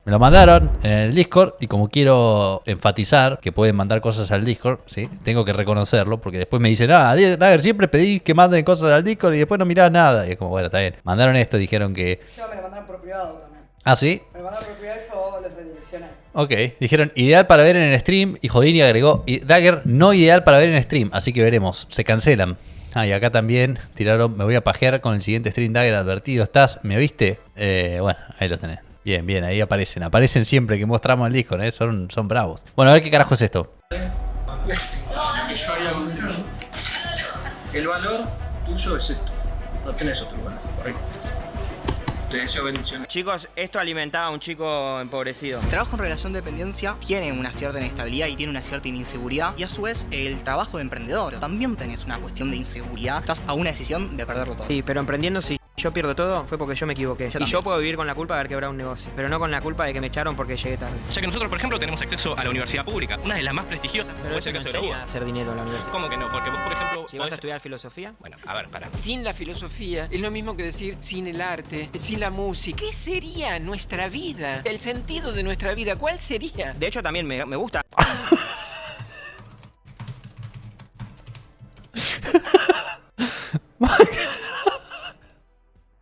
Me lo mandaron en el Discord y como quiero enfatizar que pueden mandar cosas al Discord, ¿sí? Tengo que reconocerlo porque después me dicen, Dagger, siempre pedí que manden cosas al Discord y después no mirás nada. Y es como, bueno, está bien. Mandaron esto, dijeron que... Yo me lo mandaron por privado también. ¿Ah, sí? Me lo mandaron por privado y yo les redireccioné. Ok, dijeron ideal para ver en el stream y Jodini agregó Dagger no ideal para ver en stream, así que veremos, se cancelan. Y acá también tiraron, me voy a pajear con el siguiente stream, Dagger, advertido estás, ¿me viste? Bueno, ahí lo tenés. Bien, ahí aparecen siempre que mostramos el disco, ¿eh? Son bravos. Bueno, a ver qué carajo es esto. El valor tuyo es esto, no tenés otro valor. Te deseo bendiciones. Chicos, esto alimentaba a un chico empobrecido. El trabajo en relación de dependencia tiene una cierta inestabilidad y tiene una cierta inseguridad. Y a su vez, el trabajo de emprendedor también tenés una cuestión de inseguridad. Estás a una decisión de perderlo todo. Sí, pero emprendiendo, si yo pierdo todo, fue porque yo me equivoqué. Y yo puedo vivir con la culpa de haber quebrado un negocio, pero no con la culpa de que me echaron porque llegué tarde. Ya que nosotros, por ejemplo, tenemos acceso a la universidad pública, una de las más prestigiosas. Pero eso no enseña a hacer dinero en la universidad. ¿Cómo que no? Porque vos, por ejemplo, Si vas a estudiar filosofía. Bueno, a ver, pará. Sin la filosofía es lo mismo que decir sin el arte, sin la música. ¿Qué sería nuestra vida? El sentido de nuestra vida, ¿cuál sería? De hecho, también me gusta.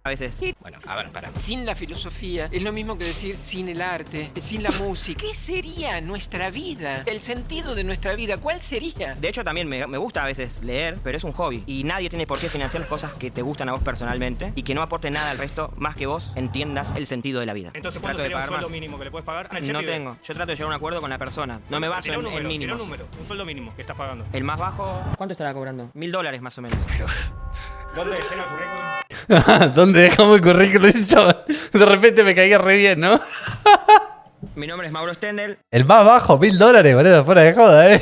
A veces. Bueno, a ver, pará. Sin la filosofía es lo mismo que decir sin el arte, sin la música. ¿Qué sería nuestra vida? El sentido de nuestra vida, ¿cuál sería? De hecho, también me gusta a veces leer, pero es un hobby. Y nadie tiene por qué financiar las cosas que te gustan a vos personalmente y que no aporte nada al resto más que vos entiendas el sentido de la vida. Entonces, ¿cuánto sería un sueldo mínimo que le puedes pagar? No tengo. Yo trato de llegar a un acuerdo con la persona. No me baso en mínimos. Un sueldo mínimo que estás pagando. El más bajo, ¿cuánto estará cobrando? $1000 más o menos. ¿Dónde llena el currículum? ¿Dónde dejamos el currículum? Ese chaval? De repente me caía re bien, ¿no? Mi nombre es Mauro Stendel. El más bajo, $1000, boludo, fuera de joda,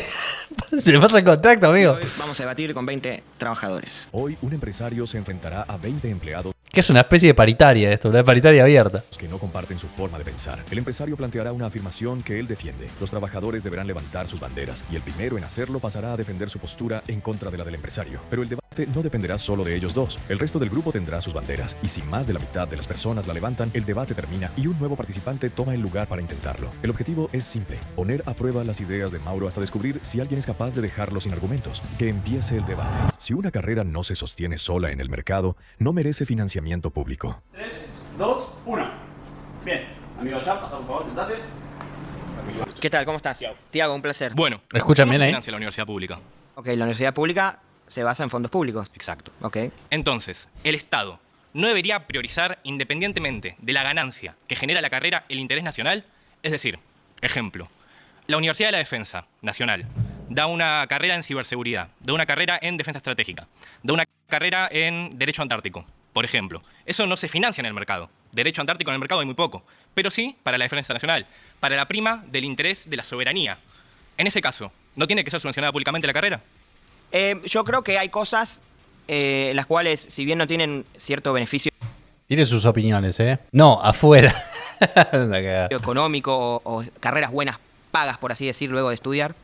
Te paso el contacto, amigo. Hoy vamos a debatir con 20 trabajadores. Hoy un empresario se enfrentará a 20 empleados Que es una especie de paritaria esto, una paritaria abierta. que no comparten su forma de pensar. El empresario planteará una afirmación que él defiende. Los trabajadores deberán levantar sus banderas y el primero en hacerlo pasará a defender su postura en contra de la del empresario. Pero el debate no dependerá solo de ellos dos. El resto del grupo tendrá sus banderas y si más de la mitad de las personas la levantan, el debate termina y un nuevo participante toma el lugar para intentarlo. El objetivo es simple: poner a prueba las ideas de Mauro hasta descubrir si alguien es capaz de dejarlo sin argumentos. Que empiece el debate. Si una carrera no se sostiene sola en el mercado, no merece financiamiento público. 3, 2, 1. Bien, amigo, ya, pasa por favor, sentate. ¿Qué tal? ¿Cómo estás? Tiago, un placer. Bueno, ¿Escuchan ¿cómo bien se ahí? financia la universidad pública? Ok, la universidad pública se basa en fondos públicos. Exacto. Ok. Entonces, el Estado no debería priorizar independientemente de la ganancia que genera la carrera el interés nacional. Es decir, ejemplo, la Universidad de la Defensa Nacional da una carrera en ciberseguridad, da una carrera en defensa estratégica, da una carrera en derecho antártico, por ejemplo. Eso no se financia en el mercado. Derecho antártico en el mercado hay muy poco, pero sí para la defensa nacional, para la prima del interés de la soberanía. En ese caso, ¿no tiene que ser subvencionada públicamente la carrera? Yo creo que hay cosas las cuales, si bien no tienen cierto beneficio Tiene sus opiniones, No, afuera. económico o carreras buenas pagas, por así decir, luego de estudiar,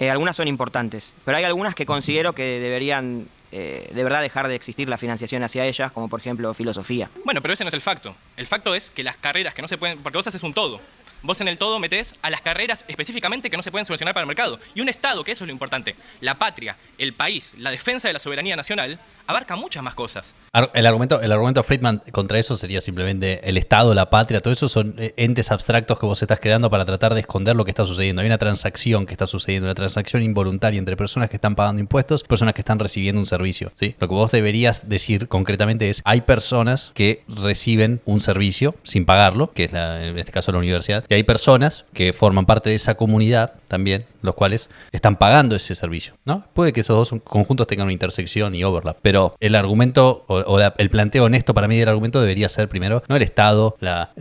algunas son importantes, pero hay algunas que considero que deberían de verdad dejar de existir la financiación hacia ellas, como por ejemplo filosofía. Bueno, pero ese no es el facto. El facto es que las carreras que no se pueden... Porque vos haces un todo. Vos en el todo metés a las carreras específicamente que no se pueden subvencionar para el mercado. Y un Estado, que eso es lo importante, la patria, el país, la defensa de la soberanía nacional, abarca muchas más cosas. El argumento Friedman contra eso sería simplemente el Estado, la patria, todo eso son entes abstractos que vos estás creando para tratar de esconder lo que está sucediendo. Hay una transacción que está sucediendo, una transacción involuntaria entre personas que están pagando impuestos y personas que están recibiendo un servicio, ¿sí? Lo que vos deberías decir concretamente es, hay personas que reciben un servicio sin pagarlo, que es en este caso la universidad, y hay personas que forman parte de esa comunidad también, los cuales están pagando ese servicio, ¿no? Puede que esos dos conjuntos tengan una intersección y overlap, pero el argumento el planteo honesto para mí del argumento debería ser primero, no el Estado, la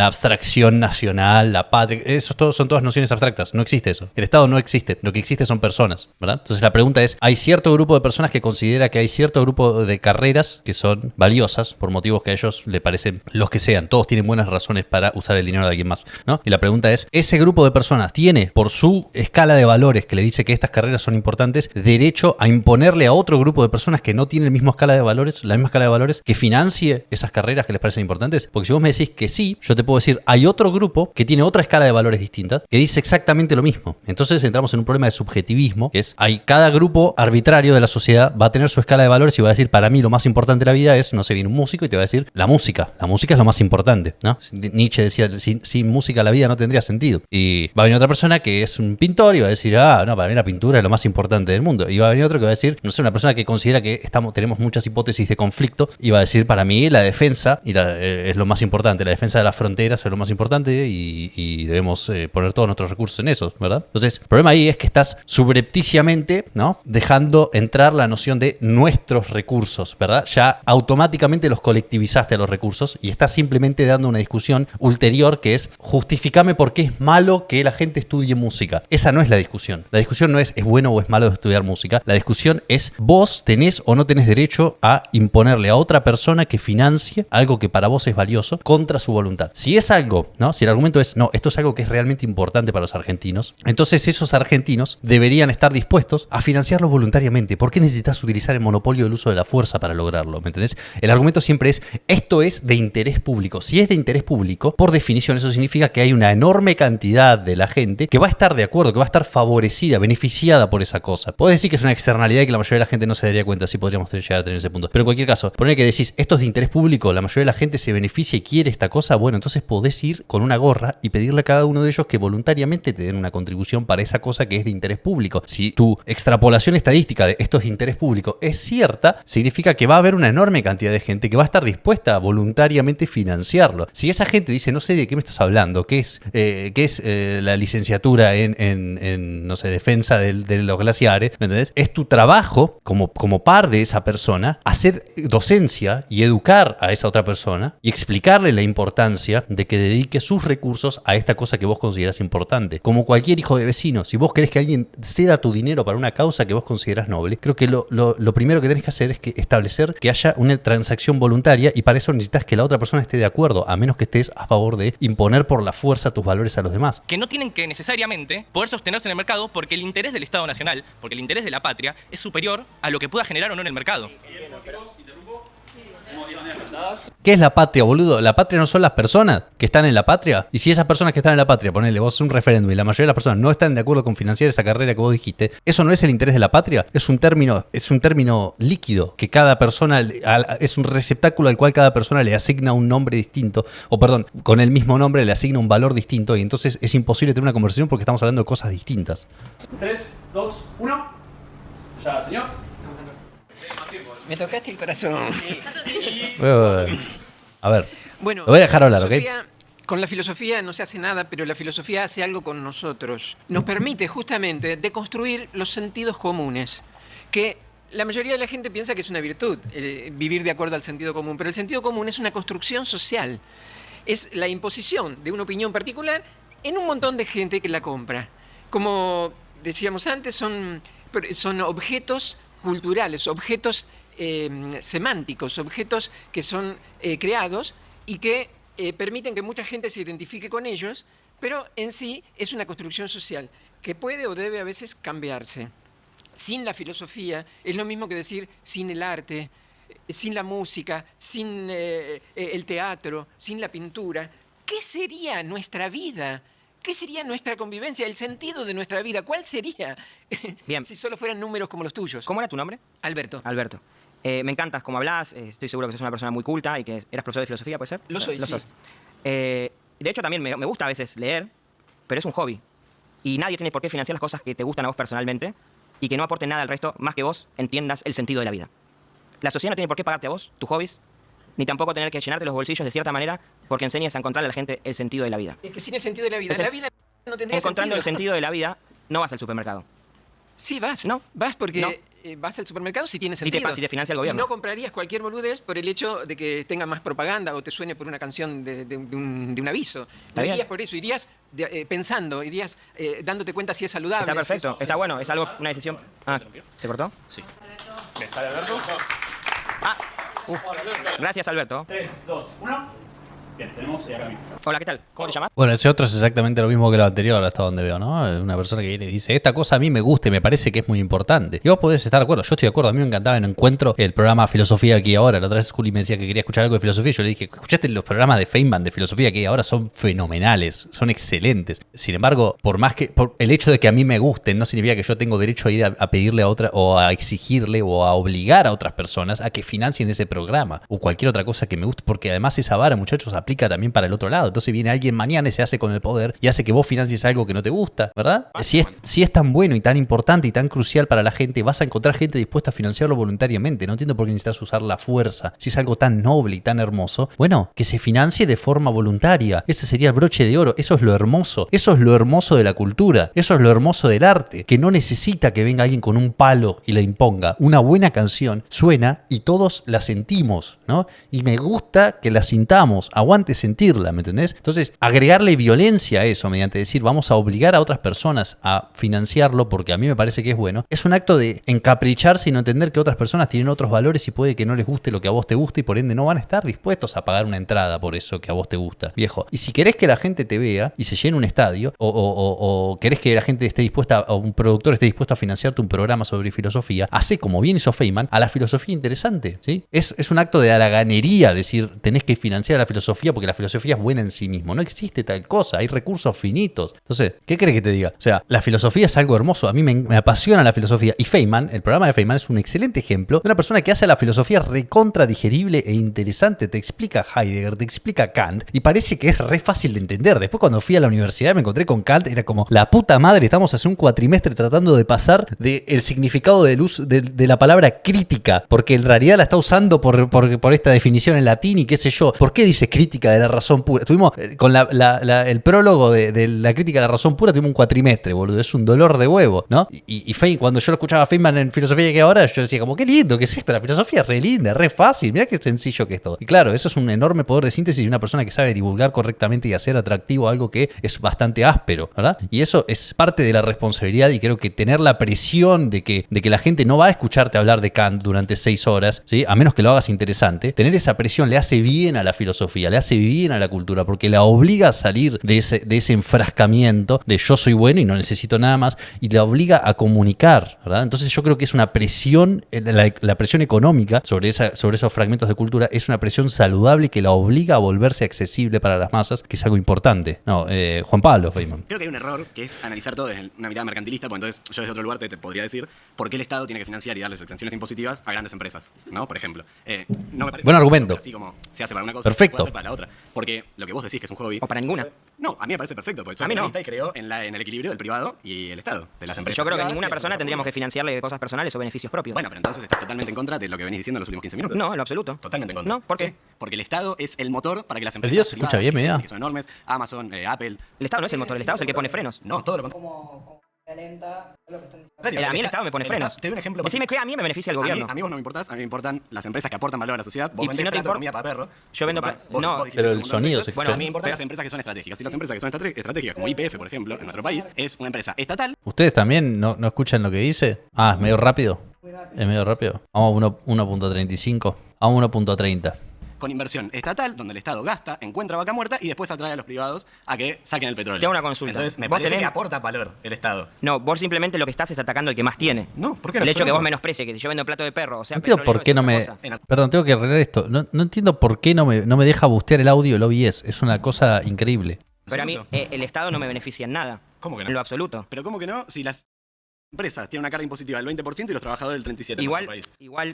abstracción nacional, la patria, son todas nociones abstractas, no existe eso. El Estado no existe, lo que existe son personas, ¿verdad? Entonces la pregunta es, hay cierto grupo de personas que considera que hay cierto grupo de carreras que son valiosas por motivos que a ellos le parecen los que sean, todos tienen buenas razones para usar el dinero de alguien más, ¿no? ¿no? Y la pregunta es, ¿ese grupo de personas tiene, por su escala de valores que le dice que estas carreras son importantes, derecho a imponerle a otro grupo de personas que no tienen la misma escala de valores, que financie esas carreras que les parecen importantes? Porque si vos me decís que sí, yo te puedo decir, hay otro grupo que tiene otra escala de valores distintas, que dice exactamente lo mismo. Entonces entramos en un problema de subjetivismo, que es, cada grupo arbitrario de la sociedad va a tener su escala de valores y va a decir, para mí lo más importante de la vida es, no sé, viene un músico y te va a decir, la música es lo más importante, ¿no? Nietzsche decía, sin música la vida no tendría sentido. Y va a venir otra persona que es un pintor y va a decir, no, para mí la pintura es lo más importante del mundo. Y va a venir otro que va a decir, no sé, una persona que considera que tenemos muchas hipótesis de conflicto y va a decir, para mí la defensa es lo más importante, la defensa de las fronteras es lo más importante y debemos poner todos nuestros recursos en eso, ¿verdad? Entonces, el problema ahí es que estás subrepticiamente, ¿no?, dejando entrar la noción de nuestros recursos, ¿verdad? Ya automáticamente los colectivizaste a los recursos y estás simplemente dando una discusión ulterior que es, justificame por qué es malo que la gente estudie música. Esa no es la discusión. La discusión no es bueno o es malo estudiar música. La discusión es, vos tenés o no tenés derecho a imponerle a otra persona que financie algo que para vos es valioso contra su voluntad. Si es algo, ¿no?, si el argumento es, no, esto es algo que es realmente importante para los argentinos, entonces esos argentinos deberían estar dispuestos a financiarlo voluntariamente. ¿Por qué necesitas utilizar el monopolio del uso de la fuerza para lograrlo? ¿Me entendés? El argumento siempre es, esto es de interés público. Si es de interés público, por definición eso significa que hay una enorme cantidad de la gente que va a estar de acuerdo, que va a estar favorecida, beneficiada por esa cosa. Podés decir que es una externalidad y que la mayoría de la gente no se daría cuenta, si podríamos llegar a tener ese punto. Pero en cualquier caso, poner que decís, esto es de interés público, la mayoría de la gente se beneficia y quiere esta cosa, bueno, entonces podés ir con una gorra y pedirle a cada uno de ellos que voluntariamente te den una contribución para esa cosa que es de interés público. Si tu extrapolación estadística de esto es de interés público es cierta, significa que va a haber una enorme cantidad de gente que va a estar dispuesta a voluntariamente financiarlo. Si esa gente dice, no sé de qué me estás hablando, ¿qué es la licenciatura en no sé, defensa de los glaciares? ¿Me entendés? Es tu trabajo como par de esa persona hacer docencia y educar a esa otra persona y explicarle la importancia de que dedique sus recursos a esta cosa que vos considerás importante. Como cualquier hijo de vecino, si vos querés que alguien ceda tu dinero para una causa que vos considerás noble, creo que lo primero que tenés que hacer es establecer que haya una transacción voluntaria, y para eso necesitas que la otra persona esté de acuerdo, a menos que estés a favor de imponer por la fuerza tus valores a los demás. Que no tienen que necesariamente poder sostenerse en el mercado porque el interés del Estado Nacional, porque el interés de la patria es superior a lo que pueda generar o no en el mercado. ¿Qué es la patria, boludo? ¿La patria no son las personas que están en la patria? Y si esas personas que están en la patria, ponele vos un referéndum y la mayoría de las personas no están de acuerdo con financiar esa carrera que vos dijiste, ¿eso no es el interés de la patria? Es un término líquido que cada persona, es un receptáculo al cual cada persona le asigna un nombre distinto, o perdón, con el mismo nombre le asigna un valor distinto, y entonces es imposible tener una conversación porque estamos hablando de cosas distintas. 3, 2, 1. Ya, señor. Me tocaste el corazón. A ver, Bueno, lo voy a dejar hablar, ¿ok? Con la filosofía no se hace nada, pero la filosofía hace algo con nosotros. Nos permite justamente deconstruir los sentidos comunes, que la mayoría de la gente piensa que es una virtud, vivir de acuerdo al sentido común, pero el sentido común es una construcción social. Es la imposición de una opinión particular en un montón de gente que la compra. Como decíamos antes, son objetos culturales, objetos semánticos, objetos que son creados y que permiten que mucha gente se identifique con ellos, pero en sí es una construcción social que puede o debe a veces cambiarse. Sin la filosofía es lo mismo que decir sin el arte, sin la música, sin el teatro, sin la pintura. ¿Qué sería nuestra vida? ¿Qué sería nuestra convivencia? ¿El sentido de nuestra vida? ¿Cuál sería? Bien. Si solo fueran números como los tuyos. ¿Cómo era tu nombre? Alberto. Alberto. Me encantas cómo hablas, estoy seguro que sos una persona muy culta y que eras profesor de filosofía, ¿puede ser? Lo soy, sí. sos. De hecho, también me gusta a veces leer, pero es un hobby. Y nadie tiene por qué financiar las cosas que te gustan a vos personalmente y que no aporten nada al resto más que vos entiendas el sentido de la vida. La sociedad no tiene por qué pagarte a vos, tus hobbies, ni tampoco tener que llenarte los bolsillos de cierta manera porque enseñes a encontrarle a la gente el sentido de la vida. Es que sin el sentido de la vida, la vida no tendría Encontrando sentido. el sentido de la vida, no vas al supermercado. Sí, vas. No. Vas porque No. Vas al supermercado si tiene Si sentido. te financia el Y gobierno. no comprarías cualquier boludez por el hecho de que tenga más propaganda o te suene por una canción de un aviso. No bien. irías por eso, irías pensando, irías dándote cuenta si es saludable. Está perfecto, está bueno, es algo, una decisión. Ah, ¿se cortó? Sí. Bien, sale Alberto. Gracias, Alberto. 3, 2, 1. Bien, tenemos acá mismo. Hola, ¿qué tal? ¿Cómo te llamas? Bueno, ese otro es exactamente lo mismo que lo anterior, hasta donde veo, ¿no? Una persona que viene y dice, esta cosa a mí me gusta y me parece que es muy importante. Y vos podés estar de acuerdo, yo estoy de acuerdo, a mí me encantaba en Encuentro el programa Filosofía aquí ahora. La otra vez Juli me decía que quería escuchar algo de filosofía y yo le dije, escuchaste los programas de Feynman de filosofía aquí ahora, son fenomenales, son excelentes. Sin embargo, por el hecho de que a mí me gusten, no significa que yo tengo derecho a ir a pedirle a otra, o a exigirle, o a obligar a otras personas a que financien ese programa, o cualquier otra cosa que me guste, porque además esa vara, muchachos, aplica también para el otro lado. Entonces viene alguien mañana y se hace con el poder y hace que vos financies algo que no te gusta, ¿verdad? Si es tan bueno y tan importante y tan crucial para la gente, vas a encontrar gente dispuesta a financiarlo voluntariamente. No entiendo por qué necesitas usar la fuerza. Si es algo tan noble y tan hermoso, bueno, que se financie de forma voluntaria. Ese sería el broche de oro. Eso es lo hermoso. Eso es lo hermoso de la cultura. Eso es lo hermoso del arte. Que no necesita que venga alguien con un palo y la imponga. Una buena canción suena y todos la sentimos, ¿no? Y me gusta que la sintamos. Aguante sentirla, ¿me entendés? Entonces, agregarle violencia a eso mediante decir vamos a obligar a otras personas a financiarlo porque a mí me parece que es bueno, es un acto de encapricharse y no entender que otras personas tienen otros valores y puede que no les guste lo que a vos te gusta y por ende no van a estar dispuestos a pagar una entrada por eso que a vos te gusta, viejo. Y si querés que la gente te vea y se llene un estadio o querés que la gente esté dispuesta o un productor esté dispuesto a financiarte un programa sobre filosofía, hacé como bien hizo Feynman a la filosofía interesante, ¿sí? Es un acto de haraganería decir tenés que financiar a la filosofía porque la filosofía es buena en sí mismo. No existe tal cosa, hay recursos finitos. Entonces, ¿qué querés que te diga? O sea, la filosofía es algo hermoso, a mí me apasiona la filosofía y Feynman, el programa de Feynman es un excelente ejemplo de una persona que hace la filosofía recontra digerible e interesante, te explica Heidegger, te explica Kant y parece que es re fácil de entender. Después cuando fui a la universidad me encontré con Kant, era como la puta madre, estamos hace un cuatrimestre tratando de pasar del significado de la palabra crítica, porque en realidad la está usando por esta definición en latín y qué sé yo. ¿Por qué dice crítica de la razón pura? Estuvimos con el prólogo de la crítica de la razón pura, tuvimos un cuatrimestre, boludo, es un dolor de huevo, ¿no? Y Feynman, cuando yo lo escuchaba a Feynman en filosofía que ahora, yo decía como, qué lindo, ¿qué es esto? La filosofía es re linda, re fácil, mirá qué sencillo que es todo. Y claro, eso es un enorme poder de síntesis de una persona que sabe divulgar correctamente y hacer atractivo algo que es bastante áspero, ¿verdad? Y eso es parte de la responsabilidad y creo que tener la presión de que la gente no va a escucharte hablar de Kant durante 6 horas, ¿sí? A menos que lo hagas interesante, tener esa presión le hace bien a la filosofía, le hace bien a la cultura, porque la obliga a salir de ese enfrascamiento de yo soy bueno y no necesito nada más, y la obliga a comunicar, ¿verdad? Entonces yo creo que es una presión, la presión económica sobre esos fragmentos de cultura es una presión saludable que la obliga a volverse accesible para las masas, que es algo importante. No, Juan Pablo Feynman. Creo que hay un error que es analizar todo desde una mirada mercantilista, porque entonces yo desde otro lugar te podría decir por qué el Estado tiene que financiar y darles exenciones impositivas a grandes empresas, ¿no? Por ejemplo. No me parece buen argumento. Así como se hace para una cosa, perfecto. Se puede hacer para la otra. Porque lo que vos decís que es un hobby. O para ninguna. No, a mí me parece perfecto, porque soy economista y creo en el equilibrio del privado y el Estado, de las empresas. Yo creo que ninguna persona tendríamos que financiarle cosas personales o beneficios propios. Bueno, pero entonces estás totalmente en contra de lo que venís diciendo en los últimos 15 minutos. No, en lo absoluto. Totalmente en contra. No, ¿por qué? Sí, porque el Estado es el motor para que las empresas Dios se escucha bien, privadas, que son enormes, Amazon, Apple. El Estado no es el motor, el Estado es el que pone frenos. No, todo lo contrario. Como alenta lo que están diciendo. A mí el Estado me pone frenos. Te doy un ejemplo. Decime que a mí me beneficia el gobierno. A mí vos no me importás, a mí me importan las empresas que aportan valor a la sociedad. Vos y si no te importa comida para perro. Yo vendo no, pero el sonido se Bueno, a mí me importan las empresas que son estratégicas. Y las empresas que son estratégicas, como YPF, por ejemplo, en nuestro país, es una empresa estatal. ¿Ustedes también no escuchan lo que dice? Ah, es medio rápido. Es medio rápido. Vamos a 1.35. Vamos a 1.30. Con inversión estatal, donde el Estado gasta, encuentra vaca muerta y después atrae a los privados a que saquen el petróleo. Tengo una consulta. Entonces, me parece que aporta valor el Estado. No, vos simplemente lo que estás es atacando al que más tiene. No, ¿por qué no? El hecho que vos menosprecies, que si yo vendo plato de perro, o sea, no entiendo por qué no me... Perdón, tengo que arreglar esto. No entiendo por qué no me deja bustear el audio el OBS. Es una cosa increíble. Pero a mí el Estado no me beneficia en nada. ¿Cómo que no? En lo absoluto. Pero ¿cómo que no? Si las empresas tienen una carga impositiva del 20% y los trabajadores del 37%. Igual,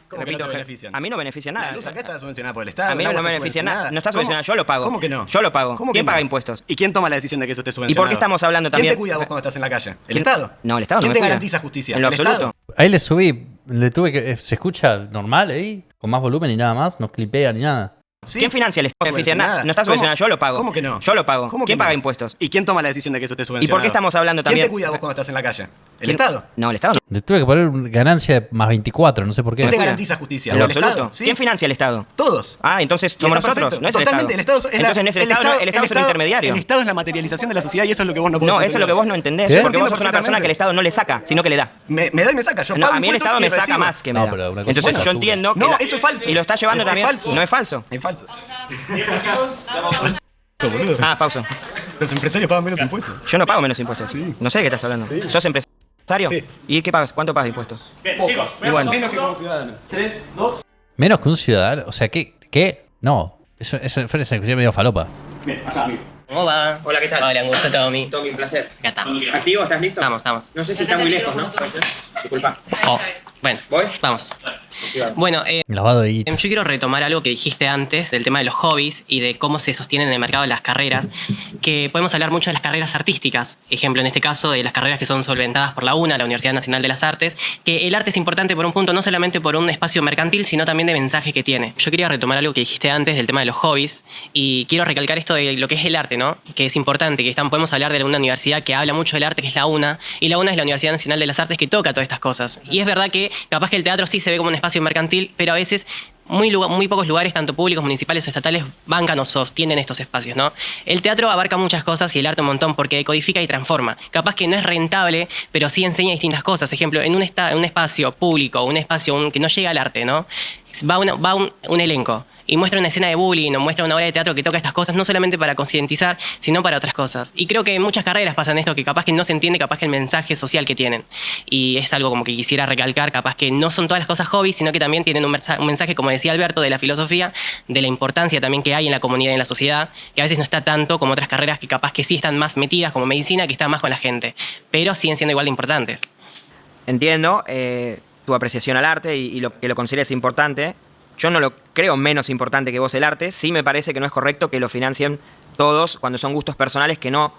¿Cómo repito, que no te benefician? A mí no beneficia nada. La luz acá está subvencionada por el Estado. A mí no me beneficia nada. No está subvencionada, yo lo pago. ¿Cómo que no? Yo lo pago. ¿Cómo ¿Quién que no? paga impuestos? ¿Y quién toma la decisión de que eso esté subvencionado? ¿Y por qué estamos hablando también? ¿Quién te cuida vos cuando estás en la calle? ¿El Estado? No, el Estado no ¿Quién me te cuida. garantiza justicia? En lo ¿El absoluto. Estado? Ahí le subí, le tuve que... ¿Se escucha normal ahí? Con más volumen y nada más, no clipea ni nada. ¿Sí? ¿Quién financia el Estado? No beneficia nada. No está subvencionado, yo lo pago. ¿Cómo que no? Yo lo pago. ¿Cómo que ¿Quién no? paga impuestos? ¿Y quién toma la decisión de que eso esté ¿Y subvencionado? por qué estamos hablando también? ¿Quién te cuida vos cuando estás en la calle? El Estado. No, el Estado no. Le tuve que poner ganancia de más 24, no sé por qué. ¿Quién te garantiza justicia? En lo ¿El absoluto. Estado? ¿Sí? ¿Quién financia el Estado? Todos. Ah, entonces Y somos está nosotros, perfecto. no es el Totalmente, Estado. el Estado Entonces no es el Estado, el Estado es un intermediario. El Estado es la materialización de la sociedad y eso es lo que vos no podés No, eso es lo que entender. vos no entendés, ¿Qué? porque vos sos una Entiendo persona que el Estado no le saca, sino que le da. Me da y me saca. Yo No, pago a mí el impuestos Estado y me saca recibo. más que me No, da. pero una cosa Entonces es yo factura. entiendo que No, eso es falso. y lo está llevando Es también. falso. No es falso. Es falso. boludo. Ah, pausa. Los empresarios pagan menos impuestos. Yo no pago menos impuestos. No sé de qué estás hablando. ¿Sos empresario? Sí. ¿Y qué pagas? ¿Cuánto pagas de impuestos? Bien, chicos, Y bueno. Menos que como ciudadano. 3, 2. Menos que un ciudadano. O sea, ¿qué? No. Eso fue una expresión medio falopa. Bien, allá, amigo. ¿Cómo va? Hola, ¿qué tal? Hola, un gusto, Tommy. Tommy, un placer. Acá estamos. ¿Activo? ¿Estás listo? Estamos. No sé si está muy lejos, ¿no? Puede ser. Disculpa. Oh, bueno, ¿Voy? vamos. Bueno, Lavado de guita. yo quiero retomar algo que dijiste antes del tema de los hobbies y de cómo se sostienen en el mercado de las carreras, que podemos hablar mucho de las carreras artísticas, ejemplo en este caso de las carreras que son solventadas por la UNA, la Universidad Nacional de las Artes, que el arte es importante por un punto, no solamente por un espacio mercantil, sino también de mensaje que tiene. Yo quería retomar algo que dijiste antes del tema de los hobbies y quiero recalcar esto de lo que es el arte, ¿no? Que es importante, que podemos hablar de una universidad que habla mucho del arte, que es la UNA, y la UNA es la Universidad Nacional de las Artes que toca todas estas cosas. Y es verdad que capaz que el teatro sí se ve como un espacio mercantil, pero a veces muy pocos lugares, tanto públicos, municipales o estatales, bancan o sostienen estos espacios, ¿no? El teatro abarca muchas cosas y el arte un montón porque decodifica y transforma. Capaz que no es rentable, pero sí enseña distintas cosas. Ejemplo, en un espacio público, un espacio que no llega al arte, ¿no? Va un elenco y muestra una escena de bullying o muestra una obra de teatro que toca estas cosas, no solamente para concientizar, sino para otras cosas. Y creo que en muchas carreras pasan esto, que capaz que no se entiende, capaz que el mensaje social que tienen. Y es algo como que quisiera recalcar, capaz que no son todas las cosas hobbies, sino que también tienen un mensaje, como decía Alberto, de la filosofía, de la importancia también que hay en la comunidad y en la sociedad, que a veces no está tanto como otras carreras que capaz que sí están más metidas, como medicina, que están más con la gente, pero siguen siendo igual de importantes. Entiendo tu apreciación al arte y lo que lo consideres importante. Yo no lo creo menos importante que vos el arte. Sí me parece que no es correcto que lo financien todos cuando son gustos personales que no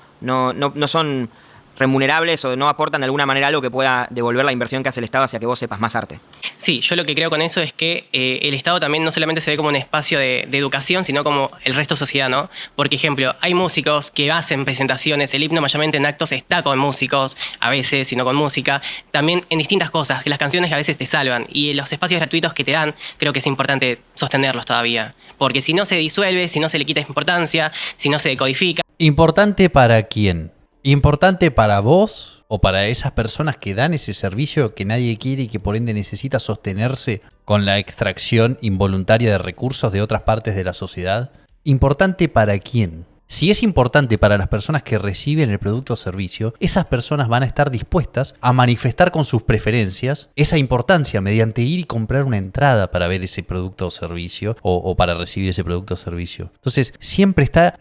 son remunerables o no aportan de alguna manera algo que pueda devolver la inversión que hace el Estado hacia que vos sepas más arte. Sí, yo lo que creo con eso es que el Estado también no solamente se ve como un espacio de educación, sino como el resto de sociedad, ¿no? Porque, ejemplo, hay músicos que hacen presentaciones, el himno mayormente en actos está con músicos, a veces, sino con música, también en distintas cosas, que las canciones a veces te salvan, y los espacios gratuitos que te dan, creo que es importante sostenerlos todavía, porque si no se disuelve, si no se le quita importancia, si no se decodifica. ¿Importante para quién? ¿Importante para vos o para esas personas que dan ese servicio que nadie quiere y que por ende necesita sostenerse con la extracción involuntaria de recursos de otras partes de la sociedad? ¿Importante para quién? Si es importante para las personas que reciben el producto o servicio, esas personas van a estar dispuestas a manifestar con sus preferencias esa importancia mediante ir y comprar una entrada para ver ese producto o servicio o para recibir ese producto o servicio. Entonces, siempre está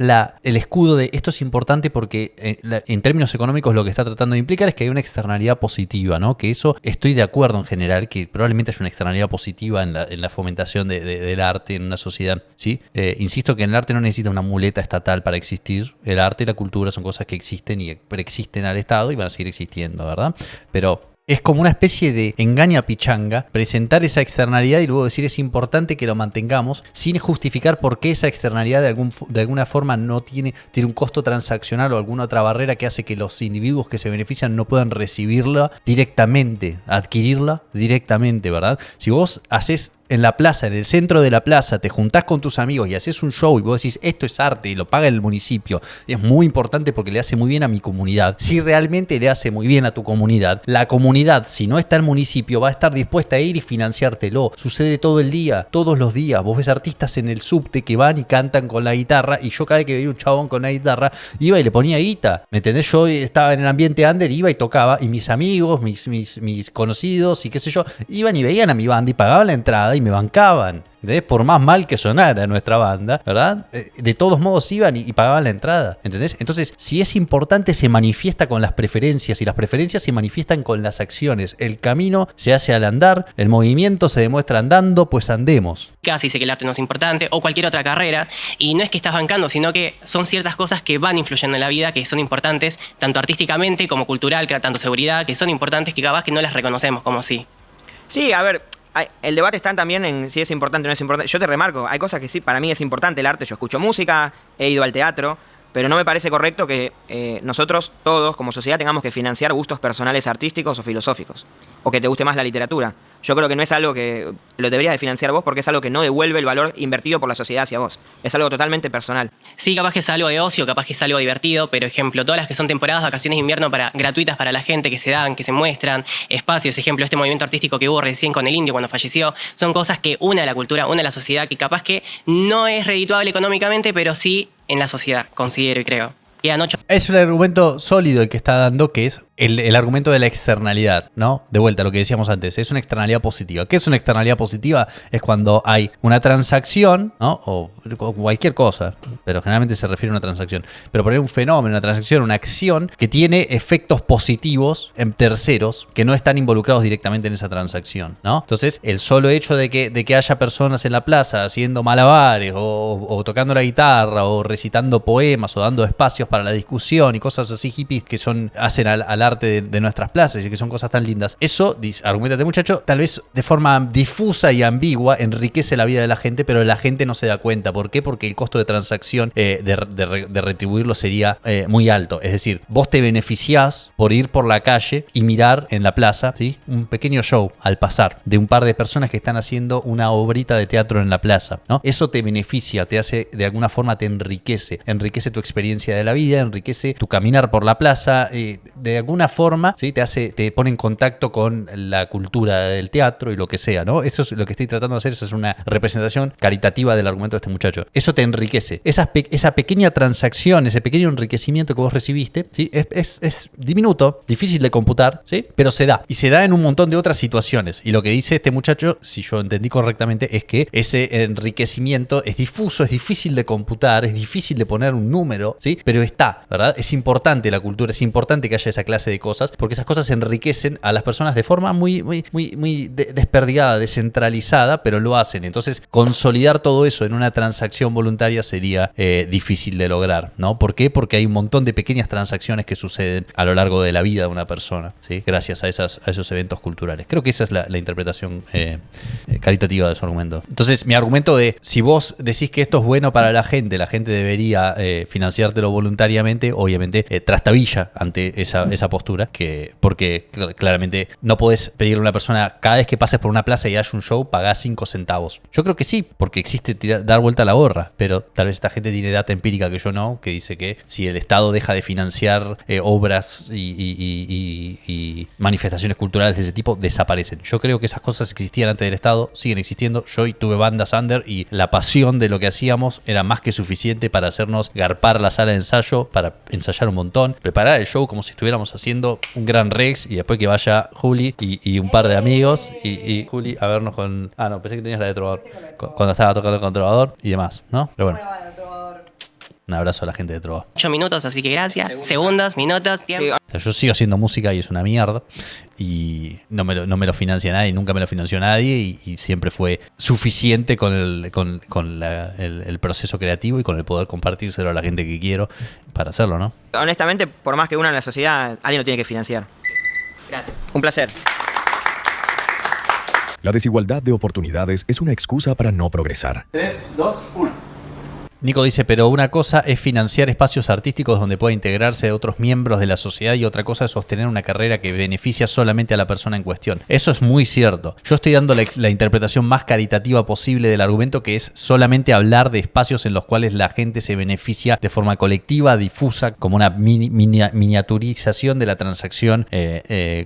el escudo de esto es importante porque en términos económicos lo que está tratando de implicar es que hay una externalidad positiva, ¿no? Que eso estoy de acuerdo en general, que probablemente haya una externalidad positiva en la fomentación del arte en una sociedad, ¿sí? Insisto que el arte no necesita una muleta estatal para existir. El arte y la cultura son cosas que existen y preexisten al Estado y van a seguir existiendo, ¿verdad? Pero es como una especie de engaña pichanga presentar esa externalidad y luego decir es importante que lo mantengamos sin justificar por qué esa externalidad de alguna forma no tiene un costo transaccional o alguna otra barrera que hace que los individuos que se benefician no puedan recibirla directamente, adquirirla directamente, ¿verdad? Si vos haces en la plaza, en el centro de la plaza, te juntás con tus amigos y haces un show y vos decís esto es arte y lo paga el municipio, y es muy importante porque le hace muy bien a mi comunidad. Si realmente le hace muy bien a tu comunidad, la comunidad, si no está el municipio, va a estar dispuesta a ir y financiártelo. Sucede todo el día, todos los días. Vos ves artistas en el subte que van y cantan con la guitarra, y yo cada vez que veía un chabón con la guitarra iba y le ponía guita, ¿me entendés? Yo estaba en el ambiente under, iba y tocaba, y mis amigos, mis conocidos y qué sé yo, iban y veían a mi banda y pagaban la entrada y me bancaban. ¿Entendés? Por más mal que sonara nuestra banda, ¿verdad? De todos modos iban y pagaban la entrada, ¿entendés? Entonces, si es importante, se manifiesta con las preferencias y las preferencias se manifiestan con las acciones. El camino se hace al andar, el movimiento se demuestra andando, pues andemos. Casi dice que el arte no es importante o cualquier otra carrera, y no es que estás bancando, sino que son ciertas cosas que van influyendo en la vida, que son importantes, tanto artísticamente como cultural, tanto seguridad, que son importantes que capaz que no las reconocemos como sí. Sí, a ver, el debate está también en si es importante o no es importante. Yo te remarco, hay cosas que sí, para mí es importante el arte. Yo escucho música, he ido al teatro, pero no me parece correcto que nosotros todos como sociedad tengamos que financiar gustos personales artísticos o filosóficos, o que te guste más la literatura. Yo creo que no es algo que lo deberías de financiar vos porque es algo que no devuelve el valor invertido por la sociedad hacia vos. Es algo totalmente personal. Sí, capaz que es algo de ocio, capaz que es algo divertido, pero ejemplo, todas las que son temporadas, vacaciones de invierno gratuitas para la gente que se dan, que se muestran, espacios, ejemplo, este movimiento artístico que hubo recién con el Indio cuando falleció, son cosas que une a la cultura, une a la sociedad, que capaz que no es redituable económicamente, pero sí en la sociedad, considero y creo. Es un argumento sólido el que está dando, que es el argumento de la externalidad, ¿no? De vuelta a lo que decíamos antes, es una externalidad positiva. ¿Qué es una externalidad positiva? Es cuando hay una transacción, ¿no? O cualquier cosa, pero generalmente se refiere a una transacción. Pero poner un fenómeno, una transacción, una acción que tiene efectos positivos en terceros que no están involucrados directamente en esa transacción, ¿no? Entonces, el solo hecho de que haya personas en la plaza haciendo malabares o tocando la guitarra o recitando poemas o dando espacios para la discusión y cosas así hippies que hacen al arte de nuestras plazas y que son cosas tan lindas. Eso, argumenta este muchacho, tal vez de forma difusa y ambigua enriquece la vida de la gente, pero la gente no se da cuenta. ¿Por qué? Porque el costo de transacción de retribuirlo sería muy alto. Es decir, vos te beneficiás por ir por la calle y mirar en la plaza, ¿sí?, un pequeño show al pasar de un par de personas que están haciendo una obrita de teatro en la plaza, ¿no? Eso te beneficia, te hace, de alguna forma te enriquece tu experiencia de la vida, enriquece tu caminar por la plaza, de alguna forma, ¿sí?, te pone en contacto con la cultura del teatro y lo que sea, ¿no? Eso es lo que estoy tratando de hacer, eso es una representación caritativa del argumento de este muchacho. Eso te enriquece. Esa pequeña transacción, ese pequeño enriquecimiento que vos recibiste, ¿sí?, es diminuto, difícil de computar, ¿sí?, pero se da. Y se da en un montón de otras situaciones. Y lo que dice este muchacho, si yo entendí correctamente, es que ese enriquecimiento es difuso, es difícil de computar, es difícil de poner un número, ¿sí?, pero está, ¿verdad? Es importante la cultura, es importante que haya esa clase de cosas, porque esas cosas enriquecen a las personas de forma muy desperdigada, descentralizada, pero lo hacen. Entonces, consolidar todo eso en una transacción voluntaria sería difícil de lograr, ¿no? ¿Por qué? Porque hay un montón de pequeñas transacciones que suceden a lo largo de la vida de una persona, ¿sí?, gracias a esos eventos culturales. Creo que esa es la interpretación caritativa de su argumento. Entonces, mi argumento de si vos decís que esto es bueno para la gente debería financiártelo voluntariamente, obviamente trastabilla ante esa postura, porque claramente no podés pedirle a una persona cada vez que pases por una plaza y haya un show, pagás 5 centavos. Yo creo que sí, porque existe dar vuelta a la gorra, pero tal vez esta gente tiene data empírica que yo no, que dice que si el Estado deja de financiar obras y manifestaciones culturales de ese tipo, desaparecen. Yo creo que esas cosas existían antes del Estado, siguen existiendo. Yo tuve bandas under y la pasión de lo que hacíamos era más que suficiente para hacernos garpar la sala de ensayo, para ensayar un montón, preparar el show como si estuviéramos haciendo un gran Rex y después que vaya Juli y un par de amigos y Juli a vernos con... Ah, no, pensé que tenías la de Trovador. Cuando estaba tocando con Trovador y demás, ¿no? Pero bueno. Un abrazo a la gente de Trova. 8 minutos, así que gracias. Segundos, minutos, tiempo. O sea, yo sigo haciendo música y es una mierda. Y no me lo financia nadie, nunca me lo financió nadie. Y siempre fue suficiente con el proceso creativo y con el poder compartírselo a la gente que quiero para hacerlo, ¿no? Honestamente, por más que una en la sociedad, alguien lo tiene que financiar. Gracias. Un placer. La desigualdad de oportunidades es una excusa para no progresar. 3, 2, 1. Nico dice, pero una cosa es financiar espacios artísticos donde pueda integrarse a otros miembros de la sociedad y otra cosa es sostener una carrera que beneficia solamente a la persona en cuestión. Eso es muy cierto. Yo estoy dando la interpretación más caritativa posible del argumento, que es solamente hablar de espacios en los cuales la gente se beneficia de forma colectiva, difusa, como una miniaturización de la transacción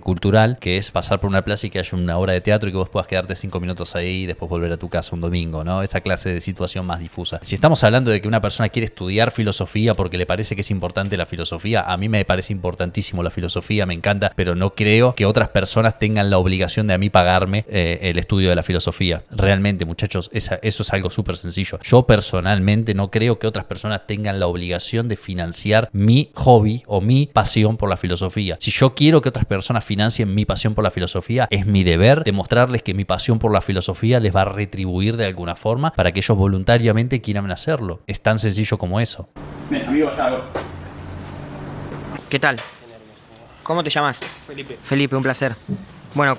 cultural, que es pasar por una plaza y que haya una obra de teatro y que vos puedas quedarte 5 minutos ahí y después volver a tu casa un domingo, ¿no? Esa clase de situación más difusa. Si estamos hablando de que una persona quiere estudiar filosofía porque le parece que es importante la filosofía, a mí me parece importantísimo la filosofía, me encanta, pero no creo que otras personas tengan la obligación de a mí pagarme el estudio de la filosofía. Realmente, muchachos, eso es algo súper sencillo. Yo personalmente no creo que otras personas tengan la obligación de financiar mi hobby o mi pasión por la filosofía. Si yo quiero que otras personas financien mi pasión por la filosofía, es mi deber demostrarles que mi pasión por la filosofía les va a retribuir de alguna forma para que ellos voluntariamente quieran hacerlo. Es tan sencillo como eso. Bien, amigo, ya hago. ¿Qué tal? ¿Cómo te llamas? Felipe. Felipe, un placer. Bueno,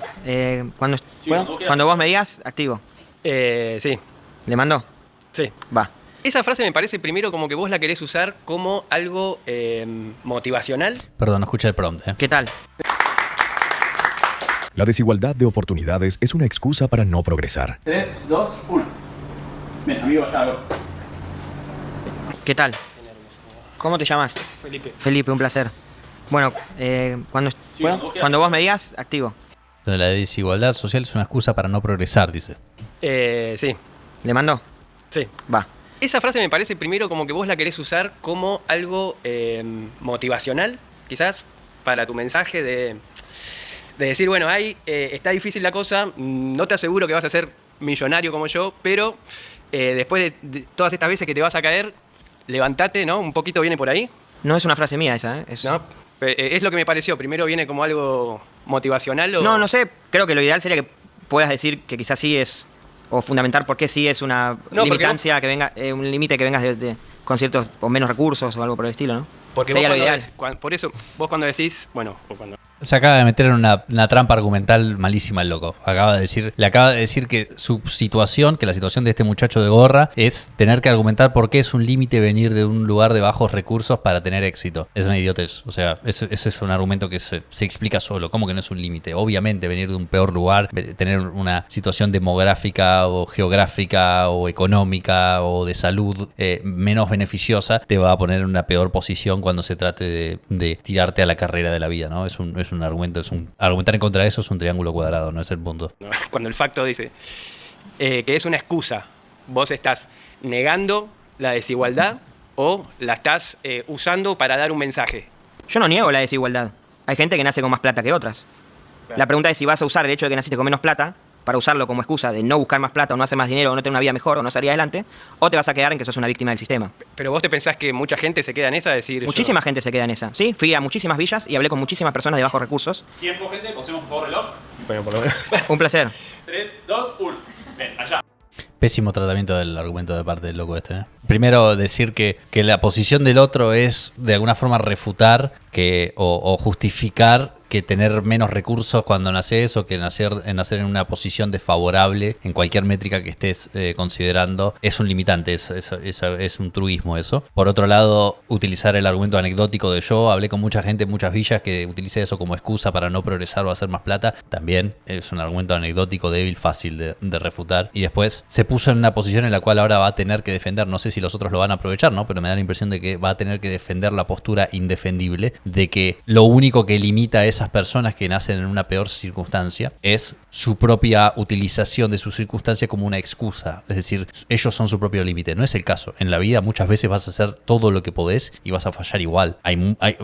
cuando, Sí, cuando vos me digas, activo. Sí. ¿Le mandó? Sí. Va. Esa frase me parece primero como que vos la querés usar como algo motivacional. Perdón, no escuché el prompt. ¿Qué tal? La desigualdad de oportunidades es una excusa para no progresar. 3, 2, 1. Bien, amigo, ya hago. ¿Qué tal? ¿Cómo te llamas? Felipe. Felipe, un placer. Bueno, cuando vos me digas, activo. La desigualdad social es una excusa para no progresar, dice. Sí. ¿Le mandó? Sí. Va. Esa frase me parece primero como que vos la querés usar como algo motivacional, quizás, para tu mensaje de decir, bueno, ahí está difícil la cosa, no te aseguro que vas a ser millonario como yo, pero después de todas estas veces que te vas a caer, levántate, ¿no? Un poquito viene por ahí. No es una frase mía esa, ¿eh? No, es lo que me pareció. Primero viene como algo motivacional o... No sé. Creo que lo ideal sería que puedas decir que quizás sí es, o fundamentar por qué sí es una limitancia, que venga, un límite que vengas con ciertos o menos recursos o algo por el estilo, ¿no? Porque sería vos lo ideal. por eso, vos cuando decís, bueno, o cuando... Se acaba de meter en una trampa argumental malísima el loco. Le acaba de decir que su situación, que la situación de este muchacho de gorra, es tener que argumentar por qué es un límite venir de un lugar de bajos recursos para tener éxito. Es una idiotez. O sea, ese es un argumento que se explica solo. ¿Cómo que no es un límite? Obviamente venir de un peor lugar, tener una situación demográfica o geográfica o económica o de salud menos beneficiosa, te va a poner en una peor posición cuando se trate de tirarte a la carrera de la vida, ¿no? Es un argumento, argumentar en contra de eso es un triángulo cuadrado, no es el punto. Cuando el facto dice que es una excusa, vos estás negando la desigualdad o la estás usando para dar un mensaje. Yo no niego la desigualdad. Hay gente que nace con más plata que otras. Claro. La pregunta es si vas a usar el hecho de que naciste con menos plata para usarlo como excusa de no buscar más plata o no hacer más dinero o no tener una vida mejor o no salir adelante, o te vas a quedar en que sos una víctima del sistema. Pero vos te pensás que mucha gente se queda en esa, decir... Muchísima gente se queda en esa, ¿sí? Fui a muchísimas villas y hablé con muchísimas personas de bajos recursos. Tiempo, gente, pausemos por favor reloj. Bueno, por lo menos. Un placer. 3, 2, 1. Bien, allá. Pésimo tratamiento del argumento de parte del loco este, ¿eh? Primero decir que la posición del otro es de alguna forma refutar o justificar que tener menos recursos cuando naces o que nacer en una posición desfavorable en cualquier métrica que estés considerando es un limitante, es un truismo eso. Por otro lado, utilizar el argumento anecdótico de yo hablé con mucha gente en muchas villas que utilice eso como excusa para no progresar o hacer más plata, también es un argumento anecdótico débil, fácil de refutar. Y después se puso en una posición en la cual ahora va a tener que defender, no sé si los otros lo van a aprovechar, ¿no? Pero me da la impresión de que va a tener que defender la postura indefendible de que lo único que limita a esas personas que nacen en una peor circunstancia es su propia utilización de su circunstancia como una excusa. Es decir, ellos son su propio límite. No es el caso. En la vida muchas veces vas a hacer todo lo que podés y vas a fallar igual.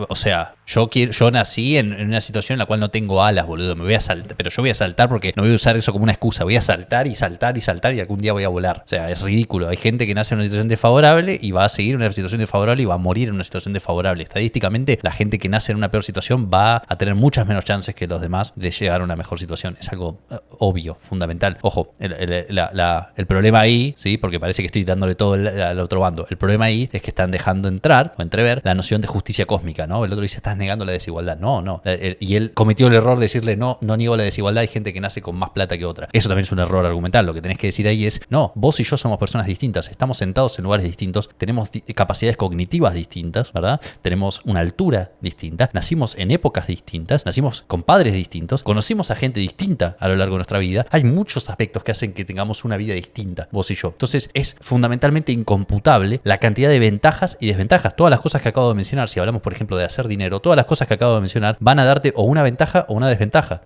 O sea, yo nací en una situación en la cual no tengo alas, boludo. Me voy a saltar, pero yo voy a saltar porque no voy a usar eso como una excusa. Voy a saltar y saltar y saltar y algún día voy a volar. O sea, es ridículo. Hay gente que nace en una situación desfavorable y va a seguir en una situación desfavorable y va a morir en una situación desfavorable. Estadísticamente, la gente que nace en una peor situación va a tener muchas menos chances que los demás de llegar a una mejor situación. Es algo obvio, fundamental. Ojo, el problema ahí, ¿sí? Porque parece que estoy dándole todo al otro bando. El problema ahí es que están dejando entrar o entrever la noción de justicia cósmica, ¿no? El otro dice, estás negando la desigualdad. No. Y él cometió el error de decirle, no niego la desigualdad, hay gente que nace con más plata que otra. Eso también es un error argumental. Lo que tenés que decir ahí es, no, vos y yo somos personas distintas, estamos sentados en lugares distintos, tenemos capacidades cognitivas distintas, ¿verdad? Tenemos una altura distinta, nacimos en épocas distintas, nacimos con padres distintos, conocimos a gente distinta a lo largo de nuestra vida. Hay muchos aspectos que hacen que tengamos una vida distinta, vos y yo. Entonces es fundamentalmente incomputable la cantidad de ventajas y desventajas. Todas las cosas que acabo de mencionar, si hablamos por ejemplo de hacer dinero, todas las cosas que acabo de mencionar van a darte o una ventaja o una desventaja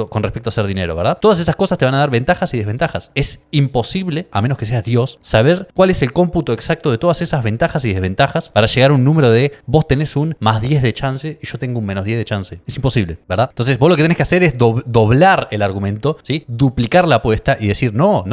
con respecto a hacer dinero, ¿verdad? Todas esas cosas te van a dar ventajas y desventajas. Es imposible, a menos que seas Dios, saber cuál es el cómputo exacto de todas esas ventajas y desventajas para llegar a un número de vos tenés un más 10 de chance y yo tengo un menos 10 de chance. Es imposible, ¿verdad? Entonces vos lo que tenés que hacer es doblar el argumento, ¿sí? Duplicar la apuesta y decir no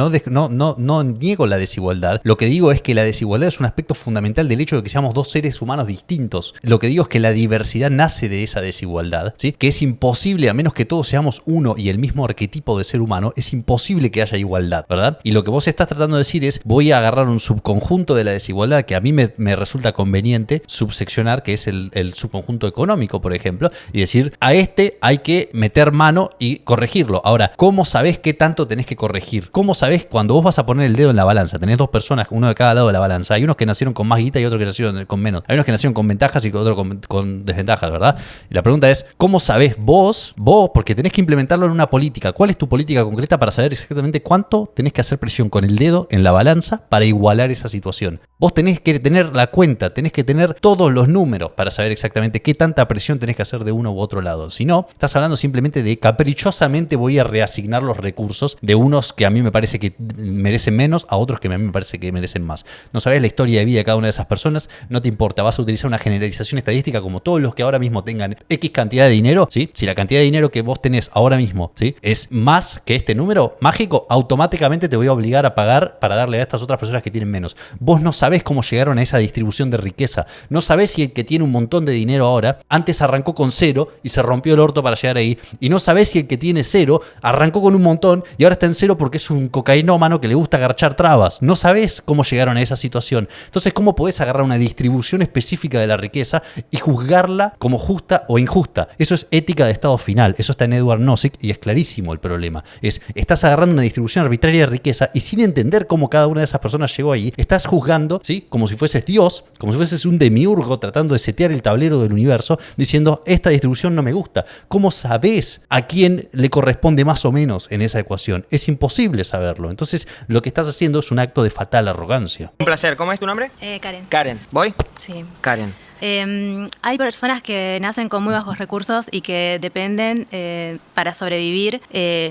niego la desigualdad. Lo que digo es que la desigualdad es un aspecto fundamental del hecho de que seamos dos seres humanos distintos. Lo que digo es que la diversidad nace de esa desigualdad, ¿sí? Que es imposible, a menos que todos seamos uno y el mismo arquetipo de ser humano, es imposible que haya igualdad, ¿verdad? Y lo que vos estás tratando de decir es, voy a agarrar un subconjunto de la desigualdad que a mí me resulta conveniente subseccionar, que es el subconjunto económico, por ejemplo, y decir, a este hay que meter mano y corregirlo. Ahora, ¿cómo sabés qué tanto tenés que corregir? ¿Cómo sabés cuando vos vas a poner el dedo en la balanza? Tenés dos personas, uno de cada lado de la balanza. Hay unos que nacieron con más guita y otros que nacieron con menos. Hay unos que nacieron con ventajas y otros con desventajas, ¿verdad? Y la pregunta es, ¿cómo sabés vos, porque tenés que implementarlo en una política? ¿Cuál es tu política concreta para saber exactamente cuánto tenés que hacer presión con el dedo en la balanza para igualar esa situación? Vos tenés que tener la cuenta, tenés que tener todos los números para saber exactamente qué tanta presión tenés que hacer de uno u otro lado. Si no, estás hablando simplemente de caprichosamente voy a reasignar los recursos de unos que a mí me parece que merecen menos a otros que a mí me parece que merecen más. No sabés la historia de vida de cada una de esas personas, no te importa, vas a utilizar una generalización estadística como todos los que ahora mismo tengan X cantidad de dinero, ¿sí? Si la cantidad de dinero que vos tenés ahora mismo, ¿sí?, es más que este número mágico, automáticamente te voy a obligar a pagar para darle a estas otras personas que tienen menos. Vos no sabés cómo llegaron a esa distribución de riqueza. No sabés si el que tiene un montón de dinero ahora, antes arrancó con 0 y se rompió el orto para llegar ahí. Y no sabés si el que tiene 0 arrancó con un montón y ahora está en 0 porque es un cocainómano que le gusta garchar trabas. No sabés cómo llegaron a esa situación. Entonces, ¿cómo podés agarrar una distribución específica de la riqueza y juzgarla como justa o injusta? Eso es ética de estado final. Eso está en Edward Nozick y es clarísimo el problema. Estás agarrando una distribución arbitraria de riqueza y sin entender cómo cada una de esas personas llegó ahí, estás juzgando, ¿sí?, como si fueses Dios, como si fueses un demiurgo tratando de setear el tablero del universo, diciendo, esta distribución no me gusta. ¿Cómo sabés a quién le corresponde más o menos en esa ecuación? Es imposible saberlo. Entonces, lo que estás haciendo es un acto de fatal arrogancia. Un placer. ¿Cómo es tu nombre? Karen. Karen. ¿Voy? Sí. Karen. Hay personas que nacen con muy bajos recursos y que dependen para sobrevivir,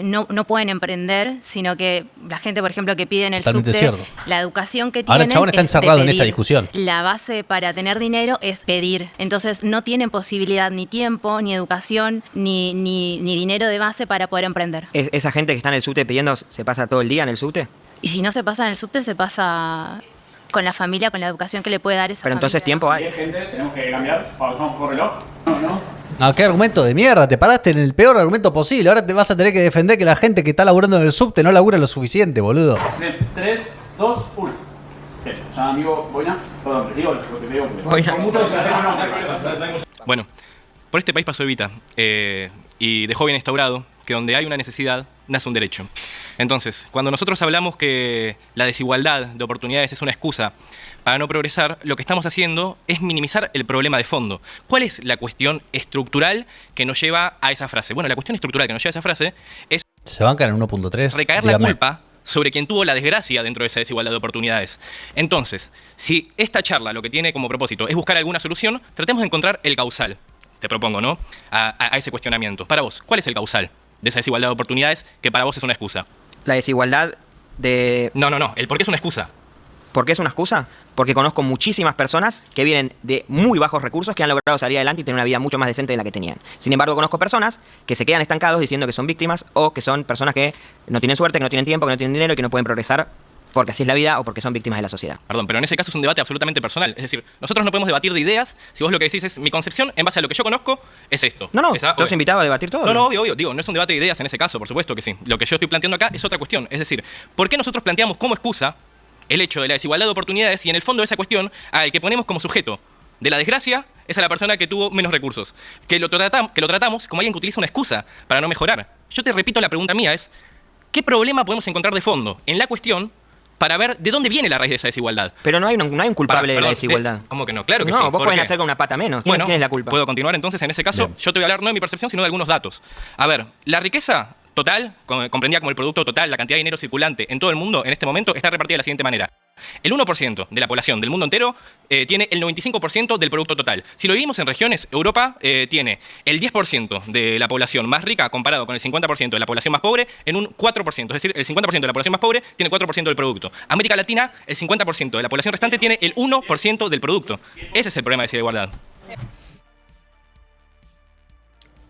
no pueden emprender, sino que la gente, por ejemplo, que pide en el subte, la educación que tienen. Ahora el chabón está encerrado en esta discusión. La base para tener dinero es pedir. Entonces no tienen posibilidad ni tiempo, ni educación, ni dinero de base para poder emprender. ¿Esa gente que está en el subte pidiendo se pasa todo el día en el subte? Y si no se pasa en el subte, se pasa con la familia, con la educación que le puede dar esa Pero familia. Entonces tiempo hay. Gente, tenemos que cambiar, pausamos por reloj. No. No, qué argumento de mierda, te paraste en el peor argumento posible. Ahora te vas a tener que defender que la gente que está laburando en el subte no labura lo suficiente, boludo. 3, 2, 1. Bien, ya amigo Boina, perdón, te digo lo que te digo. Bueno, por este país pasó Evita y dejó bien instaurado que donde hay una necesidad, nace un derecho. Entonces, cuando nosotros hablamos que la desigualdad de oportunidades es una excusa para no progresar, lo que estamos haciendo es minimizar el problema de fondo. ¿Cuál es la cuestión estructural que nos lleva a esa frase? Bueno, la cuestión estructural que nos lleva a esa frase es... Se bancan en 1.3. Recaer la culpa sobre quien tuvo la desgracia dentro de esa desigualdad de oportunidades. Entonces, si esta charla lo que tiene como propósito es buscar alguna solución, tratemos de encontrar el causal, te propongo, ¿no?, a ese cuestionamiento. Para vos, ¿cuál es el causal de esa desigualdad de oportunidades que para vos es una excusa? La desigualdad de... No, el por qué es una excusa. ¿Por qué es una excusa? Porque conozco muchísimas personas que vienen de muy bajos recursos que han logrado salir adelante y tener una vida mucho más decente de la que tenían. Sin embargo, conozco personas que se quedan estancados diciendo que son víctimas o que son personas que no tienen suerte, que no tienen tiempo, que no tienen dinero y que no pueden progresar porque así es la vida o porque son víctimas de la sociedad. Perdón, pero en ese caso es un debate absolutamente personal. Es decir, nosotros no podemos debatir de ideas si vos lo que decís es mi concepción en base a lo que yo conozco es esto. No, ¿sos invitado a debatir todo? No, obvio. Digo, no es un debate de ideas en ese caso, por supuesto que sí. Lo que yo estoy planteando acá es otra cuestión. Es decir, ¿por qué nosotros planteamos como excusa el hecho de la desigualdad de oportunidades y en el fondo de esa cuestión al que ponemos como sujeto de la desgracia es a la persona que tuvo menos recursos? Que lo tratamos como alguien que utiliza una excusa para no mejorar. Yo te repito, la pregunta mía es, ¿qué problema podemos encontrar de fondo en la cuestión para ver de dónde viene la raíz de esa desigualdad? Pero no hay un culpable de la desigualdad. ¿Cómo que no? Claro que sí. No, vos podés nacer con una pata menos. ¿Quién es la culpa? ¿Puedo continuar entonces en ese caso? Bien. Yo te voy a hablar no de mi percepción, sino de algunos datos. A ver, la riqueza total, comprendida como el producto total, la cantidad de dinero circulante en todo el mundo, en este momento, está repartida de la siguiente manera. El 1% de la población del mundo entero tiene el 95% del producto total. Si lo dividimos en regiones, Europa tiene el 10% de la población más rica comparado con el 50% de la población más pobre en un 4%. Es decir, el 50% de la población más pobre tiene el 4% del producto. América Latina, el 50% de la población restante tiene el 1% del producto. Ese es el problema de desigualdad.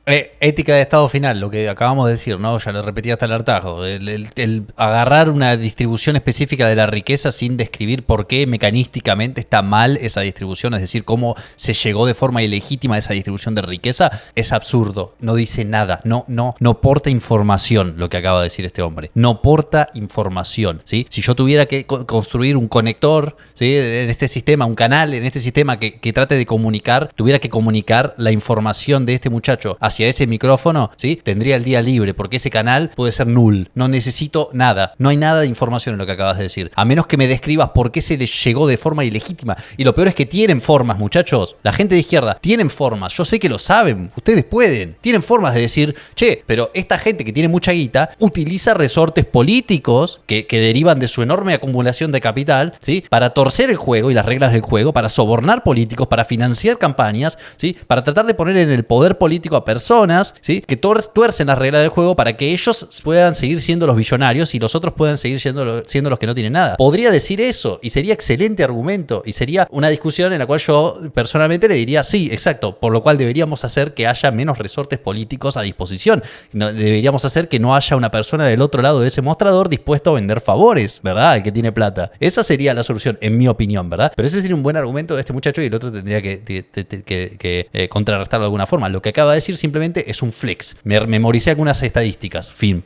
Ética de estado final, lo que acabamos de decir, ¿no? Ya lo repetí hasta el hartazgo. El agarrar una distribución específica de la riqueza sin describir por qué mecanísticamente está mal esa distribución, es decir, cómo se llegó de forma ilegítima a esa distribución de riqueza, es absurdo. No dice nada, no porta información lo que acaba de decir este hombre. No porta información, ¿sí? Si yo tuviera que construir un conector, ¿sí?, en este sistema, un canal en este sistema que trate de comunicar, tuviera que comunicar la información de este muchacho a hacia ese micrófono, ¿sí? Tendría el día libre, porque ese canal puede ser null. No necesito nada. No hay nada de información en lo que acabas de decir. A menos que me describas por qué se les llegó de forma ilegítima. Y lo peor es que tienen formas, muchachos. La gente de izquierda tienen formas. Yo sé que lo saben. Ustedes pueden. Tienen formas de decir, che, pero esta gente que tiene mucha guita utiliza resortes políticos que derivan de su enorme acumulación de capital, ¿sí? Para torcer el juego y las reglas del juego, para sobornar políticos, para financiar campañas, ¿sí? Para tratar de poner en el poder político a personas, ¿sí? Que tuercen las reglas del juego para que ellos puedan seguir siendo los billonarios y los otros puedan seguir siendo los que no tienen nada. Podría decir eso y sería excelente argumento y sería una discusión en la cual yo personalmente le diría sí, exacto, por lo cual deberíamos hacer que haya menos resortes políticos a disposición. Deberíamos hacer que no haya una persona del otro lado de ese mostrador dispuesto a vender favores, ¿verdad? El que tiene plata. Esa sería la solución, en mi opinión, ¿verdad? Pero ese sería un buen argumento de este muchacho y el otro tendría que contrarrestarlo de alguna forma. Lo que acaba de decir simplemente es un flex. Me memoricé algunas estadísticas. Fin.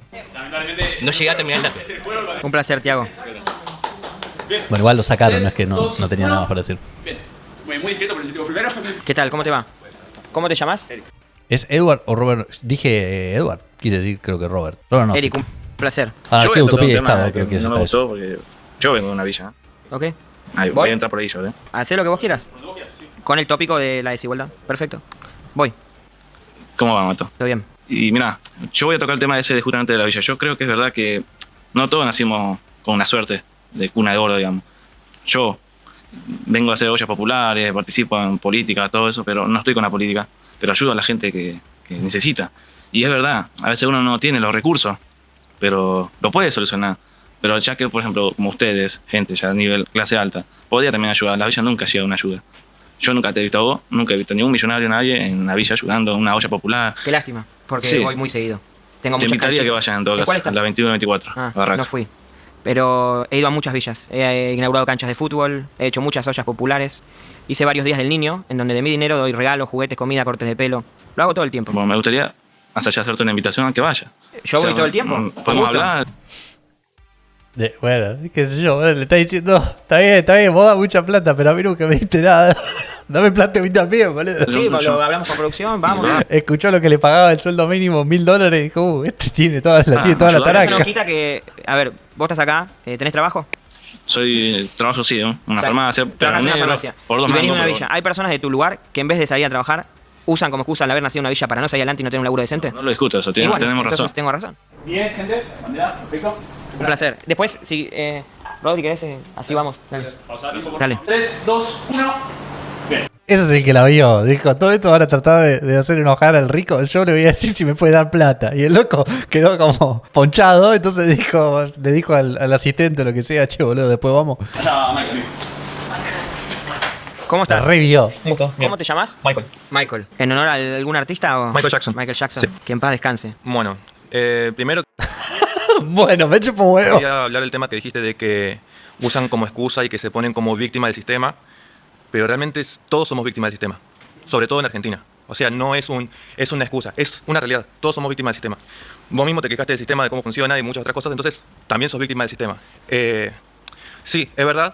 No llegué a terminar el dato. Un placer, Tiago. Bueno, igual lo sacaron, no es que no tenía nada más para decir. Bien. Muy discreto, pero necesito primero. ¿Qué tal? ¿Cómo te va? ¿Cómo te llamas? ¿Es Edward o Robert? Dije Edward. Quise decir, creo que Robert. Robert no. Eric, un placer. Qué utopía de Estado, creo que es no me eso. gustó porque yo vengo de una villa. Ok. Ahí, voy a entrar por ahí yo, Hacé lo que vos quieras. Con el tópico de la desigualdad. Perfecto. Voy. ¿Cómo va, Mato? Todo bien. Y mira, yo voy a tocar el tema ese de justamente de la villa. Yo creo que es verdad que no todos nacimos con una suerte de cuna de oro, digamos. Yo vengo a hacer ollas populares, participo en política, todo eso, pero no estoy con la política. Pero ayudo a la gente que necesita. Y es verdad, a veces uno no tiene los recursos, pero lo puede solucionar. Pero ya que, por ejemplo, como ustedes, gente ya a nivel clase alta, podría también ayudar. La villa nunca ha sido una ayuda. Yo nunca te he visto a vos, nunca he visto ni un millonario, nadie en la villa ayudando a una olla popular. Qué lástima, porque Sí. voy muy seguido. Tengo Te muchas invitaría a que canchas. vayan en todo ¿En cuál caso, a estás? la 21 y 24, Barraca. No fui. Pero he ido a muchas villas. He inaugurado canchas de fútbol, he hecho muchas ollas populares. Hice varios días del niño, en donde de mi dinero doy regalos, juguetes, comida, cortes de pelo. Lo hago todo el tiempo. Bueno, me gustaría hacerte una invitación a que vaya. Yo voy todo el tiempo. Con Podemos gusto. hablar. Bueno, qué sé yo, le está diciendo, está bien, vos das mucha plata, pero a mí nunca me diste nada. Dame plata a mí también, boludo. Sí, lo hablamos con producción, vamos. Escuchó lo que le pagaba el sueldo mínimo, $1000, y dijo, este tiene toda la Eso taraca. no quita que, a ver, vos estás acá, ¿tenés trabajo? Trabajo sí, ¿no? Una farmacia, pero Trabajás en una negro, farmacia. por 2 Y venís de mangos, una por villa. ¿Hay personas de tu lugar que en vez de salir a trabajar usan como excusa el haber nacido en una villa para no salir adelante y no tener un laburo decente? No lo discuto eso, tenemos entonces razón. tengo razón. 10, gente. Bandera, perfecto. Un placer. Después, si Rodri, ¿querés? Así vamos. Dale. Dale. 3, 2, 1. Bien. Ese es el que la vio. Dijo, todo esto van a tratar de hacer enojar al rico. Yo le voy a decir si me puede dar plata. Y el loco quedó como ponchado. Entonces le dijo al asistente, lo que sea, che, boludo, después vamos. Allá, Michael. ¿Cómo estás? La revió. ¿Cómo te llamas? Michael. Michael. ¿En honor a algún artista o? Michael Jackson. Michael Jackson. Sí. Que en paz descanse. Bueno, primero Bueno, me chupo huevo. quería hablar del tema que dijiste de que usan como excusa y que se ponen como víctima del sistema, pero realmente todos somos víctimas del sistema, sobre todo en Argentina. O sea, no es una excusa, es una realidad. Todos somos víctimas del sistema. Vos mismo te quejaste del sistema, de cómo funciona y muchas otras cosas, entonces también sos víctima del sistema. Sí, es verdad.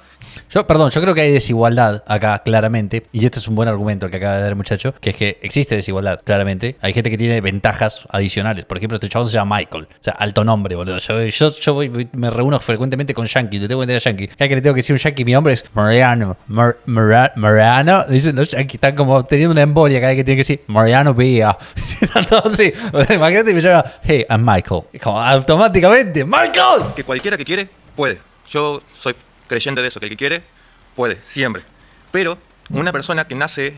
Yo creo que hay desigualdad acá, claramente. Y este es un buen argumento el que acaba de dar el muchacho, que es que existe desigualdad, claramente. Hay gente que tiene ventajas adicionales. Por ejemplo, este chabón se llama Michael. O sea, alto nombre, boludo. Yo me reúno frecuentemente con yankees. Le tengo que entender a yankee. Cada que le tengo que decir un yankee, mi nombre es Mariano. Mariano. Dicen los yankees, están como teniendo una embolia cada vez que tienen que decir Mariano Villa. Están todos así. Imagínate que me llama, hey, I'm Michael. Como automáticamente, ¡Michael! Que cualquiera que quiere, puede. Yo soy creyente de eso, que el que quiere, puede, siempre. Pero una persona que nace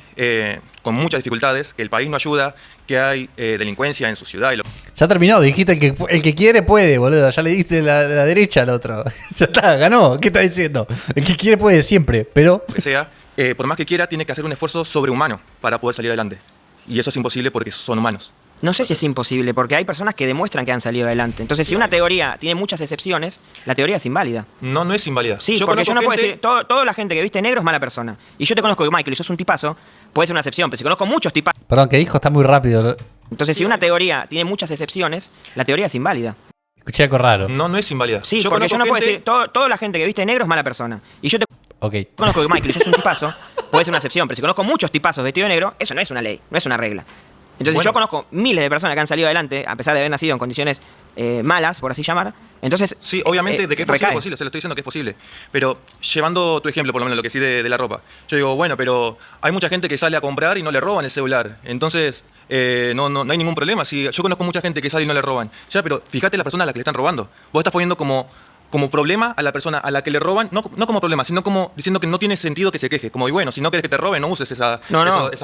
con muchas dificultades, que el país no ayuda, que hay delincuencia en su ciudad y Ya terminó, dijiste el que quiere puede, boludo. Ya le diste la derecha al otro. Ya está, ganó. ¿Qué está diciendo? El que quiere puede siempre, pero... lo que sea, por más que quiera, tiene que hacer un esfuerzo sobrehumano para poder salir adelante. Y eso es imposible porque son humanos. No sé si es imposible, porque hay personas que demuestran que han salido adelante. Entonces, si una teoría tiene muchas excepciones, la teoría es inválida. No es inválida. Sí, porque yo no puedo decir, toda la gente que viste negro es mala persona. Y yo te conozco de Michael y sos un tipazo, puede ser una excepción, pero si conozco muchos tipazos... Perdón, que dijo está muy rápido. Entonces, si una teoría tiene muchas excepciones, la teoría es inválida. Escuché algo raro. No es inválida. Sí, porque yo no puedo decir, toda la gente que viste negro es mala persona. Y yo te conozco de Michael y sos un tipazo, puede ser una excepción, pero si conozco muchos tipazos vestidos de negro, eso no es una ley, no es una regla. Entonces yo conozco miles de personas que han salido adelante, a pesar de haber nacido en condiciones malas, por así llamar. Entonces, sí, obviamente, de que es posible, recae. posible, se lo estoy diciendo que es posible. Pero llevando tu ejemplo, por lo menos lo que sí de la ropa. Yo digo, bueno, pero hay mucha gente que sale a comprar y no le roban el celular. Entonces, no hay ningún problema. Si yo conozco mucha gente que sale y no le roban. Ya, pero fíjate la persona a la que le están robando. Vos estás poniendo como problema a la persona a la que le roban, no como problema, sino como diciendo que no tiene sentido que se queje. Como, y bueno, si no querés que te roben, no uses esa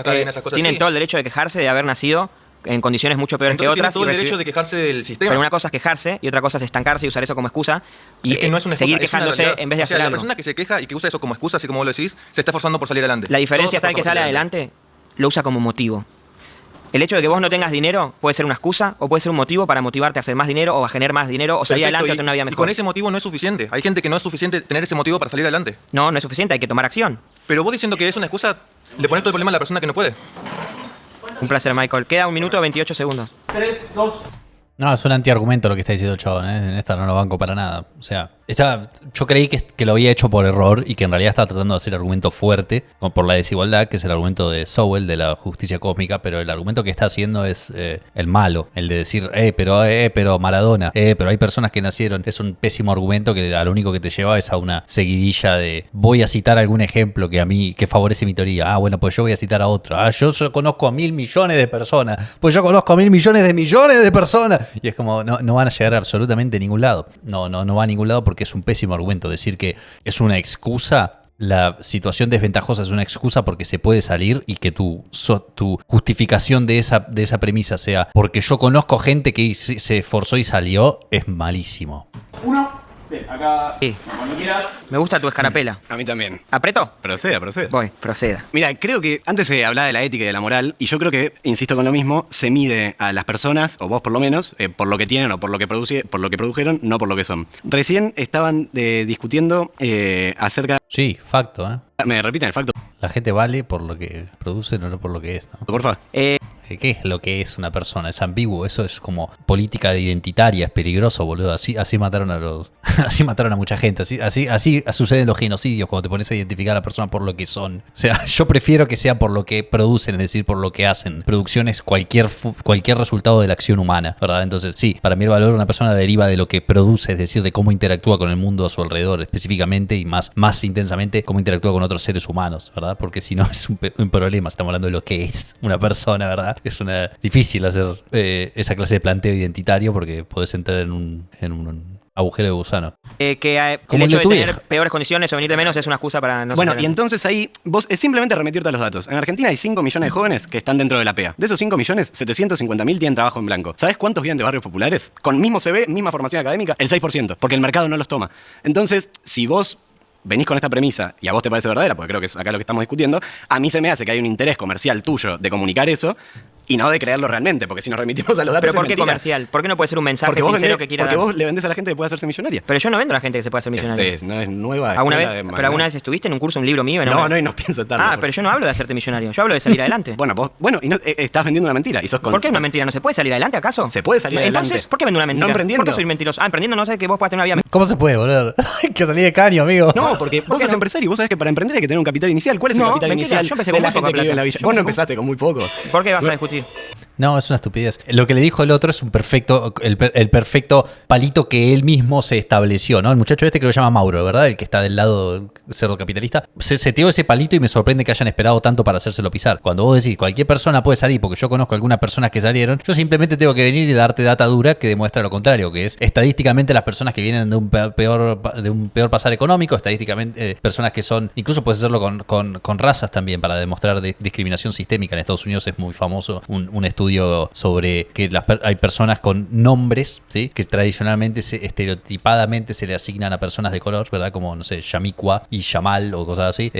cadena, esas cosas tienen así. todo el derecho de quejarse de haber nacido en condiciones mucho peores que otras. Tienen todo el derecho de quejarse del sistema. Pero una cosa es quejarse y otra cosa es estancarse y usar eso como excusa y es que no es una seguir excusa, quejándose es una en vez de hacer la algo. persona que se queja y que usa eso como excusa, así como vos lo decís, se está esforzando por salir adelante. La diferencia está en que sale adelante, lo usa como motivo. El hecho de que vos no tengas dinero puede ser una excusa o puede ser un motivo para motivarte a hacer más dinero o a generar más dinero o salir adelante o tener una vida mejor. Y con ese motivo no es suficiente. Hay gente que no es suficiente tener ese motivo para salir adelante. No, no es suficiente, hay que tomar acción. Pero vos diciendo que es una excusa, le pones todo el problema a la persona que no puede. Un placer, Michael. Queda 1 minuto 28 segundos. 3, 2. No, es un antiargumento lo que está diciendo el chabón, ¿eh? En esta no lo banco para nada. O sea, yo creí que lo había hecho por error y que en realidad estaba tratando de hacer argumento fuerte por la desigualdad, que es el argumento de Sowell, de la justicia cósmica, pero el argumento que está haciendo es el malo, el de decir, pero Maradona, pero hay personas que nacieron. Es un pésimo argumento que a lo único que te lleva es a una seguidilla de voy a citar algún ejemplo que favorece mi teoría. Ah, bueno, pues yo voy a citar a otro. Ah, yo conozco a 1.000 millones de personas. Pues yo conozco a 1.000 millones de personas. Y es como, no van a llegar a absolutamente ningún lado. No va a ningún lado porque es un pésimo argumento. Decir que es una excusa, la situación desventajosa es una excusa porque se puede salir y que tu justificación de esa premisa sea porque yo conozco gente que se esforzó y salió, es malísimo. 1. Bien, acá. Sí. Cuando quieras. Me gusta tu escarapela. A mí también. ¿Apretó? Proceda. Voy, proceda. Mira, creo que antes se hablaba de la ética y de la moral, y yo creo que, insisto con lo mismo, se mide a las personas, o vos por lo menos, por lo que tienen o por lo que produjeron, no por lo que son. Recién estaban discutiendo acerca... Sí, facto, ¿eh? ¿Me repiten el facto? La gente vale por lo que produce, no por lo que es, ¿no? Porfa. ¿Qué es lo que es una persona? Es ambiguo, eso es como política identitaria, es peligroso, boludo. Así mataron así mataron a mucha gente, así suceden los genocidios cuando te pones a identificar a la persona por lo que son. O sea, yo prefiero que sea por lo que producen, es decir, por lo que hacen. Producción es cualquier resultado de la acción humana, ¿verdad? Entonces, sí, para mí el valor de una persona deriva de lo que produce, es decir, de cómo interactúa con el mundo a su alrededor, específicamente y más intensamente cómo interactúa con otros seres humanos, ¿verdad? Porque si no es un problema, estamos hablando de lo que es una persona, ¿verdad? Es difícil hacer esa clase de planteo identitario porque podés entrar en un agujero de gusano. El hecho de tener peores condiciones o venir de menos es una excusa para no Bueno, salir. y entonces ahí vos es simplemente remitirte a los datos. En Argentina hay 5 millones de jóvenes que están dentro de la PEA. De esos 5 millones, 750.000 tienen trabajo en blanco. ¿Sabés cuántos vienen de barrios populares? Con mismo CV, misma formación académica, el 6%, porque el mercado no los toma. Entonces, si vos venís con esta premisa y a vos te parece verdadera, porque creo que es acá lo que estamos discutiendo, a mí se me hace que hay un interés comercial tuyo de comunicar eso y no de creerlo realmente, porque si nos remitimos a los datos. ¿Pero por es qué mentira. comercial? ¿Por qué no puede ser un mensaje Porque sincero que quiera Porque dar? vos le vendés a la gente que puede hacerse millonaria. Pero yo no vendo a la gente que se puede hacer millonaria. No es nueva. ¿Alguna vez? De ¿Pero alguna vez estuviste en un curso, un libro mío? No, y no pienso estar. Pero yo no hablo de hacerte millonario, yo hablo de salir adelante. Bueno, y no, estás vendiendo una mentira. Y sos ¿Por qué una mentira? ¿No se puede salir adelante acaso? Se puede salir adelante. Entonces, ¿por qué vendo una mentira? No emprendiendo. ¿Por qué soy mentiroso? Emprendiendo no sé que vos puedas tener una vida. ¿Cómo se puede, boludo? Que salí de caño, amigo. No, porque vos sos empresario y vos sabés que para emprender hay que tener un capital inicial. ¿Cuál es el capital inicial yo empecé de con la muy poca gente que vive en la plata. villa? Vos no empezaste con muy poco. ¿Por qué vas a discutir? No, es una estupidez. Lo que le dijo el otro es el perfecto palito que él mismo se estableció, ¿no? El muchacho este que lo llama Mauro, ¿verdad? El que está del lado cerdo capitalista. Se seteó ese palito y me sorprende que hayan esperado tanto para hacérselo pisar. Cuando vos decís cualquier persona puede salir, porque yo conozco algunas personas que salieron, yo simplemente tengo que venir y darte data dura que demuestra lo contrario, que es estadísticamente las personas que vienen de un peor pasar económico, estadísticamente personas que son, incluso puedes hacerlo con razas también para demostrar discriminación sistémica. En Estados Unidos es muy famoso un estudio sobre que hay personas con nombres, ¿sí? Que tradicionalmente estereotipadamente se le asignan a personas de color, ¿verdad? Como, no sé, Yamikwa y Yamal o cosas así,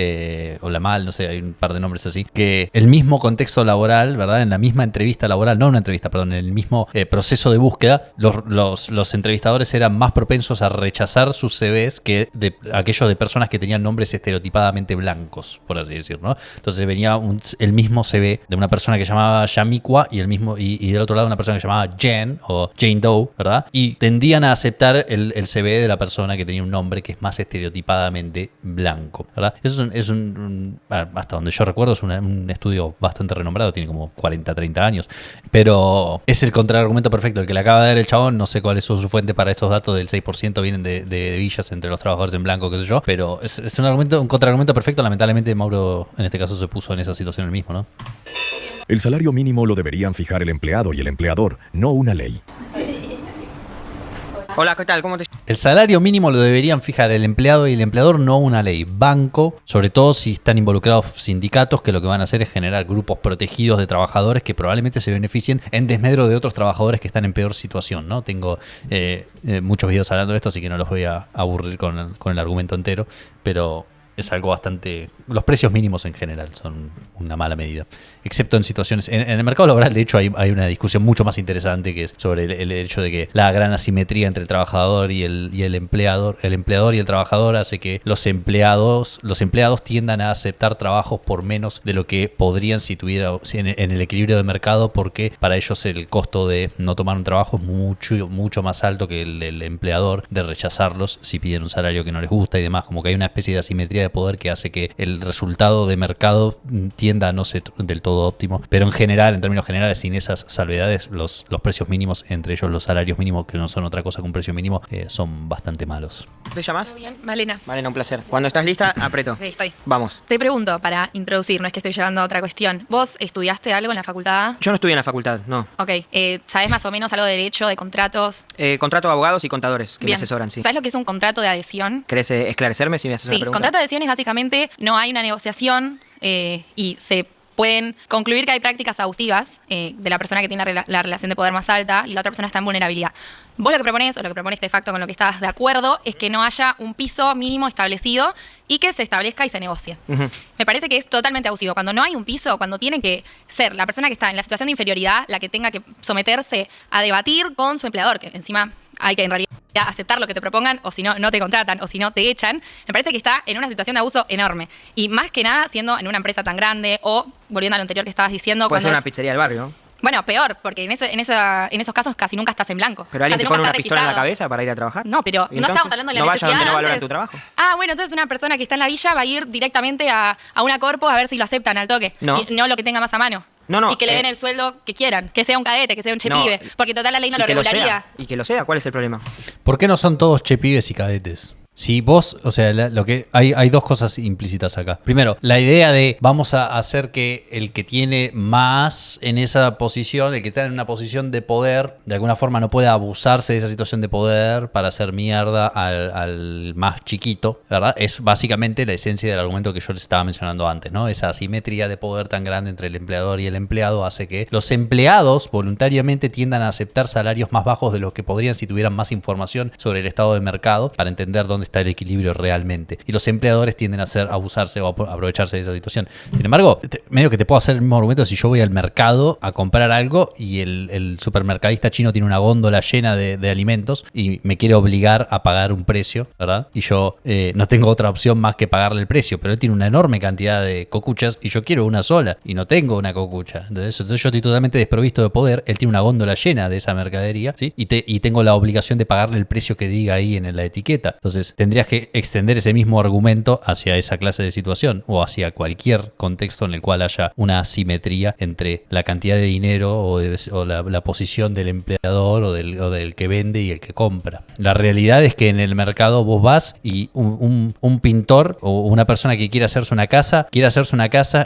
o Lamal, no sé, hay un par de nombres así, que el mismo contexto laboral, ¿verdad? En la misma entrevista laboral, no una entrevista, perdón, en el mismo proceso de búsqueda, los entrevistadores eran más propensos a rechazar sus CVs que aquellos de personas que tenían nombres estereotipadamente blancos, por así decirlo, ¿no? Entonces venía el mismo CV de una persona que llamaba Yamikwa y y del otro lado una persona que se llamaba Jen o Jane Doe, ¿verdad? Y tendían a aceptar el CV de la persona que tenía un nombre que es más estereotipadamente blanco, ¿verdad? Eso hasta donde yo recuerdo es un estudio bastante renombrado, tiene como 40, 30 años, pero es el contraargumento perfecto, el que le acaba de dar el chabón. No sé cuál es su fuente para esos datos del 6% vienen de villas entre los trabajadores en blanco, qué sé yo, pero es un contraargumento perfecto. Lamentablemente Mauro en este caso se puso en esa situación el mismo, ¿no? El salario mínimo lo deberían fijar el empleado y el empleador, no una ley. Hola, ¿qué tal? ¿Cómo te...? El salario mínimo lo deberían fijar el empleado y el empleador, no una ley. Banco, sobre todo si están involucrados sindicatos, que lo que van a hacer es generar grupos protegidos de trabajadores que probablemente se beneficien en desmedro de otros trabajadores que están en peor situación, ¿no? Tengo muchos videos hablando de esto, así que no los voy a aburrir con el argumento entero, pero es algo bastante... Los precios mínimos en general son una mala medida, excepto en situaciones... En el mercado laboral, de hecho, hay una discusión mucho más interesante, que es sobre el hecho de que la gran asimetría entre el trabajador y el empleador y el trabajador hace que los empleados tiendan a aceptar trabajos por menos de lo que podrían si en el equilibrio de mercado, porque para ellos el costo de no tomar un trabajo es mucho más alto que el del empleador de rechazarlos si piden un salario que no les gusta y demás. Como que hay una especie de asimetría de poder que hace que el resultado de mercado tienda a no ser del todo óptimo, pero en general, en términos generales, sin esas salvedades, los precios mínimos, entre ellos los salarios mínimos, que no son otra cosa que un precio mínimo, son bastante malos. ¿Te llamas? Bien, Malena. Malena, un placer. Cuando estás lista, aprieto. Ok, estoy. Vamos. Te pregunto, para introducir, no es que estoy llevando a otra cuestión. ¿Vos estudiaste algo en la facultad? Yo no estudié en la facultad, no. Ok. ¿Sabés más o menos algo de derecho, de contratos? Contrato de abogados y contadores que Bien. me asesoran, sí. ¿Sabés lo que es un contrato de adhesión? ¿Querés esclarecerme si me haces una pregunta? Contrato de adhesión es básicamente no hay una negociación y se pueden concluir que hay prácticas abusivas de la persona que tiene la relación de poder más alta y la otra persona está en vulnerabilidad. Vos lo que proponés, o lo que proponés de facto con lo que estás de acuerdo, es que no haya un piso mínimo establecido y que se establezca y se negocie. Me parece que es totalmente abusivo. Cuando no hay un piso, cuando tiene que ser la persona que está en la situación de inferioridad la que tenga que someterse a debatir con su empleador, que encima hay que en realidad aceptar lo que te propongan, o si no, no te contratan, o si no, te echan, me parece que está en una situación de abuso enorme. Y más que nada, siendo en una empresa tan grande, o volviendo a lo anterior que estabas diciendo... Puede ser una pizzería del barrio, ¿no? Bueno, peor, porque en esos casos casi nunca estás en blanco. ¿Pero alguien Casi te nunca pone una estás pistola en la registrado. cabeza para ir a trabajar? No, pero no estamos hablando de la necesidad No vaya donde no valoran antes. tu trabajo. Ah, bueno, entonces una persona que está en la villa va a ir directamente a una corpo a ver si lo aceptan al toque. No. Y no lo que tenga más a mano. No, y que le den el sueldo que quieran, que sea un cadete, que sea un chepibe, No. porque total la ley no lo Y que lo regularía. sea. Y que lo sea, ¿cuál es el problema? ¿Por qué no son todos chepibes y cadetes? Si vos, o sea, lo que hay dos cosas implícitas acá. Primero, la idea de vamos a hacer que el que tiene más en esa posición, el que está en una posición de poder, de alguna forma no pueda abusarse de esa situación de poder para hacer mierda al más chiquito, ¿verdad? Es básicamente la esencia del argumento que yo les estaba mencionando antes, ¿no? Esa asimetría de poder tan grande entre el empleador y el empleado hace que los empleados voluntariamente tiendan a aceptar salarios más bajos de los que podrían si tuvieran más información sobre el estado del mercado para entender dónde está el equilibrio realmente. Y los empleadores tienden a abusarse o a aprovecharse de esa situación. Sin embargo, medio que te puedo hacer el mismo argumento si yo voy al mercado a comprar algo y el supermercadista chino tiene una góndola llena de alimentos y me quiere obligar a pagar un precio, ¿verdad? Y yo no tengo otra opción más que pagarle el precio, pero él tiene una enorme cantidad de cocuchas y yo quiero una sola y no tengo una cocucha. Entonces yo estoy totalmente desprovisto de poder. Él tiene una góndola llena de esa mercadería, ¿sí? Y tengo la obligación de pagarle el precio que diga ahí en la etiqueta. Entonces tendrías que extender ese mismo argumento hacia esa clase de situación o hacia cualquier contexto en el cual haya una asimetría entre la cantidad de dinero o la posición del empleador o del que vende y el que compra. La realidad es que en el mercado vos vas y un pintor o una persona que quiere hacerse una casa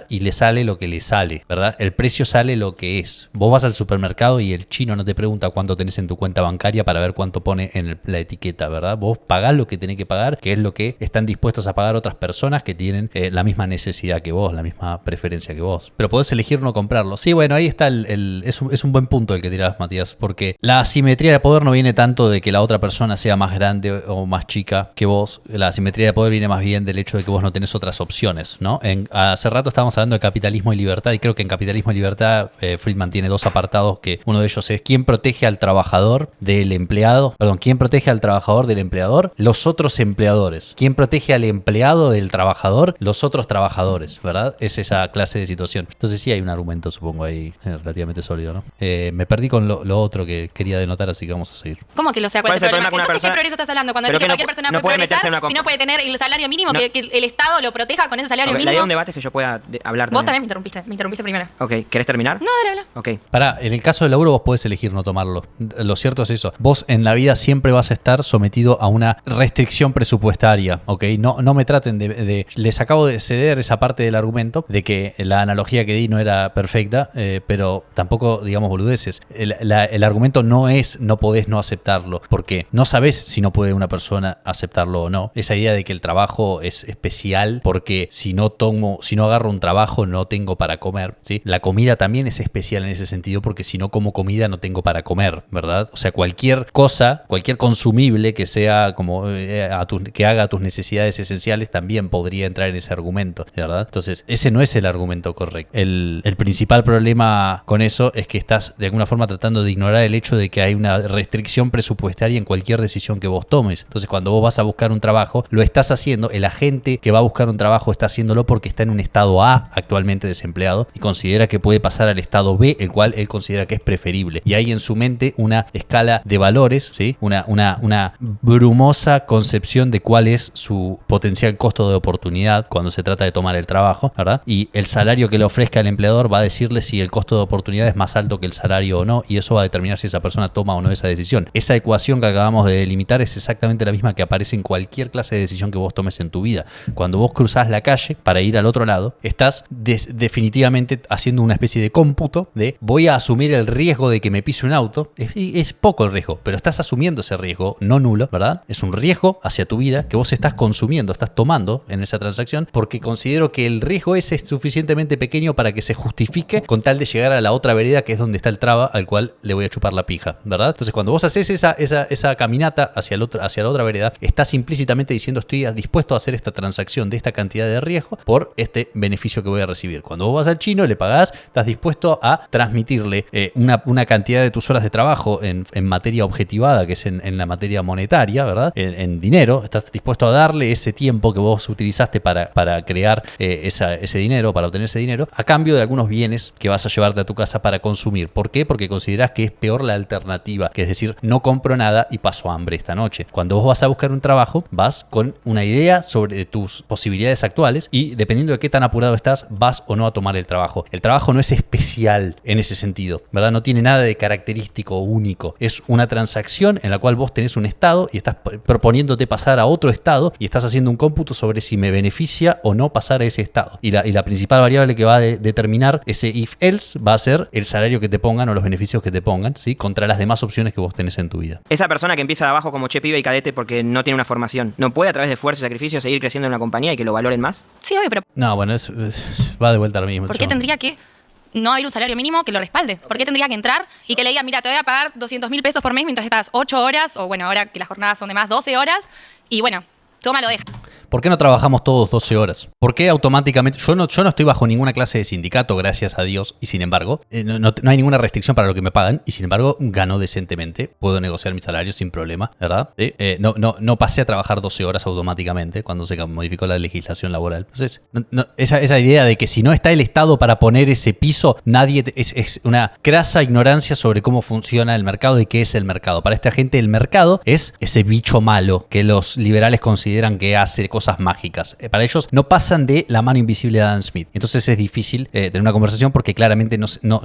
y le sale lo que le sale, ¿verdad? El precio sale lo que es. Vos vas al supermercado y el chino no te pregunta cuánto tenés en tu cuenta bancaria para ver cuánto pone en la etiqueta, ¿verdad? Vos pagás lo que tenés que pagar, que es lo que están dispuestos a pagar otras personas que tienen la misma necesidad que vos, la misma preferencia que vos. Pero podés elegir no comprarlo. Sí, bueno, ahí está es un buen punto el que tirás, Matías, porque la asimetría de poder no viene tanto de que la otra persona sea más grande o más chica que vos. La asimetría de poder viene más bien del hecho de que vos no tenés otras opciones, ¿no? Hace rato estábamos hablando de capitalismo y libertad y creo que en capitalismo y libertad Friedman tiene dos apartados, que uno de ellos es quién protege al trabajador del empleado, quién protege al trabajador del empleador. Los otros otros empleadores. ¿Quién protege al empleado del trabajador? Los otros trabajadores, ¿verdad? Es esa clase de situación. Entonces sí hay un argumento, supongo, ahí relativamente sólido, ¿no? Me perdí con lo otro que quería denotar, así que vamos a seguir. ¿Cómo que lo sea? ¿Cuál es el problema? Entonces, ¿qué progreso estás hablando? Cuando dices que cualquier persona puede progresar, si no puede tener el salario mínimo, que el Estado lo proteja con ese salario mínimo. La idea de un debate es que yo pueda hablar. Vos también me interrumpiste primero. Ok, ¿querés terminar? No, dale, habla. Ok. Pará, en el caso del laburo vos podés elegir no tomarlo. Lo cierto es eso. Vos en la vida siempre vas a estar sometido a una restricción presupuestaria, ¿ok? No me traten de... Les acabo de ceder esa parte del argumento de que la analogía que di no era perfecta, pero tampoco, digamos, boludeces. El argumento no es no podés no aceptarlo, porque no sabés si no puede una persona aceptarlo o no. Esa idea de que el trabajo es especial porque si no agarro un trabajo no tengo para comer, ¿sí? La comida también es especial en ese sentido porque si no como comida no tengo para comer, ¿verdad? O sea, cualquier cosa, cualquier consumible que sea como que haga tus necesidades esenciales también podría entrar en ese argumento, ¿verdad? Entonces, ese no es el argumento correcto. El principal problema con eso es que estás de alguna forma tratando de ignorar el hecho de que hay una restricción presupuestaria en cualquier decisión que vos tomes. Entonces, cuando vos vas a buscar un trabajo, lo estás haciendo, el agente que va a buscar un trabajo está haciéndolo porque está en un estado A actualmente desempleado y considera que puede pasar al estado B, el cual él considera que es preferible. Y hay en su mente una escala de valores, ¿sí? Una brumosa concepción de cuál es su potencial costo de oportunidad cuando se trata de tomar el trabajo, ¿verdad? Y el salario que le ofrezca el empleador va a decirle si el costo de oportunidad es más alto que el salario o no, y eso va a determinar si esa persona toma o no esa decisión. Esa ecuación que acabamos de delimitar es exactamente la misma que aparece en cualquier clase de decisión que vos tomes en tu vida. Cuando vos cruzás la calle para ir al otro lado, estás definitivamente haciendo una especie de cómputo de voy a asumir el riesgo de que me pise un auto. Es poco el riesgo, pero estás asumiendo ese riesgo, no nulo, ¿verdad? Es un riesgo hacia tu vida que vos estás consumiendo, estás tomando en esa transacción porque considero que el riesgo ese es suficientemente pequeño para que se justifique con tal de llegar a la otra vereda que es donde está el traba al cual le voy a chupar la pija, ¿verdad? Entonces cuando vos haces esa caminata hacia la otra vereda, estás implícitamente diciendo estoy dispuesto a hacer esta transacción de esta cantidad de riesgo por este beneficio que voy a recibir. Cuando vos vas al chino, le pagás, estás dispuesto a transmitirle una cantidad de tus horas de trabajo en materia objetivada, que es en la materia monetaria, ¿verdad? En dinero, estás dispuesto a darle ese tiempo que vos utilizaste para crear ese dinero, para obtener ese dinero, a cambio de algunos bienes que vas a llevarte a tu casa para consumir. ¿Por qué? Porque considerás que es peor la alternativa, que es decir, no compro nada y paso hambre esta noche. Cuando vos vas a buscar un trabajo, vas con una idea sobre tus posibilidades actuales y dependiendo de qué tan apurado estás, vas o no a tomar el trabajo. El trabajo no es especial en ese sentido, ¿verdad? No tiene nada de característico único. Es una transacción en la cual vos tenés un estado y estás proponiéndote pasar a otro estado y estás haciendo un cómputo sobre si me beneficia o no pasar a ese estado. Y la principal variable que va a determinar ese if-else va a ser el salario que te pongan o los beneficios que te pongan, ¿sí? Contra las demás opciones que vos tenés en tu vida. Esa persona que empieza de abajo como che, pibe y cadete porque no tiene una formación, ¿no puede a través de esfuerzo y sacrificio seguir creciendo en una compañía y que lo valoren más? Sí, obvio, pero... No, bueno, va de vuelta a lo mismo. ¿Por qué tendría que no haber un salario mínimo que lo respalde? ¿Por qué tendría que entrar y que le diga, mira, te voy a pagar 200.000 pesos por mes mientras estás 8 horas, o bueno, ahora que las jornadas son de más, 12 horas, y bueno, tómalo, deja? ¿Por qué no trabajamos todos 12 horas? ¿Por qué automáticamente? Yo no estoy bajo ninguna clase de sindicato, gracias a Dios, y sin embargo, no hay ninguna restricción para lo que me pagan, y sin embargo, gano decentemente, puedo negociar mi salario sin problema, ¿verdad? ¿Sí? No pasé a trabajar 12 horas automáticamente cuando se modificó la legislación laboral. Entonces, esa idea de que si no está el Estado para poner ese piso, es una crasa ignorancia sobre cómo funciona el mercado y qué es el mercado. Para esta gente, el mercado es ese bicho malo que los liberales consideran que hace cosas mágicas. Para ellos no pasan de la mano invisible de Adam Smith. Entonces es difícil tener una conversación porque claramente no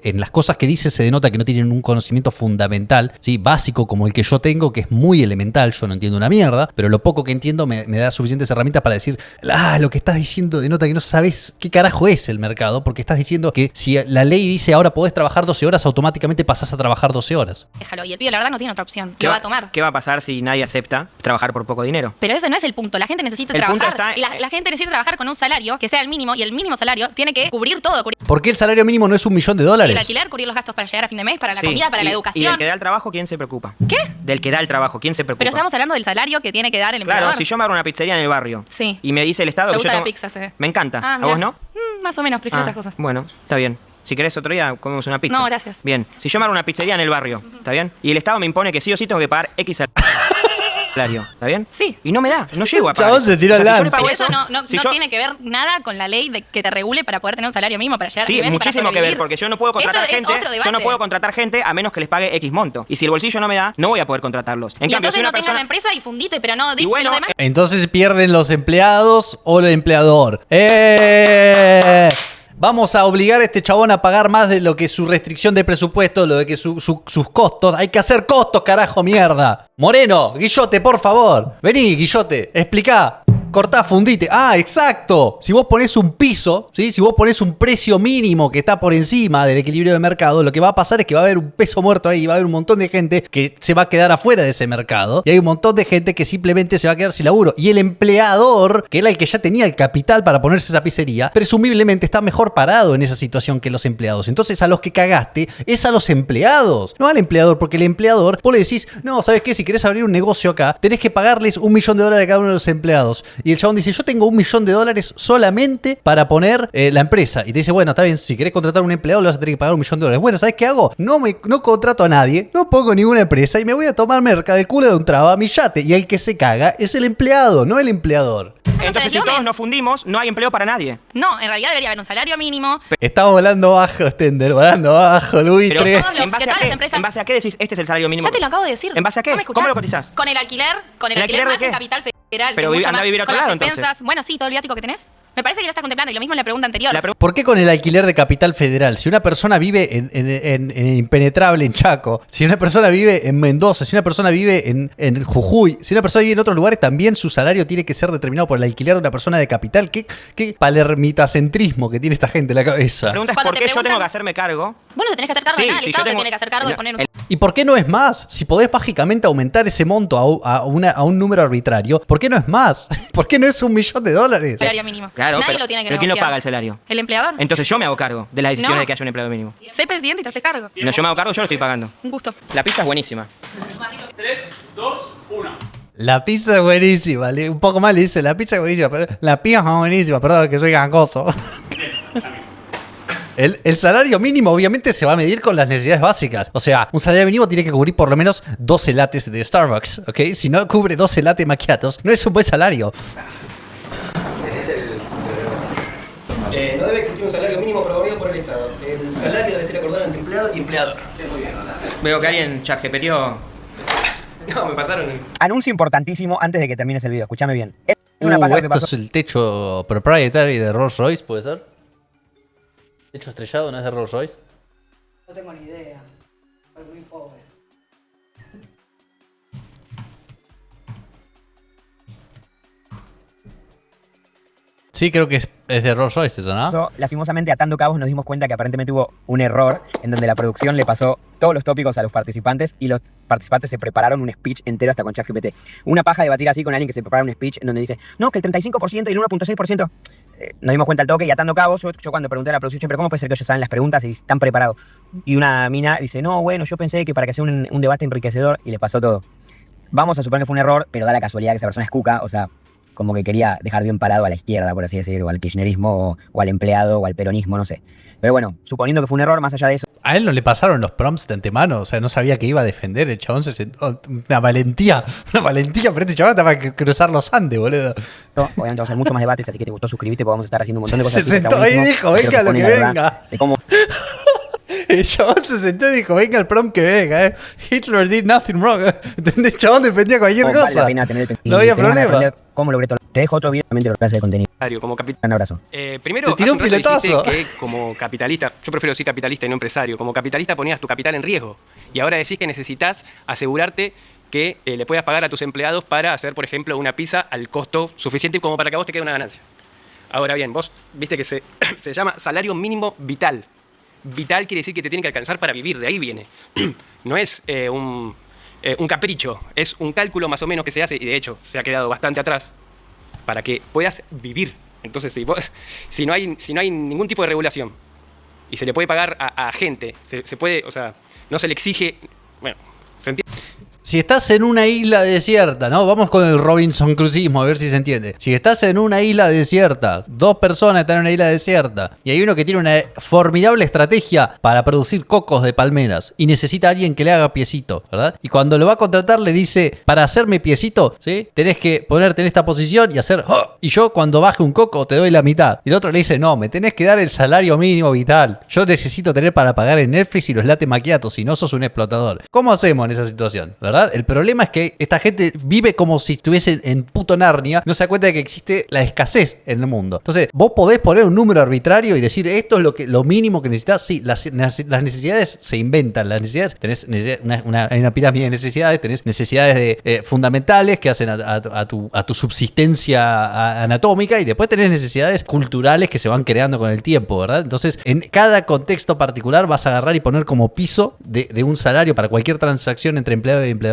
en las cosas que dice se denota que no tienen un conocimiento fundamental, ¿sí? Básico como el que yo tengo, que es muy elemental. Yo no entiendo una mierda, pero lo poco que entiendo me da suficientes herramientas para decir lo que estás diciendo denota que no sabes qué carajo es el mercado, porque estás diciendo que si la ley dice ahora podés trabajar 12 horas, automáticamente pasás a trabajar 12 horas. Déjalo, y el pibe la verdad no tiene otra opción. Lo va a tomar. ¿Qué va a pasar si nadie acepta trabajar por poco dinero? Pero ese no es el punto. La gente necesita trabajar. Y la gente necesita trabajar con un salario que sea el mínimo, y el mínimo salario tiene que cubrir todo. ¿Por qué el salario mínimo no es $1.000.000? El alquiler, cubrir los gastos para llegar a fin de mes, para la comida, para la educación. ¿Y del que da el trabajo, quién se preocupa? ¿Qué? Del que da el trabajo, ¿quién se preocupa? Pero estamos hablando del salario que tiene que dar el empleador. Claro, si yo me abro una pizzería en el barrio y me dice el Estado que yo gusta tengo... la pizza, se ve. Me encanta. ¿A mira. vos no? Más o menos, prefiero otras cosas. Bueno, está bien. Si querés otro día comemos una pizza. No, gracias. Bien. Si yo me abro una pizzería en el barrio, ¿está bien? Y el Estado me impone que sí o sí tengo que pagar X. salario, ¿está bien? Sí. Y no me da, no llego a pagar. Chabón se tiró el lance. Pero eso no tiene que ver nada con la ley de que te regule para poder tener un salario mínimo para llegar a Sí, niveles muchísimo para que ver, sobrevivir. porque yo no puedo contratar Eso es gente. otro debate. Yo no puedo contratar gente a menos que les pague X monto. Y si el bolsillo no me da, no voy a poder contratarlos. En Y cambio, entonces si una no tengan la persona. empresa y fundite, pero no Y bueno, lo demás. Entonces pierden los empleados o el empleador. Vamos a obligar a este chabón a pagar más de lo que su restricción de presupuesto, lo de que sus costos. Hay que hacer costos, carajo, mierda. Moreno, Guillote, por favor. Vení, Guillote, explica. Cortá, fundite. Ah, exacto. Si vos ponés un piso, ¿sí? Si vos ponés un precio mínimo que está por encima del equilibrio de mercado, lo que va a pasar es que va a haber un peso muerto ahí, va a haber un montón de gente que se va a quedar afuera de ese mercado y hay un montón de gente que simplemente se va a quedar sin laburo. Y el empleador, que era el que ya tenía el capital para ponerse esa pizzería, presumiblemente está mejor parado en esa situación que los empleados. Entonces a los que cagaste es a los empleados, no al empleador, porque el empleador, vos le decís, no, ¿sabes qué? Si querés abrir un negocio acá, tenés que pagarles $1 millón a cada uno de los empleados. Y el chabón dice, yo tengo $1 millón solamente para poner la empresa. Y te dice, bueno, está bien, si querés contratar a un empleado le vas a tener que pagar $1 millón. Bueno, ¿sabes qué hago? No contrato a nadie, no pongo ninguna empresa y me voy a tomar merca de culo de un traba a mi yate. Y el que se caga es el empleado, no el empleador. Entonces, si todos nos fundimos, no hay empleo para nadie. No, en realidad debería haber un salario mínimo. Está volando bajo, Stender, volando bajo, Pero, buitre. ¿en base a qué? ¿En base a qué decís este es el salario mínimo? Ya te lo acabo de decir. ¿En base a qué? ¿No me escuchás? ¿Cómo lo cotizás? Con el alquiler ¿El alquiler de más qué? el capital federal. Pero que es mucho anda a más, vivir a otro con las lado, entonces. expensas. Bueno, sí, todo el viático que tenés. Me parece que lo estás contemplando y lo mismo en la pregunta anterior. ¿Por qué con el alquiler de capital federal? Si una persona vive en Impenetrable, en Chaco, si una persona vive en Mendoza, si una persona vive en Jujuy, si una persona vive en otros lugares, también su salario tiene que ser determinado por el alquiler de una persona de capital. ¿Qué palermitacentrismo que tiene esta gente en la cabeza? La pregunta es por qué yo tengo que hacerme cargo. Bueno, te tenés que hacer cargo Sí, de nada. El sí, Estado yo se tengo- tiene que hacer cargo de poner un... ¿Y por qué no es más? Si podés mágicamente aumentar ese monto a un número arbitrario, ¿por qué no es más? ¿Por qué no es $1 millón? salario mínimo. Claro, Nadie pero, lo tiene que ¿pero quién lo negociar. paga el salario? ¿El empleador? Entonces yo me hago cargo de las decisiones No. de que haya un empleo mínimo. Sé presidente y te haces cargo. No, yo me hago cargo, yo lo estoy pagando. Un gusto. La pizza es buenísima. 3, 2, 1. La pizza es buenísima. Un poco mal le dice, la pizza es buenísima. Pero la pizza es buenísima, perdón que soy gangoso. El salario mínimo obviamente se va a medir con las necesidades básicas. O sea, un salario mínimo tiene que cubrir por lo menos 12 lattes de Starbucks, ¿ok? Si no cubre 12 latte macchiatos, no es un buen salario. No debe existir un salario mínimo promovido por el Estado. El salario debe ser acordado entre empleado y empleador. Veo que alguien ChatGPTió. No, me pasaron. Anuncio importantísimo antes de que termines el video. Escúchame bien. Es una paja que me Esto pasó. es el techo proprietary de Rolls Royce, ¿puede ser? ¿Techo estrellado no es de Rolls Royce? No tengo ni idea. Soy muy pobre. Sí, creo que es de Rolls Royce eso, ¿no? Lastimosamente, atando cabos, nos dimos cuenta que aparentemente hubo un error en donde la producción le pasó todos los tópicos a los participantes y los participantes se prepararon un speech entero hasta con ChatGPT. Una paja debatir así con alguien que se prepara un speech en donde dice, no, que el 35% y el 1.6%. Nos dimos cuenta al toque y atando cabos, yo cuando pregunté a la producción, pero ¿cómo puede ser que ellos saben las preguntas y están preparados? Y una mina dice, no, bueno, yo pensé que para que sea un debate enriquecedor y le pasó todo. Vamos a suponer que fue un error, pero da la casualidad que esa persona es cuca, o sea, como que quería dejar bien parado a la izquierda, por así decirlo, o al kirchnerismo, o al empleado, o al peronismo, no sé. Pero bueno, suponiendo que fue un error, más allá de eso. A él no le pasaron los prompts de antemano, o sea, no sabía que iba a defender, el chabón se sentó, una valentía, pero este chabón estaba a cruzar los Andes, boludo. Obviamente vamos a hacer muchos más debates, así que te gustó suscribirte, porque vamos a estar haciendo un montón de cosas. Se sentó ahí y dijo, venga lo que venga. De cómo El chabón se sentó y dijo, venga el prompt que venga, Hitler did nothing wrong. El chabón defendía cualquier vale cosa. la pena tener el No había problema. ¿Cómo logré todo? Te dejo otro video también de la clase de contenido. Como Un abrazo. Primero, Te tiró un hace rato piletazo. dijiste que como capitalista, yo prefiero decir capitalista y no empresario, como capitalista ponías tu capital en riesgo y ahora decís que necesitas asegurarte que le puedas pagar a tus empleados para hacer, por ejemplo, una pizza al costo suficiente como para que a vos te quede una ganancia. Ahora bien, vos viste que se llama salario mínimo vital. Vital quiere decir que te tiene que alcanzar para vivir, de ahí viene. No es un capricho, es un cálculo más o menos que se hace, y de hecho se ha quedado bastante atrás, para que puedas vivir. Entonces, si no hay ningún tipo de regulación y se le puede pagar a gente, se puede, o sea, no se le exige, bueno, ¿se entiende? Si estás en una isla desierta, ¿no? Vamos con el Robinson Crusoeismo, a ver si se entiende. Si estás en una isla desierta, 2 personas están en una isla desierta, y hay uno que tiene una formidable estrategia para producir cocos de palmeras, y necesita a alguien que le haga piecito, ¿verdad? Y cuando lo va a contratar le dice, para hacerme piecito, ¿sí? Tenés que ponerte en esta posición y hacer, ¡oh! Y yo cuando baje un coco te doy la mitad. Y el otro le dice, no, me tenés que dar el salario mínimo vital. Yo necesito tener para pagar en Netflix y los latte macchiato, si no sos un explotador. ¿Cómo hacemos en esa situación? ¿Verdad? El problema es que esta gente vive como si estuviese en puto Narnia, no se da cuenta de que existe la escasez en el mundo. Entonces, vos podés poner un número arbitrario y decir, esto es lo mínimo que necesitas. Sí, las necesidades se inventan. Las necesidades, tenés hay una pirámide de necesidades, tenés necesidades fundamentales que hacen a tu subsistencia anatómica, y después tenés necesidades culturales que se van creando con el tiempo, ¿verdad? Entonces, en cada contexto particular vas a agarrar y poner como piso de un salario para cualquier transacción entre empleado y empleador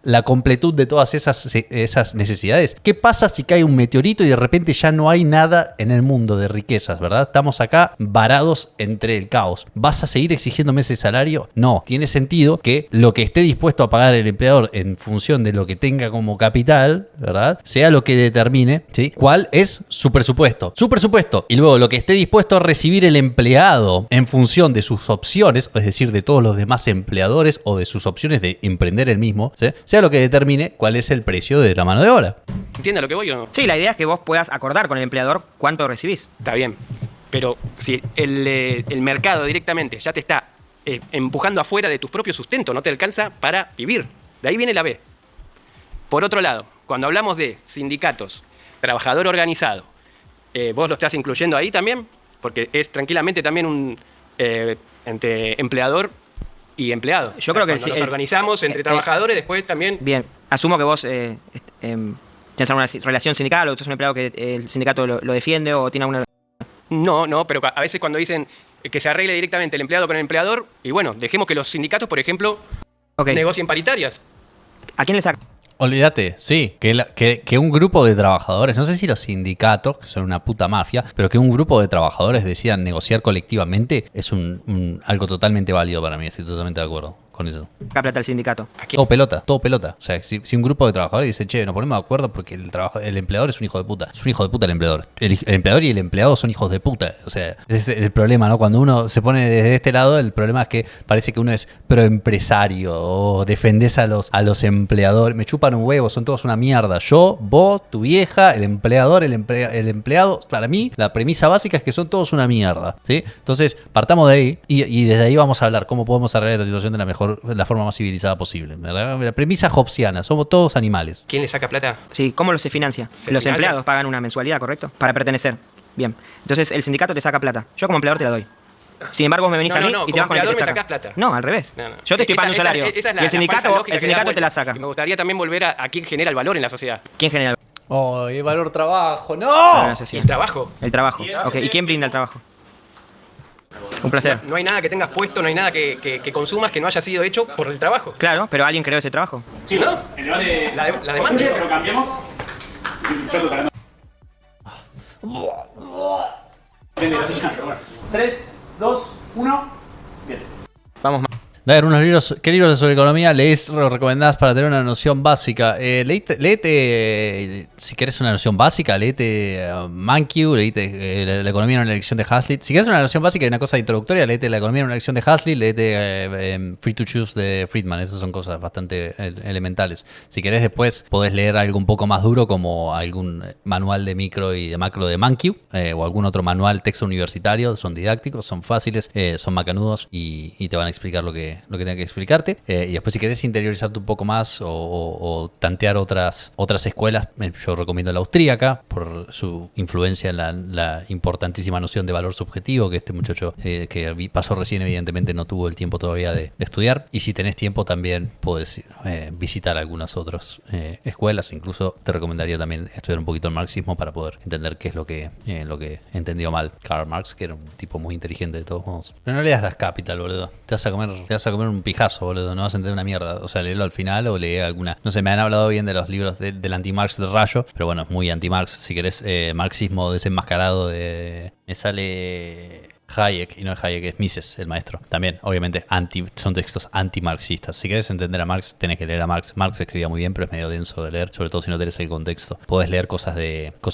la completud de todas esas necesidades. ¿Qué pasa si cae un meteorito y de repente ya no hay nada en el mundo de riquezas, ¿verdad? Estamos acá varados entre el caos. ¿Vas a seguir exigiéndome ese salario? No. Tiene sentido que lo que esté dispuesto a pagar el empleador en función de lo que tenga como capital, ¿verdad?, sea lo que determine, ¿sí?, cuál es su presupuesto. Su presupuesto. Y luego lo que esté dispuesto a recibir el empleado en función de sus opciones, es decir, de todos los demás empleadores o de sus opciones de emprender el mismo, ¿sí?, sea lo que determine cuál es el precio de la mano de obra. ¿Entiendes a lo que voy o no? Sí, la idea es que vos puedas acordar con el empleador cuánto recibís. Está bien. Pero si el mercado directamente ya te está empujando afuera de tus propios sustentos, no te alcanza para vivir. De ahí viene la B. Por otro lado, cuando hablamos de sindicatos, trabajador organizado, ¿vos lo estás incluyendo ahí también? Porque es tranquilamente también un entre empleador y empleado. Yo creo que cuando nos organizamos entre trabajadores, después también... Bien, asumo que vos tienes alguna relación sindical o sos un empleado que el sindicato lo defiende o tiene alguna... No, pero a veces cuando dicen que se arregle directamente el empleado con el empleador, y bueno, dejemos que los sindicatos, por ejemplo, negocien paritarias. ¿A quién le saca? Olvídate, sí, que un grupo de trabajadores, no sé si los sindicatos, que son una puta mafia, pero que un grupo de trabajadores decidan negociar colectivamente es algo totalmente válido para mí, estoy totalmente de acuerdo con eso. ¿Qué plata el sindicato? Todo pelota. O sea, si un grupo de trabajadores dice, che, nos ponemos de acuerdo porque el empleador es un hijo de puta. Es un hijo de puta el empleador. El empleador y el empleado son hijos de puta. O sea, ese es el problema, ¿no? Cuando uno se pone desde este lado, el problema es que parece que uno es proempresario o defendés a los empleadores. Me chupan un huevo, son todos una mierda. Yo, vos, tu vieja, el empleador, el empleado. Para mí, la premisa básica es que son todos una mierda, ¿sí? Entonces, partamos de ahí y desde ahí vamos a hablar cómo podemos arreglar esta situación de la forma más civilizada posible. La premisa hobbesiana, somos todos animales. ¿Quién le saca plata? Sí, ¿cómo se financia? Los empleados pagan una mensualidad, ¿correcto? Para pertenecer. Bien. Entonces el sindicato te saca plata. Yo como empleador te la doy. Sin embargo, vos me venís a mí y te vas con el que te saca. Plata. No, al revés. Yo te estoy pagando un salario. Esa es y el sindicato te la saca. Y me gustaría también volver a quién genera el valor en la sociedad. ¿Quién genera el valor? Oh, el valor trabajo. ¡No! ¿Y el trabajo? El trabajo. ¿Y quién brinda el trabajo? Un placer. No hay nada que tengas puesto, no hay nada que consumas que no haya sido hecho por el trabajo. Claro, pero alguien creó ese trabajo. Sí, ¿no? El debate, la demanda. Pero cambiamos. Depende de la sesión, pero bueno. 3, 2, 1. Bien. Vamos. A ver, unos libros, ¿qué libros sobre economía lees recomendás para tener una noción básica? Léete, si querés una noción básica, léete Mankiw, léete la economía en una lección de Hazlitt. Si querés una noción básica y una cosa introductoria, léete la economía en una lección de Hazlitt, léete Free to Choose de Friedman. Esas son cosas bastante elementales. Si querés después podés leer algo un poco más duro como algún manual de micro y de macro de Mankiw o algún otro manual texto universitario. Son didácticos, son fáciles, son macanudos y te van a explicar lo que tenga que explicarte. Y después si querés interiorizarte un poco más o tantear otras escuelas, yo recomiendo la austríaca por su influencia en la importantísima noción de valor subjetivo que este muchacho que pasó recién evidentemente no tuvo el tiempo todavía de estudiar. Y si tenés tiempo también podés visitar algunas otras escuelas. Incluso te recomendaría también estudiar un poquito el marxismo para poder entender qué es lo que entendió mal Karl Marx, que era un tipo muy inteligente de todos modos. Pero no leas Das Kapital, boludo. Te vas a comer un pijazo, boludo. No vas a entender una mierda. O sea, léelo al final o lee alguna. No sé, me han hablado bien de los libros del anti-Marx de Rayo, pero bueno, es muy anti-Marx. Si querés marxismo desenmascarado me sale Hayek, y no es Hayek, es Mises, el maestro. También, obviamente, son textos antimarxistas. Si querés entender a Marx, tenés que leer a Marx. Marx escribía muy bien, pero es medio denso de leer, sobre todo si no tenés el contexto. Podés leer cosas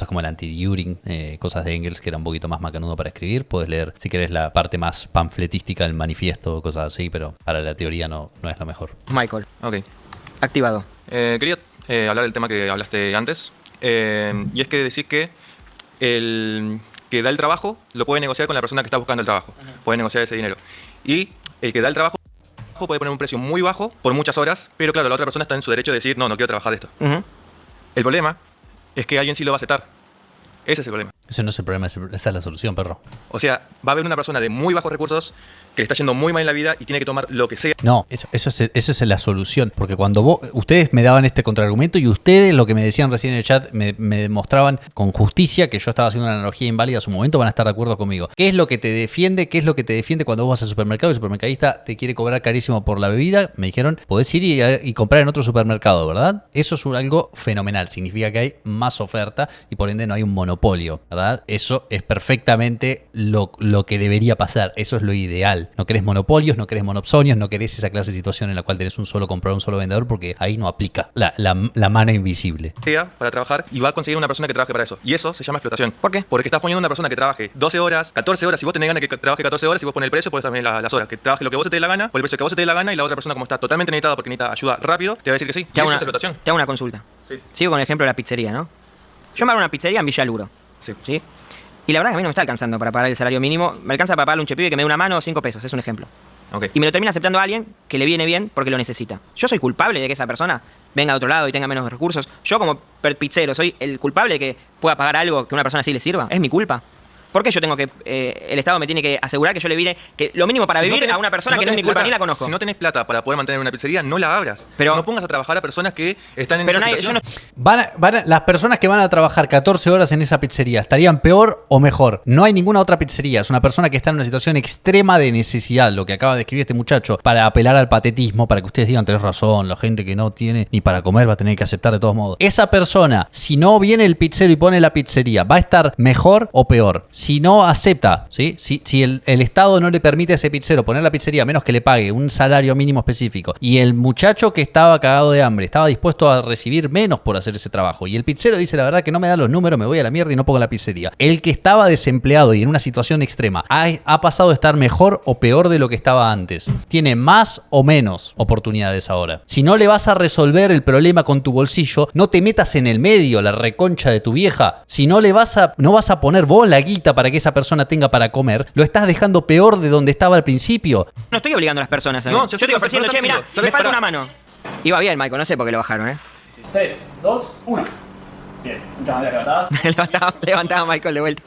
como el anti-Düring, cosas de Engels, que era un poquito más macanudo para escribir. Podés leer, si querés, la parte más panfletística del manifiesto, cosas así, pero para la teoría no es lo mejor. Michael. Ok. Activado. Quería hablar del tema que hablaste antes. Y es que decís que el que da el trabajo lo puede negociar con la persona que está buscando el trabajo. Puede negociar ese dinero. Y el que da el trabajo puede poner un precio muy bajo por muchas horas, pero claro, la otra persona está en su derecho de decir, no quiero trabajar de esto. El problema es que alguien sí lo va a aceptar. Ese es el problema. Ese no es el problema, esa es la solución, perro. O sea, va a haber una persona de muy bajos recursos que le está yendo muy mal en la vida y tiene que tomar lo que sea. No, esa es la solución. Porque cuando ustedes me daban este contraargumento y ustedes, lo que me decían recién en el chat, me demostraban con justicia que yo estaba haciendo una analogía inválida a su momento, van a estar de acuerdo conmigo. ¿Qué es lo que te defiende? ¿Qué es lo que te defiende cuando vos vas al supermercado y el supermercadista te quiere cobrar carísimo por la bebida? Me dijeron, podés ir y comprar en otro supermercado, ¿verdad? Eso es algo fenomenal. Significa que hay más oferta y por ende no hay un monopolio, ¿verdad? Eso es perfectamente lo que debería pasar. Eso es lo ideal. No querés monopolios, no querés monopsonios, no querés esa clase de situación en la cual tenés un solo comprador, un solo vendedor, porque ahí no aplica la mano invisible. Para trabajar y va a conseguir una persona que trabaje para eso. Y eso se llama explotación. ¿Por qué? Porque estás poniendo una persona que trabaje 12 horas, 14 horas. Si vos tenés ganas de que trabaje 14 horas, si vos pones el precio, puedes también las horas. Que trabaje lo que vos te dé la gana, por el precio que vos te dé la gana, y la otra persona, como está totalmente necesitada porque necesita ayuda rápido, te va a decir que sí. Te hago eso es explotación. Te hago una consulta. Sí. Sigo con el ejemplo de la pizzería, ¿no? Yo me hago una pizzería en Villa Luro. Sí. Y la verdad es que a mí no me está alcanzando para pagar el salario mínimo. Me alcanza para pagarle un chepibe que me dé una mano 5 pesos, es un ejemplo. Okay. Y me lo termina aceptando a alguien que le viene bien porque lo necesita. ¿Yo soy culpable de que esa persona venga de otro lado y tenga menos recursos? ¿Yo como pizzero soy el culpable de que pueda pagar algo que a una persona así le sirva? ¿Es mi culpa? ¿Por qué yo tengo que el Estado me tiene que asegurar que yo le vine que lo mínimo para vivir a una persona que no es mi culpa ni la conozco? Si no tenés plata para poder mantener una pizzería, no la abras. Pero no pongas a trabajar a personas que están en esa situación. Las personas que van a trabajar 14 horas en esa pizzería, ¿estarían peor o mejor? No hay ninguna otra pizzería. Es una persona que está en una situación extrema de necesidad, lo que acaba de escribir este muchacho, para apelar al patetismo, para que ustedes digan, tenés razón, la gente que no tiene ni para comer va a tener que aceptar de todos modos. Esa persona, si no viene el pizzero y pone la pizzería, ¿va a estar mejor o peor? Si no acepta, ¿sí? Si el Estado no le permite a ese pizzero poner la pizzería a menos que le pague un salario mínimo específico, y el muchacho que estaba cagado de hambre estaba dispuesto a recibir menos por hacer ese trabajo, y el pizzero dice, la verdad que no me da los números, me voy a la mierda y no pongo la pizzería. El que estaba desempleado y en una situación extrema ha pasado a estar mejor o peor de lo que estaba antes. Tiene más o menos oportunidades ahora. Si no le vas a resolver el problema con tu bolsillo, no te metas en el medio, la reconcha de tu vieja. Si no vas a poner vos la guita para que esa persona tenga para comer, lo estás dejando peor de donde estaba al principio. No estoy obligando a las personas, ¿sabes? Yo estoy ofreciendo, che, mira, me falta una mano. Iba bien, Michael, no sé por qué lo bajaron, ¿eh? 3, 2, 1. Bien, muchas maneras levantadas. Levantaba Michael de vuelta.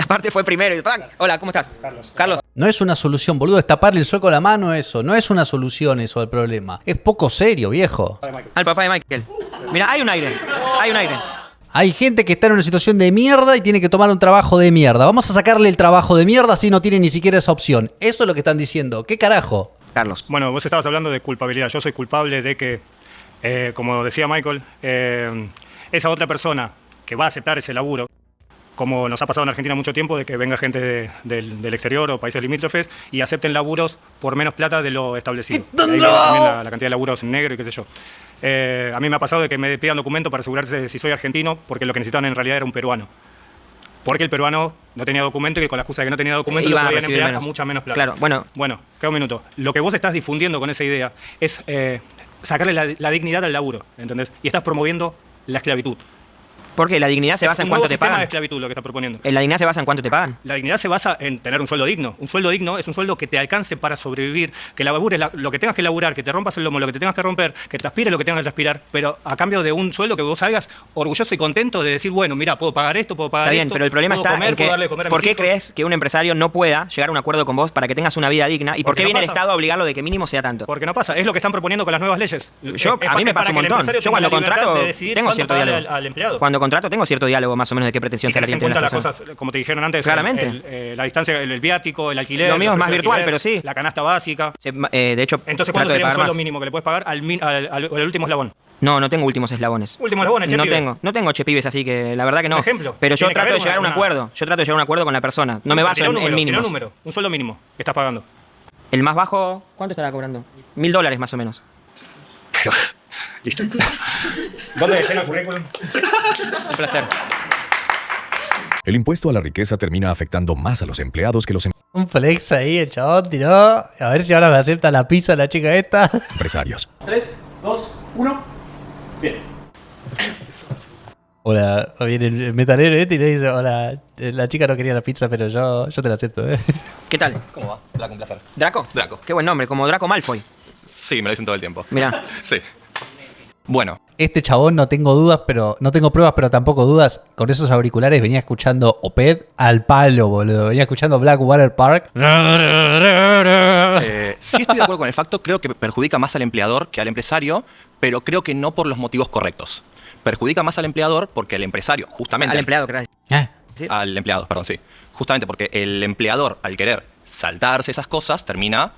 Aparte fue primero y ¡pam! Hola, ¿cómo estás? Carlos. No es una solución, boludo, es taparle el sol con la mano eso. No es una solución eso al problema. Es poco serio, viejo. Al papá de Michael. Mira, hay un aire. Hay gente que está en una situación de mierda y tiene que tomar un trabajo de mierda. Vamos a sacarle el trabajo de mierda si no tiene ni siquiera esa opción. Eso es lo que están diciendo. ¿Qué carajo? Carlos. Bueno, vos estabas hablando de culpabilidad. Yo soy culpable de que, como decía Michael, esa otra persona que va a aceptar ese laburo, como nos ha pasado en Argentina mucho tiempo, de que venga gente del exterior o países limítrofes y acepten laburos por menos plata de lo establecido. También la cantidad de laburos en negro y qué sé yo. A mí me ha pasado de que me pidan documento para asegurarse de si soy argentino, porque lo que necesitaban en realidad era un peruano. Porque el peruano no tenía documento y con la excusa de que no tenía documento lo podían emplear a mucha menos plata. Claro, Bueno, queda un minuto. Lo que vos estás difundiendo con esa idea es sacarle la dignidad al laburo, ¿entendés? Y estás promoviendo la esclavitud. Porque la dignidad se basa en cuánto te pagan. Es un de esclavitud lo que estás proponiendo. ¿La dignidad se basa en cuánto te pagan? La dignidad se basa en tener un sueldo digno. Un sueldo digno es un sueldo que te alcance para sobrevivir, que labures lo que tengas que laburar, que te rompas el lomo, lo que te tengas que romper, que transpires lo que tengas que transpirar, pero a cambio de un sueldo que vos salgas orgulloso y contento de decir, bueno, mira, puedo pagar esto, puedo pagar esto. Está bien, pero el problema está en que ¿por qué crees que un empresario no pueda llegar a un acuerdo con vos para que tengas una vida digna? ¿Y por qué viene el Estado a obligarlo de que mínimo sea tanto? Porque no pasa, es lo que están proponiendo con las nuevas leyes. A mí me pasa un montón. Yo cuando contrato tengo cierto diálogo. Al empleado. Cuando contrato tengo cierto diálogo más o menos de qué pretensión Y tenés en salarial tienen cuenta las las personas. cosas, como te dijeron antes, Claramente. la distancia, el viático, el alquiler. Lo mío es más el virtual, alquiler, pero sí. La canasta básica. De hecho, Entonces, trato ¿cuánto de sería un pagar sueldo más. mínimo que le puedes pagar al último eslabón? No tengo últimos eslabones. Últimos eslabones, che, No pibe. tengo che pibes, así que la verdad que no. Por ejemplo, Pero yo tiene que trato de haber llegar a un una- acuerdo. Yo trato de llegar a un acuerdo con la persona. No me baso Tirá un en número, tirá mínimos. un número, un sueldo mínimo que estás pagando. El más bajo, ¿cuánto estará cobrando? $1000 más o menos. Listo. ¿Dónde llena el currículum? Un placer. El impuesto a la riqueza termina afectando más a los empleados que los Un flex ahí, el chabón tiró. A ver si ahora me acepta la pizza la chica esta. empresarios. 3, 2, 1. Bien. Hola, viene el metalero este y le dice, hola, la chica no quería la pizza, pero yo te la acepto, ¿Qué tal? ¿Cómo va? Draco, un placer. ¿Draco? Draco. Qué buen nombre, como Draco Malfoy. Sí, me lo dicen todo el tiempo. Mirá. Sí. Bueno, Este chabón no tengo pruebas, pero tampoco dudas. Con esos auriculares venía escuchando Opeth al palo, boludo. Venía escuchando Blackwater Park. sí estoy de acuerdo con el facto, creo que perjudica más al empleador que al empresario, pero creo que no por los motivos correctos. Perjudica más al empleador porque el empresario, justamente... Al empleado, gracias. Al empleado, perdón, sí. Justamente porque el empleador, al querer saltarse esas cosas, termina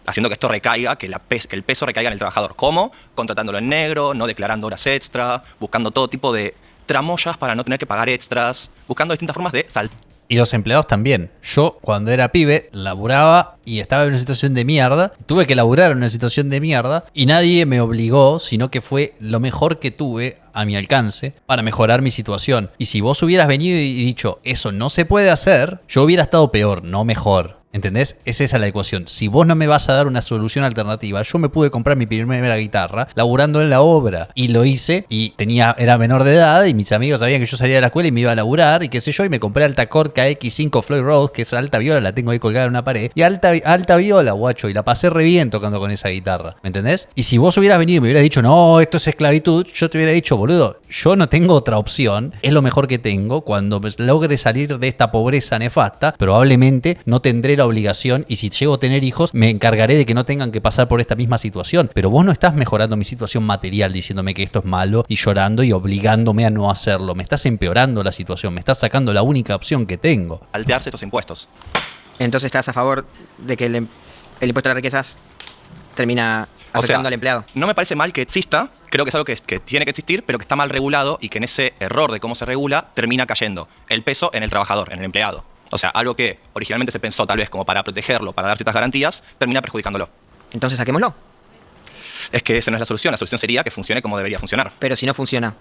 haciendo que esto recaiga, que el peso recaiga en el trabajador. ¿Cómo? Contratándolo en negro, no declarando horas extra, buscando todo tipo de tramoyas para no tener que pagar extras, buscando distintas formas de saltar. Y los empleados también. Yo, cuando era pibe, laburaba y estaba en una situación de mierda. Tuve que laburar en una situación de mierda y nadie me obligó, sino que fue lo mejor que tuve a mi alcance para mejorar mi situación. Y si vos hubieras venido y dicho, eso no se puede hacer, yo hubiera estado peor, no mejor. ¿Entendés? Es esa la ecuación. Si vos no me vas a dar una solución alternativa, yo me pude comprar mi primera guitarra laburando en la obra. Y lo hice y era menor de edad y mis amigos sabían que yo salía de la escuela y me iba a laburar y qué sé yo. Y me compré alta Cord KX5 Floyd Rose, que es alta viola, la tengo ahí colgada en una pared. Y alta viola, guacho. Y la pasé re bien tocando con esa guitarra. ¿Me entendés? Y si vos hubieras venido y me hubieras dicho, no, esto es esclavitud, yo te hubiera dicho, boludo, yo no tengo otra opción. Es lo mejor que tengo. Cuando logre salir de esta pobreza nefasta, probablemente no tendré la obligación y si llego a tener hijos me encargaré de que no tengan que pasar por esta misma situación. Pero vos no estás mejorando mi situación material diciéndome que esto es malo y llorando y obligándome a no hacerlo. Me estás empeorando la situación, me estás sacando la única opción que tengo. Saltearse estos impuestos. Entonces estás a favor de que el impuesto a las riquezas termina afectando al empleado. No me parece mal que exista, creo que es algo que tiene que existir, pero que está mal regulado y que en ese error de cómo se regula termina cayendo el peso en el trabajador, en el empleado. O sea, algo que originalmente se pensó tal vez como para protegerlo, para dar ciertas garantías, termina perjudicándolo. Entonces saquémoslo. Es que esa no es la solución sería que funcione como debería funcionar. Pero si no funciona.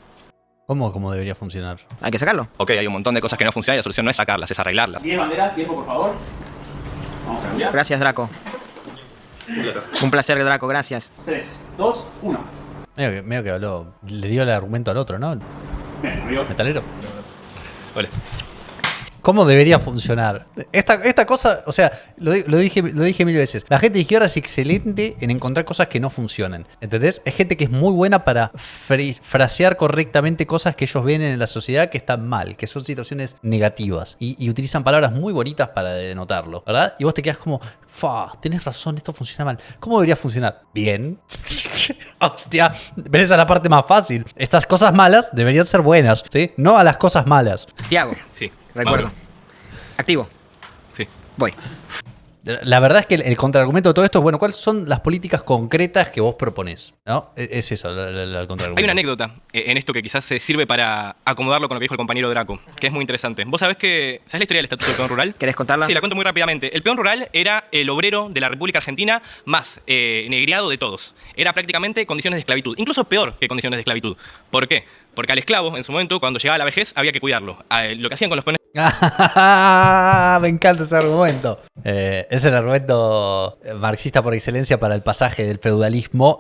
¿Cómo debería funcionar? Hay que sacarlo. Ok, hay un montón de cosas que no funcionan y la solución no es sacarlas, es arreglarlas. 10 banderas, tiempo por favor. Vamos a cambiar. Gracias, Draco. Un placer, Draco, gracias. 3, 2, 1. Medio que habló, le dio el argumento al otro, ¿no? Bien, amigo. Metalero. Hola. ¿Cómo debería funcionar? Esta cosa, o sea, lo dije 1000 veces. La gente de izquierda es excelente en encontrar cosas que no funcionan. ¿Entendés? Es gente que es muy buena para frasear correctamente cosas que ellos ven en la sociedad que están mal, que son situaciones negativas. Y utilizan palabras muy bonitas para denotarlo, ¿verdad? Y vos te quedás como, tenés razón, esto funciona mal. ¿Cómo debería funcionar? Bien. Hostia, pero esa es la parte más fácil. Estas cosas malas deberían ser buenas, ¿sí? No a las cosas malas. Tiago. Sí. Recuerdo. Mauro. Activo. Sí. Voy. La verdad es que el contraargumento de todo esto es, bueno, ¿cuáles son las políticas concretas que vos proponés? ¿No? Es eso, el contraargumento. Hay una anécdota en esto que quizás se sirve para acomodarlo con lo que dijo el compañero Draco, que es muy interesante. ¿Vos sabés la historia del Estatuto del Peón Rural? ¿Querés contarla? Sí, la cuento muy rápidamente. El peón rural era el obrero de la República Argentina más negriado de todos. Era prácticamente condiciones de esclavitud, incluso peor que condiciones de esclavitud. ¿Por qué? Porque al esclavo, en su momento, cuando llegaba a la vejez, había que cuidarlo. Lo que hacían con los peones... Me encanta ese argumento. Es el argumento marxista por excelencia para el pasaje del feudalismo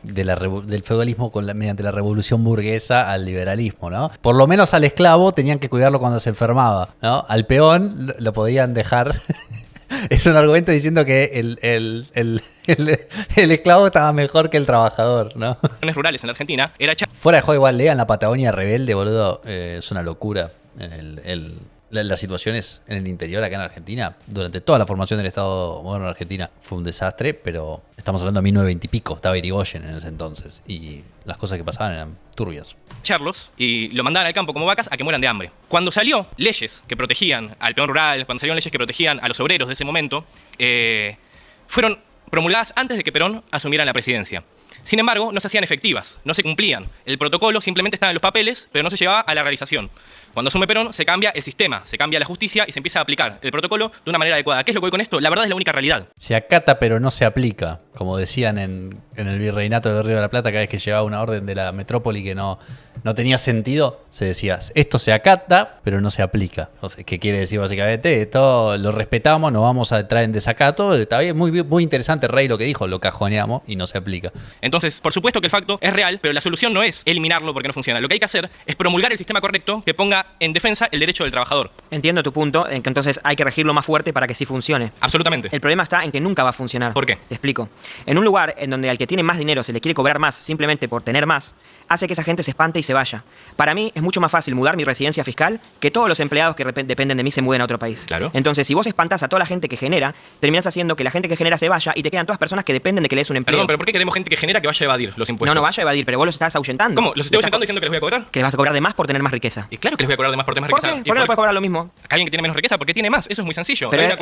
del feudalismo mediante la revolución burguesa al liberalismo, ¿no? Por lo menos al esclavo tenían que cuidarlo cuando se enfermaba, ¿no? Al peón lo podían dejar. Es un argumento diciendo que el esclavo estaba mejor que el trabajador, ¿no? Los rurales en la Argentina era Fuera de juego igual, lean la Patagonia Rebelde, boludo. Es una locura. Las situaciones en el interior acá en Argentina, durante toda la formación del Estado moderno de Argentina, fue un desastre, pero estamos hablando de 1920 y pico, estaba Irigoyen en ese entonces, y las cosas que pasaban eran turbias. Echarlos y lo mandaban al campo como vacas a que mueran de hambre. Cuando salió leyes que protegían al peón rural, cuando salieron leyes que protegían a los obreros de ese momento, fueron promulgadas antes de que Perón asumiera la presidencia. Sin embargo, no se hacían efectivas, no se cumplían. El protocolo simplemente estaba en los papeles, pero no se llevaba a la realización. Cuando asume Perón, se cambia el sistema, se cambia la justicia y se empieza a aplicar el protocolo de una manera adecuada. ¿Qué es lo que voy con esto? La verdad es la única realidad. Se acata pero no se aplica, como decían en el virreinato de Río de la Plata, cada vez que llegaba una orden de la metrópoli que no tenía sentido, se decía, esto se acata pero no se aplica. O sea, ¿qué quiere decir básicamente? Esto lo respetamos, no vamos a entrar en desacato. Está bien, muy interesante Rey lo que dijo, lo cajoneamos y no se aplica. Entonces, por supuesto que el facto es real, pero la solución no es eliminarlo porque no funciona. Lo que hay que hacer es promulgar el sistema correcto que ponga en defensa el derecho del trabajador. Entiendo tu punto, en que entonces hay que regirlo más fuerte para que sí funcione. Absolutamente. El problema está en que nunca va a funcionar. ¿Por qué? Te explico. En un lugar en donde al que tiene más dinero se le quiere cobrar más simplemente por tener más, hace que esa gente se espante y se vaya. Para mí es mucho más fácil mudar mi residencia fiscal que todos los empleados que dependen de mí se muden a otro país. Claro. Entonces, si vos espantás a toda la gente que genera, terminás haciendo que la gente que genera se vaya y te quedan todas personas que dependen de que le des un empleo. Perdón, pero ¿por qué queremos gente que genera que vaya a evadir los impuestos? No vaya a evadir, pero vos los estás ahuyentando. ¿Cómo? ¿Los estoy ahuyentando diciendo que les voy a cobrar? Que les vas a cobrar de más por tener más riqueza. Y claro que les voy a cobrar de más por tener más ¿Por riqueza. qué? ¿Por qué no le puedes cobrar lo mismo? Acá alguien que tiene menos riqueza porque tiene más. Eso es muy sencillo. Pero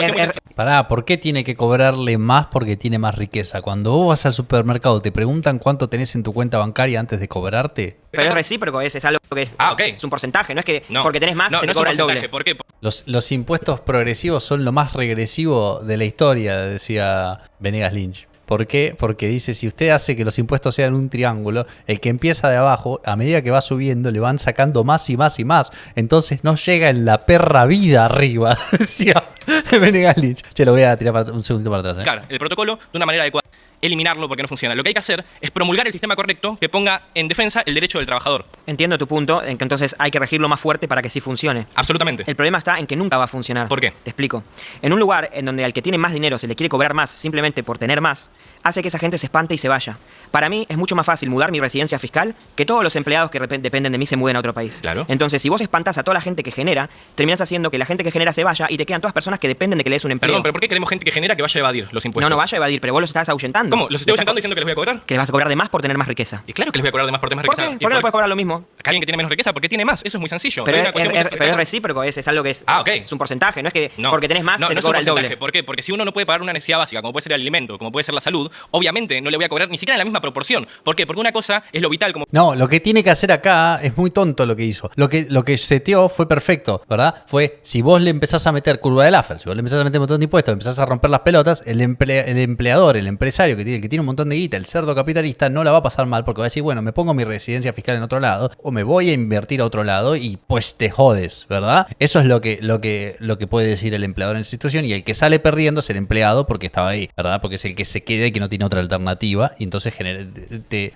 Pará, ¿por qué tiene que cobrarle más porque tiene más riqueza? Cuando vos vas al supermercado, ¿te preguntan cuánto tenés en tu cuenta bancaria antes de cobrarte? Pero es recíproco, es algo que es, es un porcentaje, no es que porque tenés más se te cobra el doble. ¿Por qué? Los impuestos progresivos son lo más regresivo de la historia, decía Venegas Lynch. ¿Por qué? Porque dice, si usted hace que los impuestos sean un triángulo, el que empieza de abajo, a medida que va subiendo, le van sacando más y más y más. Entonces no llega en la perra vida arriba, decía Venegas Lynch. Che, lo voy a tirar un segundito para atrás. Claro, el protocolo de una manera adecuada. Eliminarlo porque no funciona. Lo que hay que hacer es promulgar el sistema correcto que ponga en defensa el derecho del trabajador. Entiendo tu punto, en que entonces hay que regirlo más fuerte para que sí funcione. Absolutamente. El problema está en que nunca va a funcionar. ¿Por qué? Te explico. En un lugar en donde al que tiene más dinero se le quiere cobrar más simplemente por tener más, hace que esa gente se espante y se vaya. Para mí es mucho más fácil mudar mi residencia fiscal que todos los empleados que dependen de mí se muden a otro país. Claro. Entonces, si vos espantás a toda la gente que genera, terminás haciendo que la gente que genera se vaya y te quedan todas personas que dependen de que le des un empleo. Perdón, pero ¿por qué queremos gente que genera que vaya a evadir los impuestos? No vaya a evadir, pero vos los estás ahuyentando. ¿Cómo? ¿Los estoy ahuyentando diciendo que les voy a cobrar? Que les vas a cobrar de más por tener más riqueza. Y claro que les voy a cobrar de más por tener más riqueza. ¿Por qué? ¿Por qué no le puedes cobrar lo mismo? Acá alguien que tiene menos riqueza porque tiene más. Eso es muy sencillo. Pero es recíproco, es algo que es, es un porcentaje, no es que porque tenés más se te cobra el doble. ¿Por qué? Porque si uno no puede pagar una necesidad básica, como puede ser el alimento, como puede ser la salud, obviamente no le voy a cobrar ni siquiera en la misma proporción. ¿Por qué? Porque una cosa es lo vital como... No, lo que tiene que hacer acá es muy tonto lo que hizo. Lo que seteó fue perfecto, ¿verdad? Fue, si vos le empezás a meter curva de Laffer, si vos le empezás a meter un montón de impuestos, empezás a romper las pelotas, el empleador, el empresario que tiene un montón de guita, el cerdo capitalista, no la va a pasar mal porque va a decir, bueno, me pongo mi residencia fiscal en otro lado o me voy a invertir a otro lado y pues te jodes, ¿verdad? Eso es lo que puede decir el empleador en esa situación, y el que sale perdiendo es el empleado porque estaba ahí, ¿verdad? Porque es el que se queda y que no tiene otra alternativa, y entonces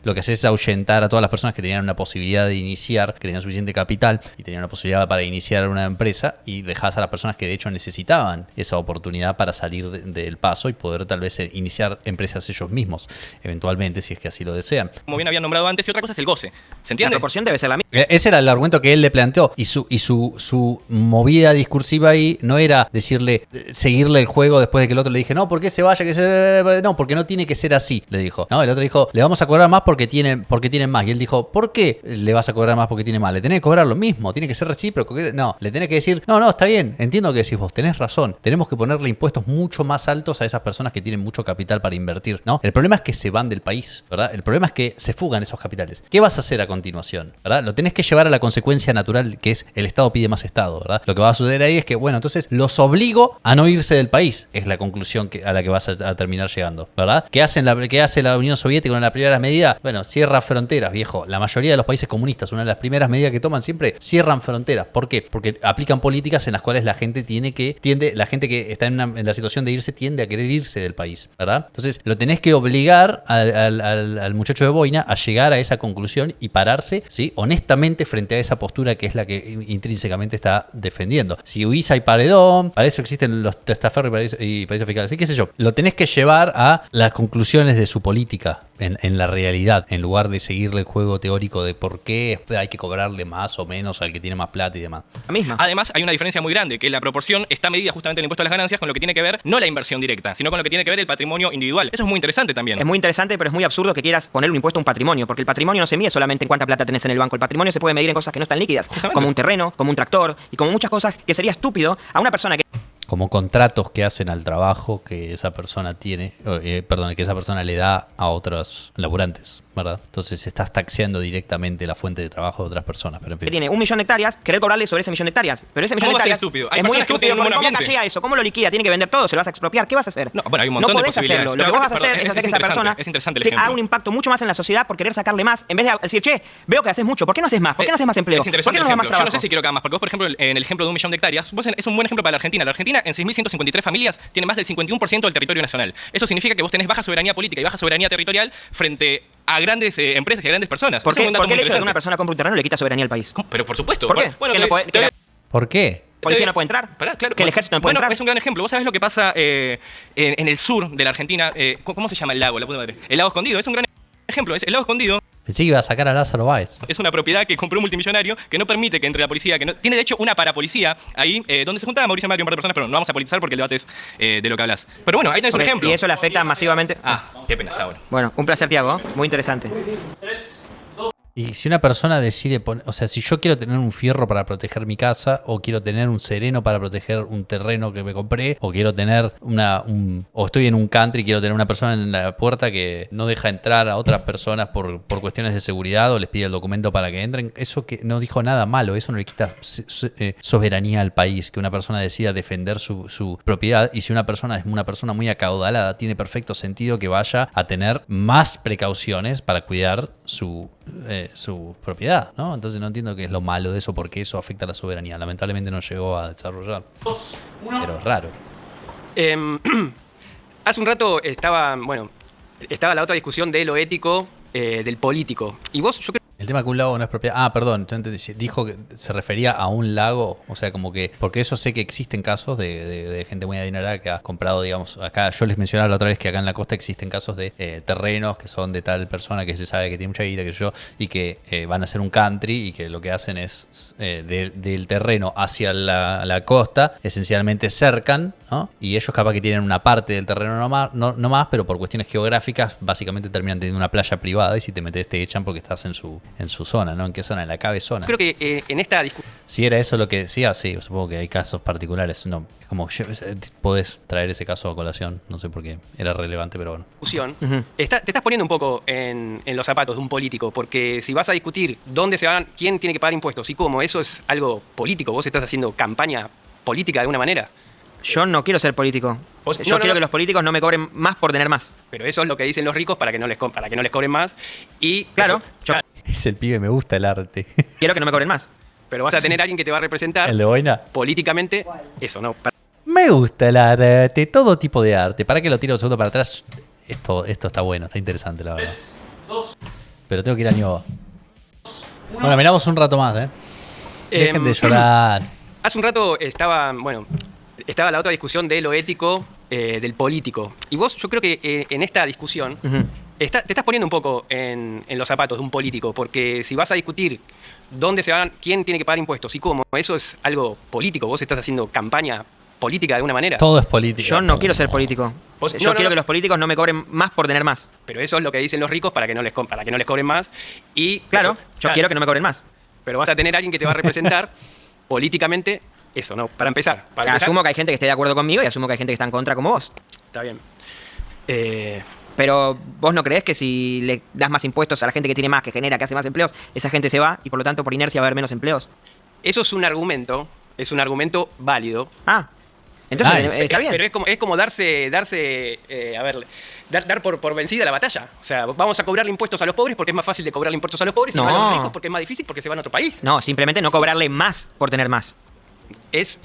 lo que hace es ahuyentar a todas las personas que tenían una posibilidad de iniciar, que tenían suficiente capital y tenían una posibilidad para iniciar una empresa, y dejás a las personas que de hecho necesitaban esa oportunidad para salir del paso y poder tal vez iniciar empresas ellos mismos, eventualmente, si es que así lo desean. Como bien habían nombrado antes, y otra cosa es el goce. ¿Se entiende? La proporción debe ser la misma. Ese era el argumento que él le planteó, y su movida discursiva ahí no era seguirle el juego después de que el otro le dije, no, ¿por qué se vaya? No, porque no tiene que ser así, le dijo. No, el otro dijo, le vamos a cobrar más porque tienen más. Y él dijo, ¿por qué le vas a cobrar más porque tiene más? Le tenés que cobrar lo mismo, tiene que ser recíproco. No, le tenés que decir, no, está bien, entiendo que decís vos, tenés razón, tenemos que ponerle impuestos mucho más altos a esas personas que tienen mucho capital para invertir, ¿no? El problema es que se van del país, ¿verdad? El problema es que se fugan esos capitales. ¿Qué vas a hacer a continuación? ¿Verdad? Lo tenés que llevar a la consecuencia natural, que es el Estado pide más Estado, ¿verdad? Lo que va a suceder ahí es que, bueno, entonces los obligo a no irse del país, es la conclusión a la que vas a terminar llegando, ¿verdad? ¿Qué hace la Unión Soviética en la primera medida? Bueno, cierra fronteras, viejo. La mayoría de los países comunistas, una de las primeras medidas que toman siempre, cierran fronteras. ¿Por qué? Porque aplican políticas en las cuales la gente la gente que está en la situación de irse tiende a querer irse del país, ¿verdad? Entonces lo tenés que obligar al muchacho de boina a llegar a esa conclusión y pararse, ¿sí?, honestamente frente a esa postura que es la que intrínsecamente está defendiendo. Si huís hay paredón, para eso existen los testaferros y paraísos fiscales, ¿sí? ¿Qué sé yo? Lo tenés que llevar a las conclusiones de su política, en la realidad, en lugar de seguirle el juego teórico de por qué hay que cobrarle más o menos al que tiene más plata y demás. Además, hay una diferencia muy grande, que la proporción está medida justamente en el impuesto a las ganancias con lo que tiene que ver, no la inversión directa, sino con lo que tiene que ver el patrimonio individual. Eso es muy interesante también. Es muy interesante, pero es muy absurdo que quieras poner un impuesto a un patrimonio, porque el patrimonio no se mide solamente en cuánta plata tenés en el banco. El patrimonio se puede medir en cosas que no están líquidas, como un terreno, como un tractor y como muchas cosas que sería estúpido a una persona que... Como contratos que hacen al trabajo que esa persona tiene, que esa persona le da a otros laburantes, ¿verdad? Entonces estás taxeando directamente la fuente de trabajo de otras personas. Pero en fin. Que tiene 1 millón de hectáreas, querer cobrarle sobre ese millón de hectáreas. Pero ese millón de hectáreas es muy estúpido. ¿Cómo callea eso? ¿Cómo lo liquida? Tiene que vender todo, se lo vas a expropiar. ¿Qué vas a hacer? No, bueno, hay un montón de podés hacerlo. Lo que vos vas a hacer es hacer que esa persona haga un impacto mucho más en la sociedad por querer sacarle más, en vez de decir, che, veo que haces mucho, ¿por qué no haces más? ¿Por qué no haces más empleo? ¿Por qué no das más trabajo? Yo no sé si quiero que haga más, porque vos, por ejemplo, en el ejemplo de 1 millón de hectáreas, es un buen ejemplo para la Argentina. La Argentina, en 6.153 familias, tiene más del 51% del territorio nacional. Eso significa que vos tenés baja soberanía política y baja soberanía territorial frente a grandes empresas y a grandes personas. ¿Por qué el hecho de que una persona compre un terreno le quita soberanía al país? Pero por supuesto. ¿Por qué? Bueno, ¿Por qué? ¿Policía no puede entrar? Claro. ¿Que el ejército no puede entrar? Es un gran ejemplo. ¿Vos sabés lo que pasa en el sur de la Argentina? ¿Cómo se llama el lago? La puta madre. El lago Escondido. Es un gran ejemplo. El lago Escondido. Pensé que iba a sacar a Lázaro Báez. Es una propiedad que compró un multimillonario que no permite que entre la policía, que no tiene de hecho una parapolicía ahí, donde se juntaba Mauricio Macri y un par de personas, pero no vamos a politizar porque el debate es de lo que hablas. Pero bueno, ahí tenés un ejemplo. ¿Y eso le afecta masivamente? Qué pena está ahora. Bueno, un placer, Tiago. Muy interesante. Y si una persona decide poner, o sea, si yo quiero tener un fierro para proteger mi casa, o quiero tener un sereno para proteger un terreno que me compré, o quiero tener o estoy en un country y quiero tener una persona en la puerta que no deja entrar a otras personas por cuestiones de seguridad o les pide el documento para que entren, eso que no dijo nada malo, eso no le quita soberanía al país, que una persona decida defender su propiedad, y si una persona es una persona muy acaudalada, tiene perfecto sentido que vaya a tener más precauciones para cuidar su propiedad, ¿no? Entonces no entiendo qué es lo malo de eso, porque eso afecta a la soberanía. Lamentablemente no llegó a desarrollar. Pero es raro. Hace un rato estaba la otra discusión de lo ético del político. Y vos, yo creo... El tema que un lago no es propiedad. Perdón, dijo que se refería a un lago, o sea, como que, porque eso sé que existen casos de gente muy adinerada que ha comprado, digamos, acá yo les mencionaba la otra vez que acá en la costa existen casos de terrenos que son de tal persona que se sabe que tiene mucha guita, que yo, y que van a hacer un country y que lo que hacen es del terreno hacia la costa, esencialmente cercan, ¿no? Y ellos capaz que tienen una parte del terreno no más, pero por cuestiones geográficas básicamente terminan teniendo una playa privada, y si te metes te echan porque estás en su zona, ¿no? ¿En qué zona? En la cabezona. Creo que en esta discusión... Si era eso lo que decía, sí, supongo que hay casos particulares. No, es como, podés traer ese caso a colación, no sé por qué era relevante, pero bueno. Discusión. Te estás poniendo un poco en los zapatos de un político, porque si vas a discutir dónde se van, quién tiene que pagar impuestos y cómo, eso es algo político. Vos estás haciendo campaña política de alguna manera. Yo no quiero ser político. Yo quiero que los políticos no me cobren más por tener más. Pero eso es lo que dicen los ricos para que no les cobren más. Y claro, es el pibe, me gusta el arte. Quiero que no me cobren más. Pero vas a tener a alguien que te va a representar. ¿El de Boina? Políticamente. Eso, ¿no? Me gusta el arte, todo tipo de arte. ¿Para que lo tiro un segundo para atrás? Esto está bueno, está interesante, la verdad. 3, 2, pero tengo que ir a Nioba. Bueno, miramos un rato más, Dejen de llorar. Hace un rato estaba la otra discusión de lo ético del político. Y vos, yo creo que en esta discusión te estás poniendo un poco en los zapatos de un político, porque si vas a discutir dónde se van, quién tiene que pagar impuestos y cómo, eso es algo político. Vos estás haciendo campaña política de alguna manera. Todo es política. Yo no quiero ser político. Yo quiero que los políticos no me cobren más por tener más. Pero eso es lo que dicen los ricos para que no les cobren más. Y claro, yo quiero que no me cobren más. Pero vas a tener a alguien que te va a representar políticamente. Eso, ¿no? Para empezar. Asumo que hay gente que esté de acuerdo conmigo y asumo que hay gente que está en contra como vos. Está bien. Pero vos no creés que si le das más impuestos a la gente que tiene más, que genera, que hace más empleos, esa gente se va y por lo tanto por inercia va a haber menos empleos. Eso es un argumento válido. Entonces está bien. Pero es como dar por vencida la batalla. O sea, vamos a cobrarle impuestos a los pobres porque es más fácil de cobrarle impuestos a los pobres y a los ricos porque es más difícil porque se van a otro país. No, simplemente no cobrarle más por tener más. Es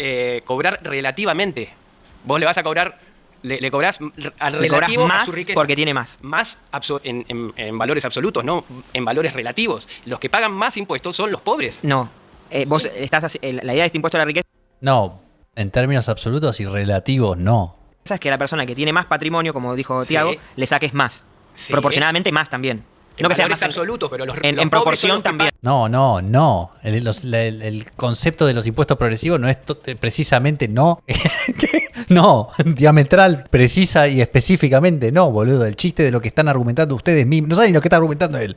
cobrar relativamente. Vos le vas a cobrar, le cobrás al relativo más a su riqueza. Porque tiene más. Más en valores absolutos, no en valores relativos. Los que pagan más impuestos son los pobres. No. Vos estás la idea de este impuesto a la riqueza. No, en términos absolutos y relativos, no. Es que la persona que tiene más patrimonio, como dijo Tiago, le saques más. Sí. Proporcionadamente más también. No que sea más absolutos, pero en proporción también. No. El concepto de los impuestos progresivos no es precisamente no. No, diametral, precisa y específicamente no, boludo. El chiste de lo que están argumentando ustedes mismos. No saben ni lo que está argumentando él.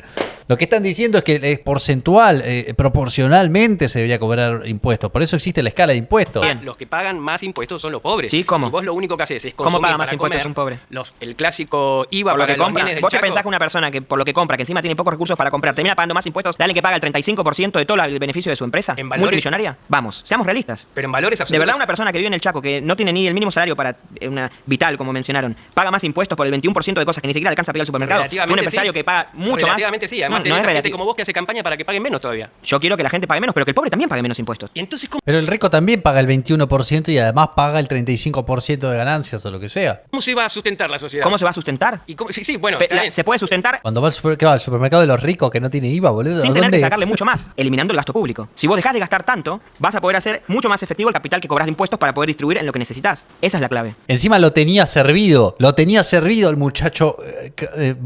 Lo que están diciendo es que es porcentual, proporcionalmente se debería cobrar impuestos. Por eso existe la escala de impuestos. Bien. Los que pagan más impuestos son los pobres. Sí, ¿cómo? Si vos lo único que haces es consumir. ¿Cómo paga más impuestos un pobre? El clásico IVA por lo para que los compra. bienes del ¿Vos qué Chaco? pensás que una persona que por lo que compra, que encima tiene pocos recursos para comprar, termina pagando más impuestos, dale que paga el 35% de todo el beneficio de su empresa? En valores, multimillonaria? Vamos, seamos realistas. Pero en valores absolutos. De verdad, una persona que vive en el Chaco, que no tiene ni el mínimo salario para una vital, como mencionaron, paga más impuestos por el 21% de cosas que ni siquiera alcanza a pagar al supermercado. Un empresario que paga mucho más. Relativamente sí, además tenés gente como vos que hace campaña para que paguen menos todavía. Yo quiero que la gente pague menos, pero que el pobre también pague menos impuestos. ¿Y entonces cómo? Pero el rico también paga el 21% y además paga el 35% de ganancias o lo que sea. ¿Cómo se va a sustentar la sociedad? ¿Cómo se va a sustentar? ¿Y cómo? Sí, bueno, ¿se puede sustentar? Cuando va al supermercado de los ricos que no tiene IVA, boludo. Sin tener ¿dónde que sacarle mucho más, eliminando el gasto público. Si vos dejás de gastar tanto, vas a poder hacer mucho más efectivo el capital que cobras de impuestos para poder distribuir en lo que necesitas. Esa es la clave. Encima lo tenía servido el muchacho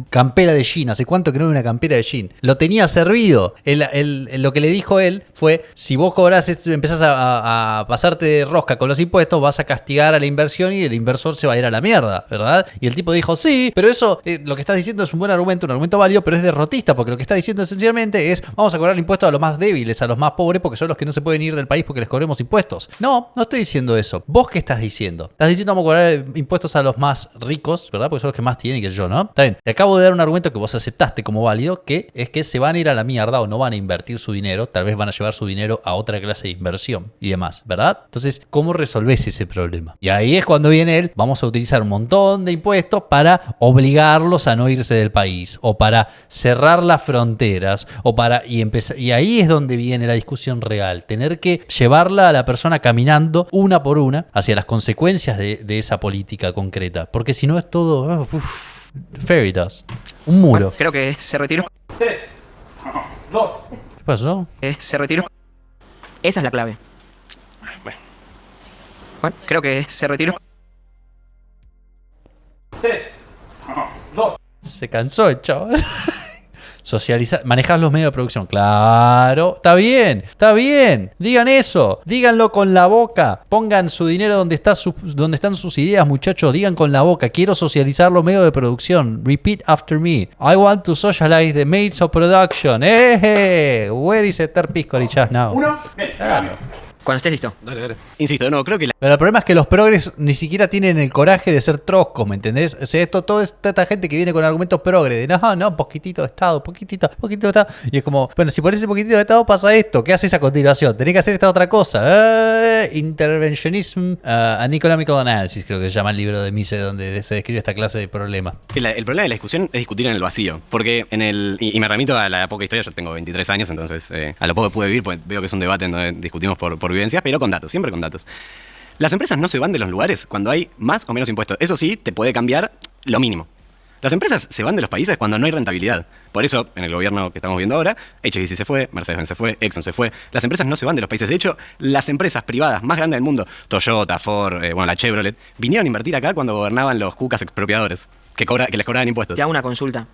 campera de jean. ¿Hace cuánto que no ve una campera de jean? Lo tenía servido. Lo que le dijo él fue, si vos cobrás, empezás a pasarte de rosca con los impuestos, vas a castigar a la inversión y el inversor se va a ir a la mierda, ¿verdad? Y el tipo dijo, sí, pero eso, lo que estás diciendo es un buen argumento, un argumento válido, pero es derrotista, porque lo que está diciendo esencialmente es, vamos a cobrar impuestos a los más débiles, a los más pobres, porque son los que no se pueden ir del país porque les cobremos impuestos. No estoy diciendo eso. ¿Vos qué estás diciendo? Estás diciendo vamos a cobrar impuestos a los más ricos, ¿verdad? Porque son los que más tienen, que yo, ¿no? Está bien. Te acabo de dar un argumento que vos aceptaste como válido, que es que se van a ir a la mierda o no van a invertir su dinero, tal vez van a llevar su dinero a otra clase de inversión y demás, ¿verdad? Entonces, ¿cómo resolvés ese problema? Y ahí es cuando viene él, vamos a utilizar un montón de impuestos para obligarlos a no irse del país, o para cerrar las fronteras, o para y ahí es donde viene la discusión real, tener que llevarla a la persona caminando una por una hacia las consecuencias de esa política concreta, porque si no es todo fairy dust, un muro. Bueno, creo que se retiró. 3, 2. ¿Qué pasó? Se retiró. Esa es la clave. Bueno, creo que se retiró. 3, 2. Se cansó el chaval. Socializar, manejar los medios de producción. Claro, está bien. Digan eso, díganlo con la boca. Pongan su dinero donde están sus ideas, muchachos. Digan con la boca. Quiero socializar los medios de producción. Repeat after me. I want to socialize the medios of production. Where is Esther Piscoli just now? 1. Bien, claro. Cuando estés listo. Dale. Insisto, no, creo que Pero el problema es que los progres ni siquiera tienen el coraje de ser troscos, ¿me entendés? O sea, toda esta gente que viene con argumentos progres de no, poquitito de Estado, poquitito de Estado. Y es como, bueno, si por ese poquitito de Estado pasa esto, ¿qué haces a continuación? Tenés que hacer esta otra cosa. Interventionism and Economical Analysis, creo que se llama el libro de Mises, donde se describe esta clase de problema. El problema de la discusión es discutir en el vacío. Porque y me remito a la poca historia, yo tengo 23 años, entonces a lo poco que pude vivir, pues veo que es un debate en donde discutimos por vivencias, pero con datos, siempre con datos. Las empresas no se van de los lugares cuando hay más o menos impuestos. Eso sí, te puede cambiar lo mínimo. Las empresas se van de los países cuando no hay rentabilidad. Por eso, en el gobierno que estamos viendo ahora, HSBC se fue, Mercedes-Benz se fue, Exxon se fue. Las empresas no se van de los países. De hecho, las empresas privadas más grandes del mundo, Toyota, Ford, la Chevrolet, vinieron a invertir acá cuando gobernaban los cucas expropiadores, que les cobraban impuestos. Te hago una consulta.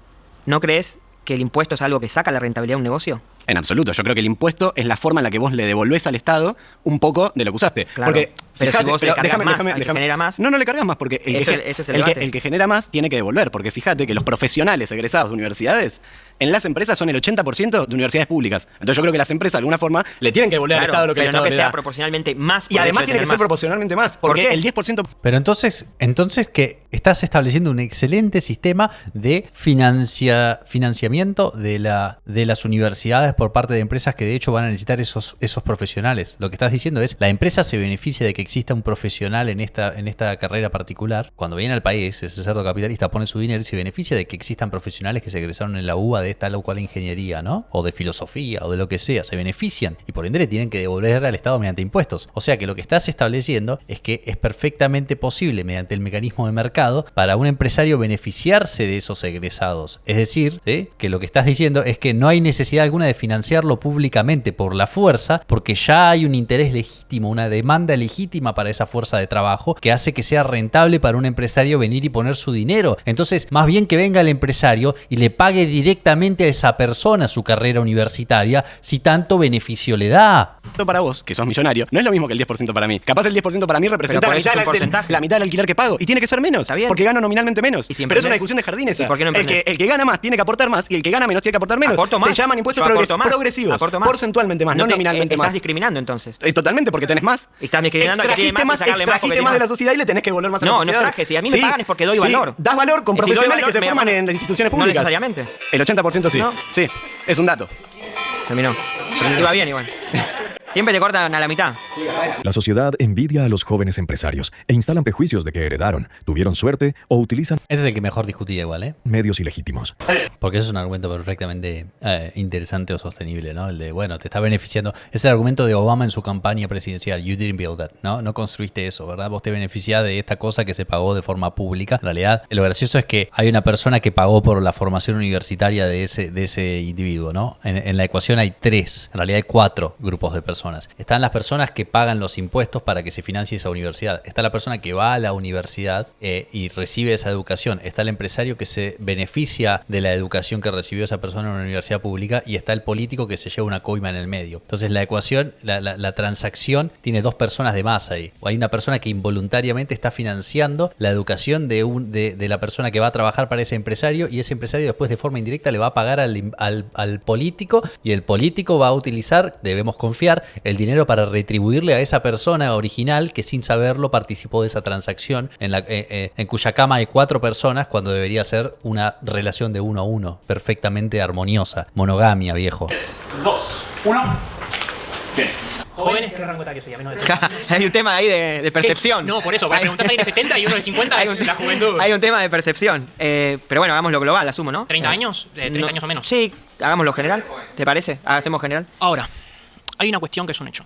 ¿No crees que el impuesto es algo que saca la rentabilidad de un negocio? En absoluto. Yo creo que el impuesto es la forma en la que vos le devolvés al Estado un poco de lo que usaste. Claro. Porque, pero fíjate, si vos le cargas más al que genera más... No le cargas más porque el que genera más tiene que devolver. Porque fíjate que los profesionales egresados de universidades en las empresas son el 80% de universidades públicas. Entonces yo creo que las empresas de alguna forma le tienen que devolver al Estado lo que el Estado le da. Pero no que sea proporcionalmente más. Y además tiene que ser proporcionalmente más. Porque el 10%... Pero entonces que estás estableciendo un excelente sistema de financiamiento de las universidades por parte de empresas que de hecho van a necesitar esos profesionales. Lo que estás diciendo es, la empresa se beneficia de que exista un profesional en esta carrera particular. Cuando viene al país, ese cerdo capitalista pone su dinero y se beneficia de que existan profesionales que se egresaron en la UBA de esta o cual ingeniería, ¿no? O de filosofía, o de lo que sea, se benefician y por ende le tienen que devolver al Estado mediante impuestos. O sea que lo que estás estableciendo es que es perfectamente posible, mediante el mecanismo de mercado, para un empresario beneficiarse de esos egresados. Es decir, ¿sí?, que lo que estás diciendo es que no hay necesidad alguna de financiarlo públicamente por la fuerza, porque ya hay un interés legítimo, una demanda legítima para esa fuerza de trabajo que hace que sea rentable para un empresario venir y poner su dinero. Entonces, más bien que venga el empresario y le pague directamente a esa persona su carrera universitaria, si tanto beneficio le da. Para vos, que sos millonario, no es lo mismo que el 10% para mí. Capaz el 10% para mí representa la mitad del alquiler que pago. Y tiene que ser menos, ¿está bien? Porque gano nominalmente menos. Pero es una discusión de jardín esa. ¿Por qué no el que gana más tiene que aportar más y el que gana menos tiene que aportar menos. Se llaman impuestos progresivos. Porcentualmente más, no nominalmente más. Estás discriminando entonces. Totalmente, porque tenés más. Estás discriminando al que tiene más y sacarle más porque más de la sociedad y le tenés que devolver más a la sociedad. No traje. Si a mí me pagan es porque doy valor. Das valor con profesionales que se forman en las instituciones públicas. No necesariamente. El 80% sí. Sí, es un dato. Terminó. Iba bien igual. Siempre te cortan a la mitad. La sociedad envidia a los jóvenes empresarios e instalan prejuicios de que heredaron, tuvieron suerte o utilizan... Ese es el que mejor discutía igual, ¿eh? Medios ilegítimos. Porque eso es un argumento perfectamente interesante o sostenible, ¿no? El de, bueno, te está beneficiando. Es el argumento de Obama en su campaña presidencial. You didn't build that, ¿no? No construiste eso, ¿verdad? Vos te beneficiás de esta cosa que se pagó de forma pública. En realidad, lo gracioso es que hay una persona que pagó por la formación universitaria de ese individuo, ¿no? En la ecuación hay 3, en realidad hay 4 grupos de personas. Están las personas que pagan los impuestos para que se financie esa universidad. Está la persona que va a la universidad y recibe esa educación. Está el empresario que se beneficia de la educación que recibió esa persona en una universidad pública y está el político que se lleva una coima en el medio. Entonces la ecuación, la transacción tiene 2 personas de más ahí. O hay una persona que involuntariamente está financiando la educación de la persona que va a trabajar para ese empresario y ese empresario después de forma indirecta le va a pagar al político y el político va a utilizar, debemos confiar, el dinero para retribuirle a esa persona original que sin saberlo participó de esa transacción en cuya cama hay 4 personas cuando debería ser una relación de 1 a 1 perfectamente armoniosa. Monogamia, viejo. 2, 1. Bien. Jóvenes, ¿qué rango etario sería? Menos de 30. Hay un tema ahí de percepción. No, por eso, para preguntar si hay de 70 y uno de 50 es la juventud. Hay un tema de percepción. Pero bueno, hagámoslo global, asumo, ¿no? ¿30 años? ¿30 años o menos? Sí, hagámoslo general. ¿Te parece? Hacemos general. Ahora, hay una cuestión que es un hecho.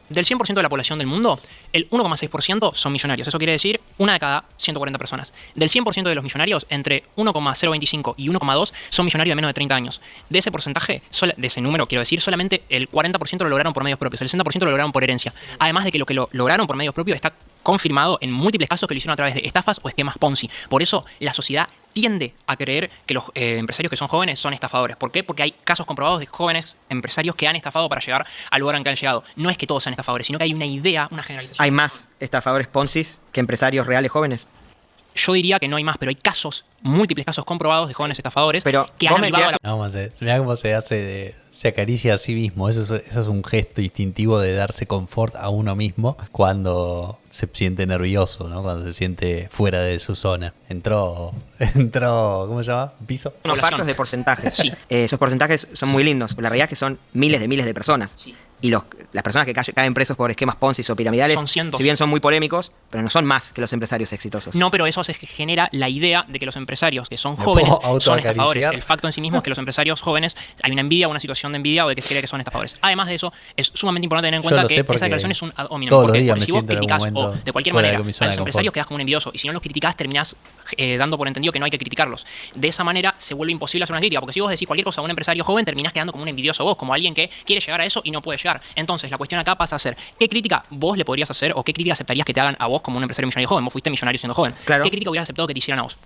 Del 100% de la población del mundo, el 1,6% son millonarios. Eso quiere decir 1 de cada 140 personas. Del 100% de los millonarios, entre 1,025 y 1,2 son millonarios de menos de 30 años. De ese porcentaje, de ese número, quiero decir, solamente el 40% lo lograron por medios propios, el 60% lo lograron por herencia. Además de que lo que lo lograron por medios propios está confirmado en múltiples casos que lo hicieron a través de estafas o esquemas Ponzi. Por eso la sociedad tiende a creer que los empresarios que son jóvenes son estafadores. ¿Por qué? Porque hay casos comprobados de jóvenes empresarios que han estafado para llegar al lugar en que han llegado. No es que todos sean estafadores, sino que hay una idea, una generalización. ¿Hay más estafadores Ponzi que empresarios reales jóvenes? Yo diría que no hay más, pero hay casos, múltiples casos comprobados de jóvenes estafadores pero que han avivado la... Vamos a ver, mirá cómo se acaricia a sí mismo. Eso es un gesto instintivo de darse confort a uno mismo cuando se siente nervioso, ¿no? Cuando se siente fuera de su zona. Entró, ¿cómo se llama? ¿Piso? Unos partos de porcentajes. Sí. Esos porcentajes son muy lindos. La realidad es que son miles de personas. Sí. Y las personas que caen presos por esquemas Ponzi o piramidales, son cientos. Si bien son muy polémicos, pero no son más que los empresarios exitosos. No, pero eso genera la idea de que los empresarios que son jóvenes son estafadores. El facto en sí mismo es que los empresarios jóvenes, hay una envidia, una situación de envidia o de que se cree que son estafadores. Además de eso, es sumamente importante tener en cuenta que esa declaración es un ad hominem. Porque si vos criticás o de cualquier manera a los empresarios quedás como un envidioso y si no los criticás terminás dando por entendido que no hay que criticarlos. De esa manera se vuelve imposible hacer una crítica, porque si vos decís cualquier cosa a un empresario joven terminás quedando como un envidioso vos, como alguien que quiere llegar a eso y no puede llegar. Entonces la cuestión acá pasa a ser ¿qué crítica vos le podrías hacer o qué crítica aceptarías que te hagan a vos como un empresario millonario joven? Vos fuiste millonario siendo joven. Claro. ¿Qué crítica hubieras aceptado que te hicieran a vos?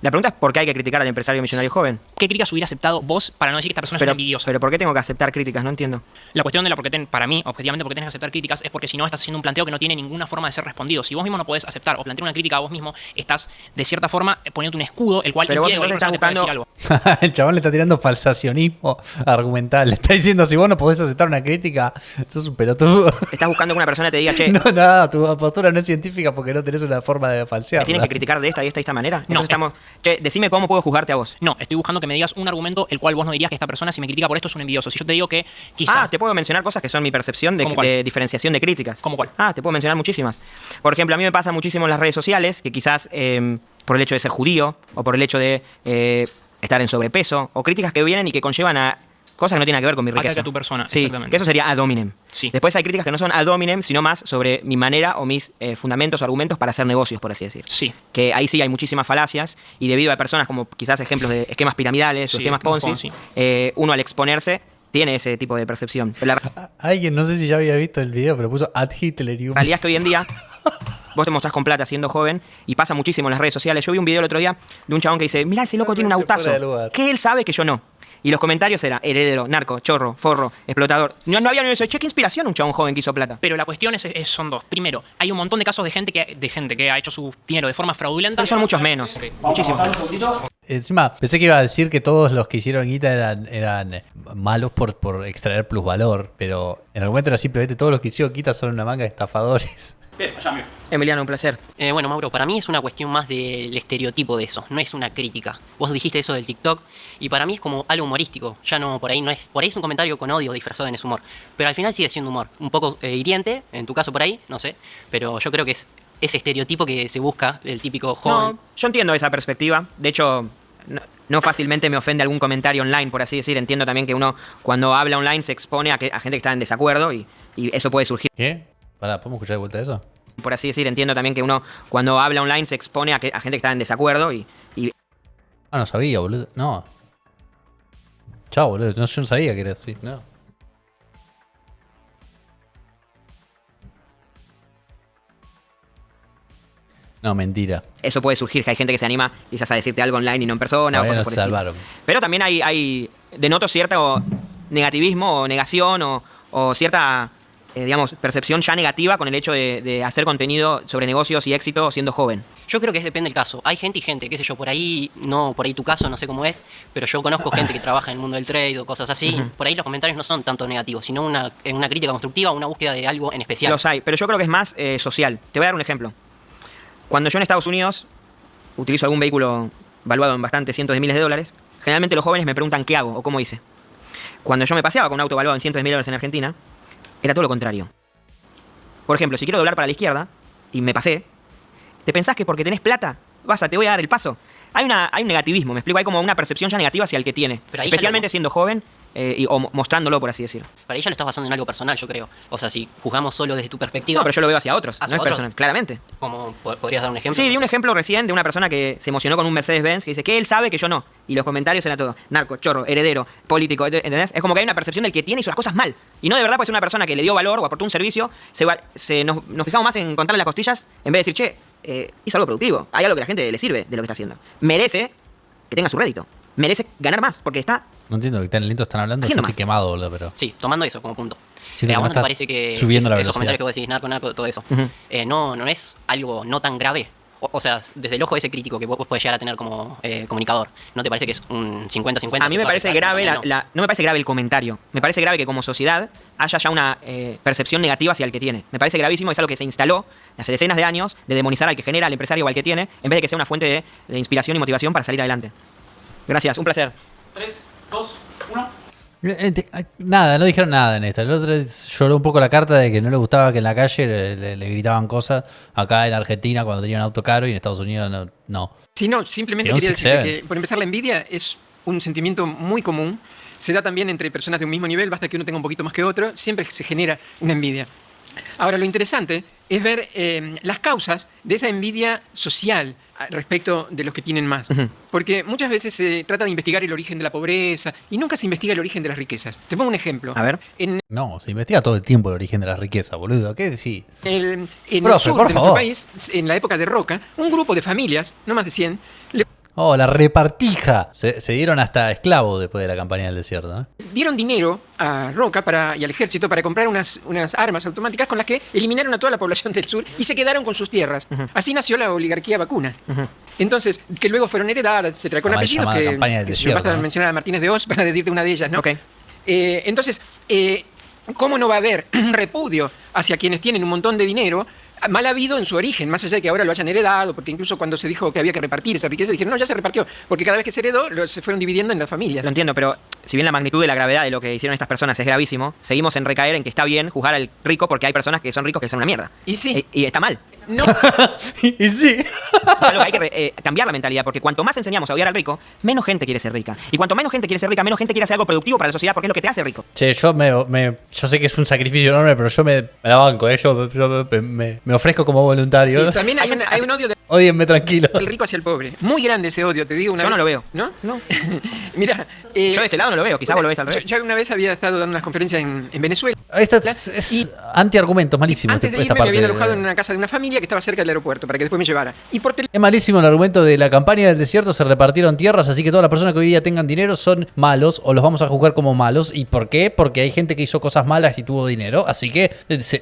La pregunta es ¿por qué hay que criticar al empresario millonario joven? ¿Qué críticas hubiera aceptado vos para no decir que esta persona es una envidiosa? Pero ¿por qué tengo que aceptar críticas? No entiendo. La cuestión de para mí, objetivamente, porque tenés que aceptar críticas es porque si no estás haciendo un planteo que no tiene ninguna forma de ser respondido. Si vos mismo no podés aceptar o plantear una crítica a vos mismo, estás de cierta forma poniéndote un escudo, el cual impide que cualquier persona te pueda decir algo. El chabón le está tirando falsacionismo argumental. Le está diciendo, si vos no podés aceptar una crítica, sos un pelotudo. Estás buscando que una persona te diga, che... No, tu postura no es científica porque no tenés una forma de falsear. ¿Me tienen que criticar de esta y esta manera? Entonces che, decime cómo puedo juzgarte a vos. No, estoy buscando que me digas un argumento el cual vos no dirías que esta persona, si me critica por esto, es un envidioso. Si yo te digo que quizá... te puedo mencionar cosas que son mi percepción de diferenciación de críticas. ¿Cómo cuál? Te puedo mencionar muchísimas. Por ejemplo, a mí me pasa muchísimo en las redes sociales que quizás por el hecho de ser judío o por el hecho de estar en sobrepeso, o críticas que vienen y que conllevan a cosas que no tienen que ver con mi riqueza. Ataque a tu persona, sí, exactamente. que eso sería ad hominem. Sí. Después hay críticas que no son ad hominem, sino más sobre mi manera o mis fundamentos o argumentos para hacer negocios, por así decir. Sí. Que ahí sí hay muchísimas falacias, y debido a personas como quizás ejemplos de esquemas piramidales o Sí, esquemas Ponzi, uno al exponerse tiene ese tipo de percepción. Pero la Alguien, no sé si ya había visto el video, pero puso ad Hitlerium. realidad es que hoy en día vos te mostrás con plata siendo joven y pasa muchísimo en las redes sociales. Yo vi un video el otro día de un chabón que dice, mirá, ese loco tiene un autazo, que él sabe que yo no. Y los comentarios eran heredero, narco, chorro, forro, explotador. No había ni eso. Che, qué inspiración un chabón joven que hizo plata. Pero la cuestión son dos. Primero, hay un montón de casos de gente que ha hecho su dinero de forma fraudulenta. Pero son muchos menos. Muchísimos. Encima, pensé que iba a decir que todos los que hicieron guita eran malos por extraer plusvalor, pero en el momento era simplemente todos los que hicieron guita son una manga de estafadores. Bien, allá, amigo. Emiliano, un placer. Bueno, Mauro, para mí es una cuestión más del estereotipo de eso, no es una crítica. Vos dijiste eso del TikTok y para mí es como algo humorístico. Ya no, por ahí es un comentario con odio disfrazado en ese humor. Pero al final sigue siendo humor. Un poco hiriente, en tu caso por ahí, no sé. Pero yo creo que es ese estereotipo que se busca, el típico joven. No, yo entiendo esa perspectiva. De hecho, no fácilmente me ofende algún comentario online, por así decir. Entiendo también que uno, cuando habla online, se expone a gente que está en desacuerdo y eso puede surgir. ¿Qué? Pará, ¿podemos escuchar de vuelta eso? Por así decir, entiendo también que uno, cuando habla online, se expone a gente que está en desacuerdo y Ah, no sabía, boludo. No. Chao, boludo. No, yo no sabía que era así. No. No, mentira. eso puede surgir, que hay gente que se anima quizás a decirte algo online y no en persona. Todavía O no cosas se por el salvaron. estilo. Pero también denoto cierto negativismo o negación o cierta, digamos, percepción ya negativa con el hecho de hacer contenido sobre negocios y éxito siendo joven. Yo creo que depende del caso. Hay gente y gente, qué sé yo, por ahí tu caso, no sé cómo es, pero yo conozco gente que trabaja en el mundo del trade o cosas así. Ujú. Por ahí los comentarios no son tanto negativos, sino una crítica constructiva, una búsqueda de algo en especial. Los hay, pero yo creo que es más social. Te voy a dar un ejemplo. Cuando yo en Estados Unidos utilizo algún vehículo valuado en bastantes cientos de miles de dólares, generalmente los jóvenes me preguntan qué hago o cómo hice. Cuando yo me paseaba con un auto valuado en cientos de miles de dólares en Argentina, era todo lo contrario. Por ejemplo, si quiero doblar para la izquierda y me pasé, ¿te pensás que porque tenés plata, te voy a dar el paso? Hay un negativismo, me explico, hay como una percepción ya negativa hacia el que tiene. Pero ahí Especialmente siendo joven o mostrándolo, por así decirlo. Para ella lo estás basando en algo personal, yo creo. O sea, si juzgamos solo desde tu perspectiva... No, pero yo lo veo hacia otros, ¿Hacia no es otros? personal, claramente. ¿Cómo podrías dar un ejemplo? Sí, di un ejemplo recién de una persona que se emocionó con un Mercedes-Benz que dice que él sabe que yo no. Y los comentarios eran todo: narco, chorro, heredero, político, ¿entendés? Es como que hay una percepción del que tiene hizo las cosas mal. Y no de verdad puede ser una persona que le dio valor o aportó un servicio. Nos fijamos más en contarle las costillas en vez de decir, che, hizo algo productivo. Hay algo que a la gente le sirve de lo que está haciendo. Merece que tenga su rédito. Merece ganar más porque está... No entiendo de qué tan lento están hablando. Haciendo Estoy más. quemado, boludo, pero... Sí, tomando eso como punto. Siento que ¿A no vos no te estás parece que subiendo la esos velocidad. comentarios que vos decís, narco, todo eso, Ujú. no es algo no tan grave? O sea, desde el ojo ese crítico que vos podés llegar a tener como comunicador, ¿no te parece que es un 50-50? A mí me parece grave no me parece grave el comentario. Me parece grave que como sociedad haya ya una percepción negativa hacia el que tiene. Me parece gravísimo, es algo que se instaló hace decenas de años, de demonizar al que genera, al empresario o al que tiene, en vez de que sea una fuente de inspiración y motivación para salir adelante. Gracias, un placer. 3, 2, 1. Nada, no dijeron nada en esta. El otro lloró un poco la carta de que no le gustaba que en la calle le gritaban cosas. Acá en Argentina cuando tenía un auto caro y en Estados Unidos no. Si no, simplemente Que quería no se decirte exceden. que, por empezar, la envidia es un sentimiento muy común. Se da también entre personas de un mismo nivel, basta que uno tenga un poquito más que otro, siempre se genera una envidia. Ahora, lo interesante es ver las causas de esa envidia social respecto de los que tienen más. Porque muchas veces se trata de investigar el origen de la pobreza y nunca se investiga el origen de las riquezas. Te pongo un ejemplo. A ver. No, se investiga todo el tiempo el origen de la riqueza, boludo. ¿Qué decís? En el Profe, sur por de nuestro favor. país, en la época de Roca, un grupo de familias, no más de 100, Oh, la repartija. Se dieron hasta esclavos después de la campaña del desierto. dieron dinero a Roca y al ejército para comprar unas armas automáticas con las que eliminaron a toda la población del sur y se quedaron con sus tierras. Así nació la oligarquía vacuna. Entonces, que luego fueron heredadas, etcétera, con La mal apellidos llamada que campaña del desierto, basta ¿no? mencionar a Martínez de Oz para decirte una de ellas, ¿no? Entonces, ¿cómo no va a haber un repudio hacia quienes tienen un montón de dinero? Mal habido en su origen, más allá de que ahora lo hayan heredado, porque incluso cuando se dijo que había que repartir esa riqueza, dijeron, no, ya se repartió, porque cada vez que se heredó, se fueron dividiendo en las familias. Lo entiendo, pero si bien la magnitud de la gravedad de lo que hicieron estas personas es gravísimo, seguimos en recaer en que está bien juzgar al rico porque hay personas que son ricos que son una mierda. Y sí. Y está mal. no. Y sí. Es algo que hay que cambiar la mentalidad, porque cuanto más enseñamos a odiar al rico, menos gente quiere ser rica. Y cuanto menos gente quiere ser rica, menos gente quiere hacer algo productivo para la sociedad, porque es lo que te hace rico. Che, yo sé que es un sacrificio enorme, pero yo me la banco, yo me ofrezco como voluntario. Sí, también hay un odio Ódienme tranquilo. del rico hacia el pobre. Muy grande ese odio, te digo una Yo vez. no lo veo. ¿No? No. Mira. Yo de este lado no lo veo, quizás vos lo ves al revés. Yo una vez había estado dando unas conferencias en Venezuela. Esta es anti-argumentos, malísimo. Antes de esta irme me habían parte alojado en una casa de una familia que estaba cerca del aeropuerto para que después me llevara. Y por Es malísimo el argumento de la campaña del desierto, se repartieron tierras, así que todas las personas que hoy día tengan dinero son malos o los vamos a juzgar como malos. ¿Y por qué? Porque hay gente que hizo cosas malas y tuvo dinero, así que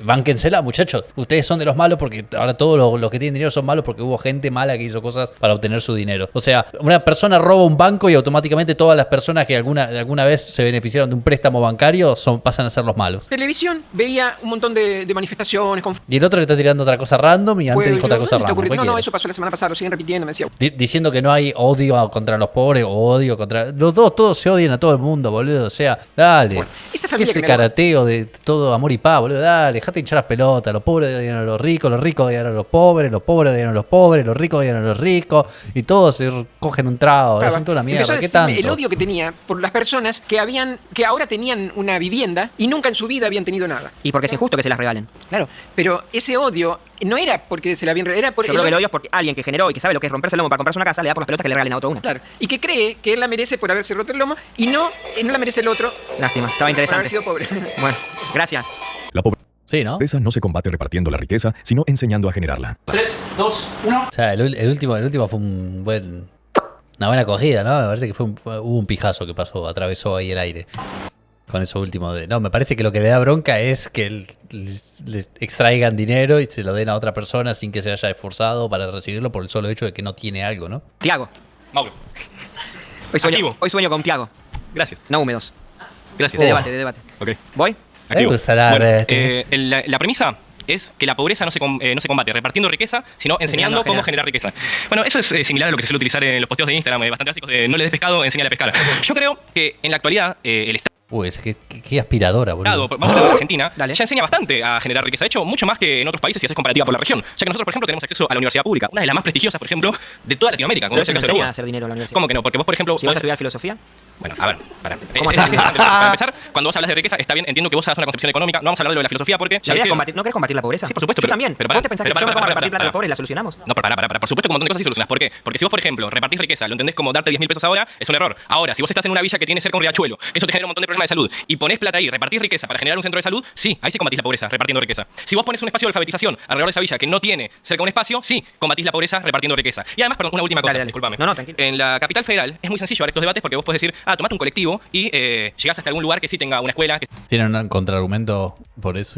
bánquensela, muchachos. Ustedes son de los malos porque ahora todos los que tienen dinero son malos porque hubo gente mala que hizo cosas para obtener su dinero. O sea, una persona roba un banco y automáticamente todas las personas que alguna vez se beneficiaron de un préstamo bancario pasan a ser los malos. televisión veía un montón de manifestaciones. Y el otro le está tirando otra cosa random y antes dijo otra cosa random. No, eso pasó la semana pasada, lo siguen repitiendo, me decía. Diciendo que no hay odio contra los pobres o odio contra... Los dos, todos se odian a todo el mundo, boludo. O sea, dale. Bueno, esa ¿Qué familia es el que me carateo de todo amor y paz, boludo? Dale, dejate hinchar las pelotas. Los pobres odian a los ricos odian a los pobres odian a los pobres, los ricos odian a los ricos. Y todos se cogen un trago. Es toda una mierda. ¿Qué tanto? El odio que tenía por las personas que ahora tenían una vivienda y nunca en su vida habían tenido nada. Y porque es injusto que se las regalen. Claro, pero ese odio no era porque se la habían regalado, era por Yo creo que el odio es porque alguien que generó y que sabe lo que es romperse el lomo para comprarse una casa le da por las pelotas que le regalen a otro una. Claro, y que cree que él la merece por haberse roto el lomo y no la merece el otro. Lástima, estaba interesante. Por haber sido pobre. Bueno, gracias. La pobreza Sí, ¿no? no se combate repartiendo la riqueza, sino enseñando a generarla. 3, 2, 1. O sea, el último fue una buena acogida, ¿no? Me parece que hubo un pijazo que atravesó ahí el aire. Con eso último No, me parece que lo que le da bronca es que le extraigan dinero y se lo den a otra persona sin que se haya esforzado para recibirlo por el solo hecho de que no tiene algo, ¿no? Tiago. Mauro. Hoy sueño con Tiago. Gracias. No húmedos. Gracias. De debate. Ok. ¿Voy? Activo. Me gustará Bueno, la premisa es que la pobreza no se combate repartiendo riqueza, sino enseñando cómo generar riqueza. Bueno, eso es similar a lo que se suele utilizar en los posteos de Instagram, bastante básicos de no le des pescado, enséñale a pescar. Yo creo que en la actualidad el Estado... Uy, qué aspiradora, boludo. Vamos a hablar de Argentina, ya enseña bastante a generar riqueza. De hecho, mucho más que en otros países si haces comparativa por la región. Ya que nosotros, por ejemplo, tenemos acceso a la universidad pública, una de las más prestigiosas, por ejemplo, de toda Latinoamérica. Como Pero eso no enseña a hacer dinero en la universidad. ¿Cómo que no? Porque vos, por ejemplo... Si vas a estudiar filosofía. Bueno, a ver, para empezar, cuando vos hablas de riqueza, está bien, entiendo que vos hagas una concepción económica, no vamos a hablar de lo de la filosofía porque... ¿No querés combatir la pobreza? Sí, por supuesto. Yo también. Pero ¿Vos te pensás que si yo me pongo a repartir plata a los pobres la solucionamos? No, pero por supuesto que un montón de cosas sí solucionas. ¿Por qué? Porque si vos, por ejemplo, repartís riqueza, lo entendés como darte 10.000 pesos ahora, es un error. Ahora, si vos estás en una villa que tiene cerca un riachuelo, eso te genera un montón de problemas de salud, y ponés plata ahí, repartís riqueza para generar un centro de salud, sí, ahí sí combatís la pobreza, repartiendo riqueza. Si vos pones un espacio de alfabetización alrededor de esa villa que no tiene cerca un espacio, sí, combatís la pobreza repartiendo riqueza. Y además, perdón, una última cosa, discúlpame. No, tranquilo. En la capital federal es muy sencillo dar estos debates porque vos podés decir, tomate un colectivo y llegás hasta algún lugar que sí tenga una escuela. Tienen un contraargumento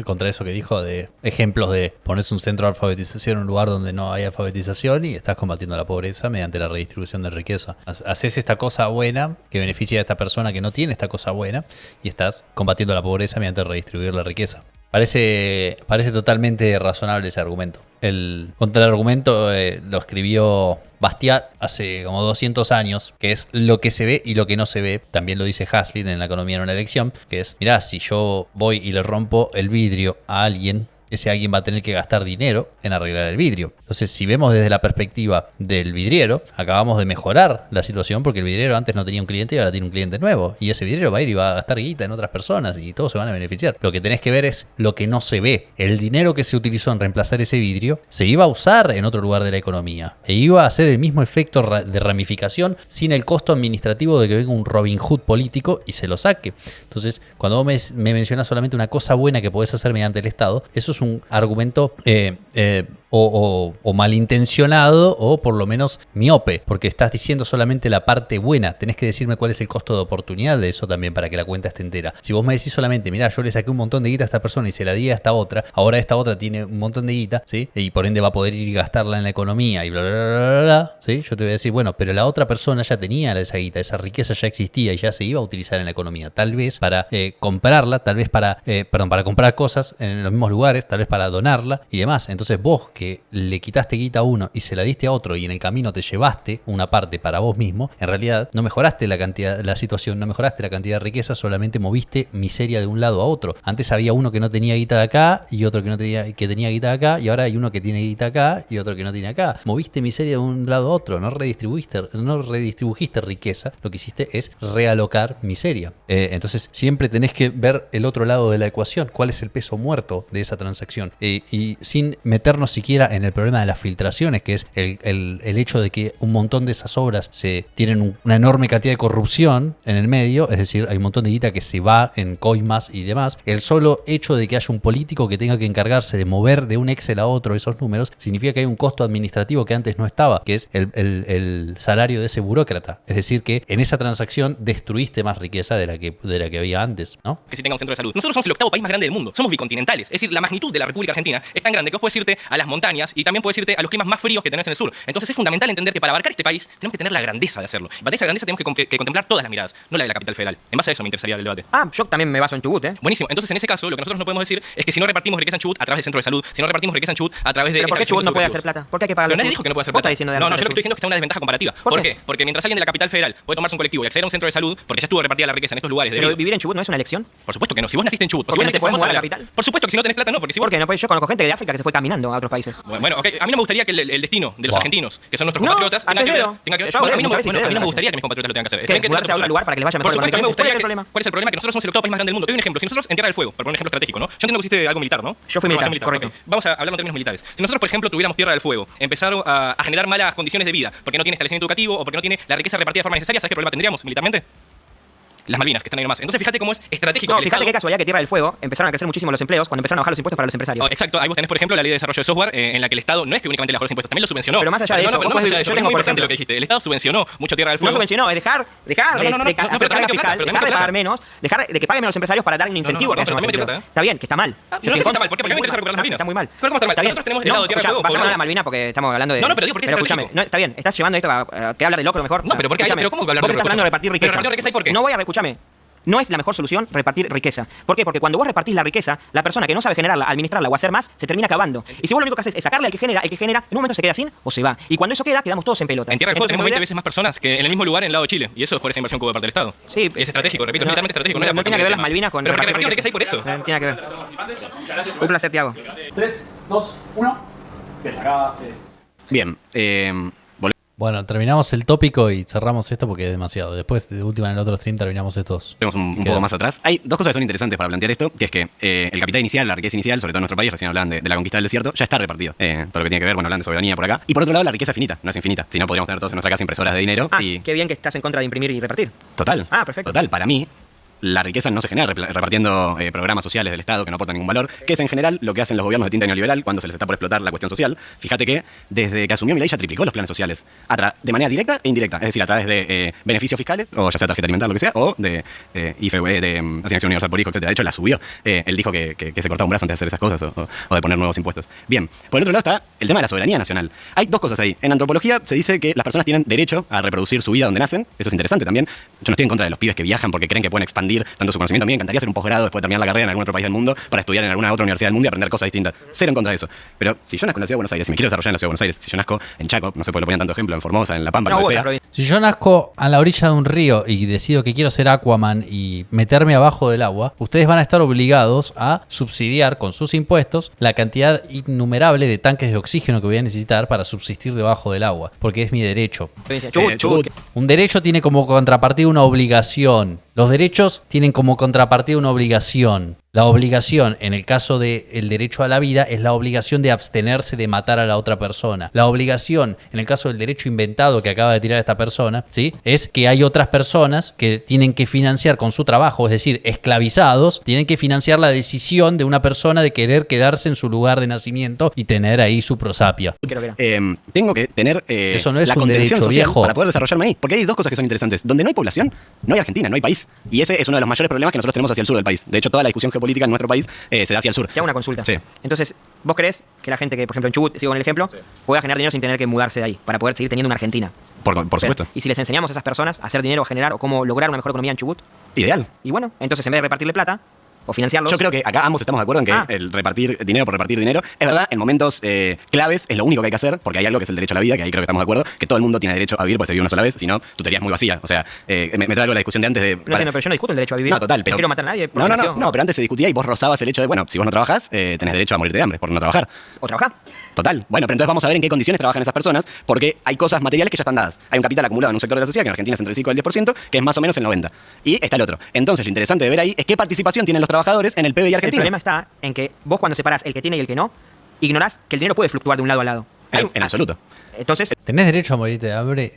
contra eso que dijo, de ejemplos de ponerse un centro de alfabetización en un lugar donde no hay alfabetización y estás combatiendo la pobreza mediante la redistribución de riqueza. Haces esta cosa buena que beneficia a esta persona que no tiene esta cosa buena y estás combatiendo la pobreza mediante redistribuir la riqueza. Parece totalmente razonable ese argumento. El contraargumento lo escribió Bastiat hace como 200 años, que es lo que se ve y lo que no se ve. También lo dice Hazlitt en La economía en una elección, que es, mirá, si yo voy y le rompo el vidrio a alguien, ese alguien va a tener que gastar dinero en arreglar el vidrio. Entonces, si vemos desde la perspectiva del vidriero, acabamos de mejorar la situación porque el vidriero antes no tenía un cliente y ahora tiene un cliente nuevo. Y ese vidriero va a ir y va a gastar guita en otras personas y todos se van a beneficiar. Lo que tenés que ver es lo que no se ve. El dinero que se utilizó en reemplazar ese vidrio se iba a usar en otro lugar de la economía e iba a hacer el mismo efecto de ramificación sin el costo administrativo de que venga un Robin Hood político y se lo saque. Entonces, cuando vos me mencionás solamente una cosa buena que podés hacer mediante el Estado, eso es un argumento o malintencionado o por lo menos miope, porque estás diciendo solamente la parte buena. Tenés que decirme cuál es el costo de oportunidad de eso también para que la cuenta esté entera. Si vos me decís solamente, mirá, yo le saqué un montón de guita a esta persona y se la di a esta otra, ahora esta otra tiene un montón de guita, ¿sí? Y por ende va a poder ir y gastarla en la economía y bla, bla, bla, bla, bla, ¿sí? Yo te voy a decir, bueno, pero la otra persona ya tenía esa guita, esa riqueza ya existía y ya se iba a utilizar en la economía, tal vez para comprarla, tal vez para comprar cosas en los mismos lugares, tal vez para donarla y demás. Entonces vos, que le quitaste guita a uno y se la diste a otro y en el camino te llevaste una parte para vos mismo, en realidad no mejoraste la situación, no mejoraste la cantidad de riqueza, solamente moviste miseria de un lado a otro. Antes había uno que no tenía guita de acá y otro que tenía guita de acá, y ahora hay uno que tiene guita acá y otro que no tiene acá. Moviste miseria de un lado a otro, no redistribuiste riqueza, lo que hiciste es realocar miseria. Entonces siempre tenés que ver el otro lado de la ecuación, cuál es el peso muerto de esa transacción, y sin meternos siquiera en el problema de las filtraciones, que es el hecho de que un montón de esas obras tienen una enorme cantidad de corrupción en el medio, es decir, hay un montón de guita que se va en coimas y demás. El solo hecho de que haya un político que tenga que encargarse de mover de un Excel a otro esos números, significa que hay un costo administrativo que antes no estaba, que es el salario de ese burócrata. Es decir, que en esa transacción destruiste más riqueza de la que había antes, ¿no? Que si tenga un centro de salud. Nosotros somos el 8º país más grande del mundo. Somos bicontinentales. Es decir, la magnitud de la República Argentina es tan grande que vos puedes irte a las montañas y también puedes irte a los climas más fríos que tenés en el sur. Entonces es fundamental entender que para abarcar este país tenemos que tener la grandeza de hacerlo. Para esa grandeza tenemos que contemplar todas las miradas, no la de la capital federal. En base a eso me interesaría el debate. Yo también me baso en Chubut, Buenísimo. Entonces en ese caso lo que nosotros no podemos decir es que si no repartimos riqueza en Chubut a través del centro de salud, si no repartimos riqueza en Chubut a través de... ¿Pero por qué Chubut no puede hacer plata? ¿Por qué hay que pagarle? Pero nadie dijo que no puede hacer plata. No, yo lo que estoy diciendo es que está en una desventaja comparativa. ¿Por qué? Porque mientras alguien de la capital federal puede tomarse un colectivo y acceder a un centro de salud, porque ya estuvo repartida la riqueza en estos lugares. Pero vivir en Chubut no es una elección. Por supuesto que no. Si vos naciste en Chubut, ¿por qué no te puedes mudar a la capital? Por supuesto que si no tenés plata no, porque si vos... ¿Por qué no? Yo conozco gente de África que se fue caminando a otros países. Bueno, okay. A mí no me gustaría que el destino de los argentinos, que son nuestros compatriotas, tenga que ver. A mí no me gustaría que mis compatriotas lo tengan que hacer. ¿Que mudarse a otro lugar para que les vaya mejor? Por supuesto, a mí me gustaría. ¿Cuál es el problema? Que nosotros somos el 8º país más grande del mundo. Te doy un ejemplo. Si nosotros en Tierra del Fuego, por poner un ejemplo estratégico, ¿no? Yo entiendo que hiciste algo militar, ¿no? Yo fui militar, correcto. Okay. Vamos a hablar en términos militares. Si nosotros, por ejemplo, tuviéramos Tierra del Fuego, empezaron a generar malas condiciones de vida, porque no tiene establecimiento educativo o porque no tiene la riqueza repartida de forma necesaria, ¿sabes qué problema tendríamos militarmente? Las Malvinas, que están ahí nomás. Entonces fíjate cómo es estratégico. No, fíjate qué casualidad que Tierra del Fuego empezaron a crecer muchísimo los empleos cuando empezaron a bajar los impuestos para los empresarios. Exacto, ahí vos tenés, por ejemplo, la ley de desarrollo de software en la que el Estado no es que únicamente le bajó los impuestos, también lo subvencionó. Pero más allá de eso, yo tengo por ejemplo lo que dijiste. El Estado subvencionó mucho Tierra del Fuego. No subvencionó, es dejar de hacer carga fiscal, dejar de pagar menos, dejar de que paguen menos los empresarios para dar un incentivo. Está bien, que está mal. Yo no sé si está mal, ¿por qué? Porque a mí me interesa recuperar las Malvinas. Está muy mal. ¿Cómo está mal? Nosotros tenemos el lado de Tierra del Fuego. Vayamos a la Malvina porque estamos hablando de... No, pero digo, ¿por qué es escúchame, está bien, estás llevando esto a querer hablar de locro mejor. No, pero ¿por qué? Pero ¿cómo que hablar de locro? Vos estás hablando de repartir riqueza. Pero repartir riqueza, ¿y por qué? No voy a... Escúchame. No es la mejor solución repartir riqueza. ¿Por qué? Porque cuando vos repartís la riqueza, la persona que no sabe generarla, administrarla o hacer más, se termina acabando. Y si vos lo único que haces es sacarle al que genera, en un momento se queda sin o se va. Y cuando eso queda, quedamos todos en pelota. En Tierra del Fuego tenemos 20 veces más personas que en el mismo lugar en el lado de Chile. Y eso es por esa inversión que hubo de parte del Estado. Sí. Es estratégico, repito, es militarmente estratégico. No tiene que ver las Malvinas con... Pero porque repartir riqueza hay por eso. No tiene que ver. Un placer, Tiago. 3, 2, 1. Bien, Bueno, terminamos el tópico y cerramos esto porque es demasiado. Después, de última, en el otro stream terminamos estos. Vemos un poco más atrás. Hay dos cosas que son interesantes para plantear esto, que es que el capital inicial, la riqueza inicial, sobre todo en nuestro país, recién hablaban de la conquista del desierto, ya está repartido. Todo lo que tiene que ver, bueno, hablan de soberanía por acá. Y por otro lado, la riqueza finita, no es infinita. Si no, podríamos tener todos en nuestra casa impresoras de dinero. Qué bien que estás en contra de imprimir y repartir. Total. Perfecto. Total, para mí, la riqueza no se genera repartiendo programas sociales del Estado que no aportan ningún valor, que es en general lo que hacen los gobiernos de tinta neoliberal cuando se les está por explotar la cuestión social. Fíjate que desde que asumió Milei ya triplicó los planes sociales, de manera directa e indirecta, es decir, a través de beneficios fiscales, o ya sea tarjeta alimentar, lo que sea, o de IFE, de asignación universal por hijo, etc. De hecho, la subió. Él dijo que se cortaba un brazo antes de hacer esas cosas o de poner nuevos impuestos. Bien, por el otro lado está el tema de la soberanía nacional. Hay dos cosas ahí. En antropología se dice que las personas tienen derecho a reproducir su vida donde nacen. Eso es interesante también. Yo no estoy en contra de los pibes que viajan porque creen que pueden expandir tanto su conocimiento. Me encantaría hacer un posgrado después de terminar la carrera en algún otro país del mundo para estudiar en alguna otra universidad del mundo y aprender cosas distintas. Cero en contra de eso. Pero si yo nazco en la ciudad de Buenos Aires, si me quiero desarrollar en la ciudad de Buenos Aires, si yo nazco en Chaco, no sé por qué le ponían tanto ejemplo, en Formosa, en La Pampa, lo que sea. Si yo nazco a la orilla de un río y decido que quiero ser Aquaman y meterme abajo del agua, ustedes van a estar obligados a subsidiar con sus impuestos la cantidad innumerable de tanques de oxígeno que voy a necesitar para subsistir debajo del agua, porque es mi derecho. Un derecho tiene como contrapartida una obligación. Los derechos tienen como contrapartida una obligación. La obligación, en el caso del derecho a la vida, es la obligación de abstenerse de matar a la otra persona. La obligación, en el caso del derecho inventado que acaba de tirar esta persona, ¿sí?, es que hay otras personas que tienen que financiar con su trabajo, es decir, esclavizados, tienen que financiar la decisión de una persona de querer quedarse en su lugar de nacimiento y tener ahí su prosapia. Tengo que tener eso no es la un contención derecho, social viejo, para poder desarrollarme ahí. Porque hay dos cosas que son interesantes. Donde no hay población, no hay Argentina, no hay país. Y ese es uno de los mayores problemas que nosotros tenemos hacia el sur del país. De hecho, toda la discusión geopolítica en nuestro país se da hacia el sur. Te hago una consulta. Sí. Entonces, ¿vos crees que la gente que, por ejemplo, en Chubut, sigo con el ejemplo, pueda generar dinero sin tener que mudarse de ahí para poder seguir teniendo una Argentina? Por supuesto. ¿Y si les enseñamos a esas personas a hacer dinero, a generar o cómo lograr una mejor economía en Chubut? Ideal. Y bueno, entonces en vez de repartirle plata, o financiarlos. Yo creo que acá ambos estamos de acuerdo en que el repartir dinero por repartir dinero, es verdad, en momentos claves es lo único que hay que hacer, porque hay algo que es el derecho a la vida, que ahí creo que estamos de acuerdo, que todo el mundo tiene derecho a vivir, porque se vive una sola vez, si no, tu teoría es muy vacía. O sea, me traigo la discusión de antes de... No, pero yo no discuto el derecho a vivir. No, total, pero... No quiero matar a nadie por No, pero antes se discutía y vos rozabas el hecho de, bueno, si vos no trabajás, tenés derecho a morirte de hambre por no trabajar. ¿O trabajar? Total. Bueno, pero entonces vamos a ver en qué condiciones trabajan esas personas, porque hay cosas materiales que ya están dadas. Hay un capital acumulado en un sector de la sociedad, que en Argentina es entre el 5 y el 10%, que es más o menos el 90%. Y está el otro. Entonces, lo interesante de ver ahí es qué participación tienen los trabajadores en el PBI argentino. El problema está en que vos cuando separás el que tiene y el que no, ignorás que el dinero puede fluctuar de un lado al lado. En absoluto. Entonces, tenés derecho a morirte de hambre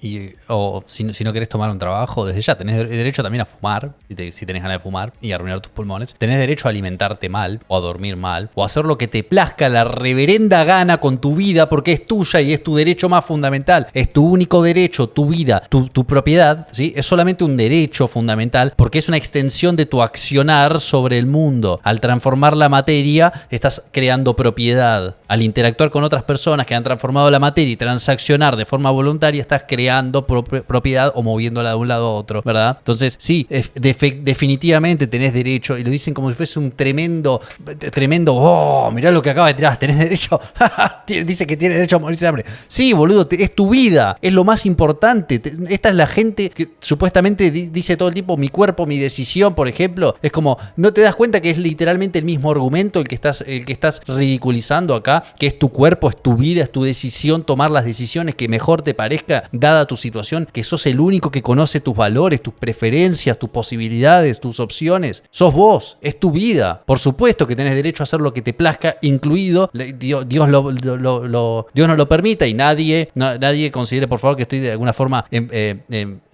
o si no querés tomar un trabajo, desde ya tenés derecho también a fumar, si tenés ganas de fumar y arruinar tus pulmones. Tenés derecho a alimentarte mal o a dormir mal o a hacer lo que te plazca la reverenda gana con tu vida porque es tuya y es tu derecho más fundamental. Es tu único derecho, tu vida, tu propiedad, ¿sí? Es solamente un derecho fundamental porque es una extensión de tu accionar sobre el mundo. Al transformar la materia, estás creando propiedad. Al interactuar con otras personas que han transformado la materia y transaccionar de forma voluntaria, estás creando propiedad o moviéndola de un lado a otro, ¿verdad? Entonces, sí, definitivamente tenés derecho, y lo dicen como si fuese un tremendo, mirá lo que acaba de tirar, tenés derecho, dice que tiene derecho a morirse de hambre. Sí, boludo, es tu vida, es lo más importante. Esta es la gente que supuestamente dice todo el tiempo, mi cuerpo, mi decisión, por ejemplo. Es como, no te das cuenta que es literalmente el mismo argumento el que estás ridiculizando acá, que es tu cuerpo, es tu vida, es tu decisión, tomar las decisiones que mejor te parezca dada tu situación, que sos el único que conoce tus valores, tus preferencias, tus posibilidades, tus opciones. Sos vos, es tu vida. Por supuesto que tenés derecho a hacer lo que te plazca, incluido Dios no lo permita y nadie considere, por favor, que estoy de alguna forma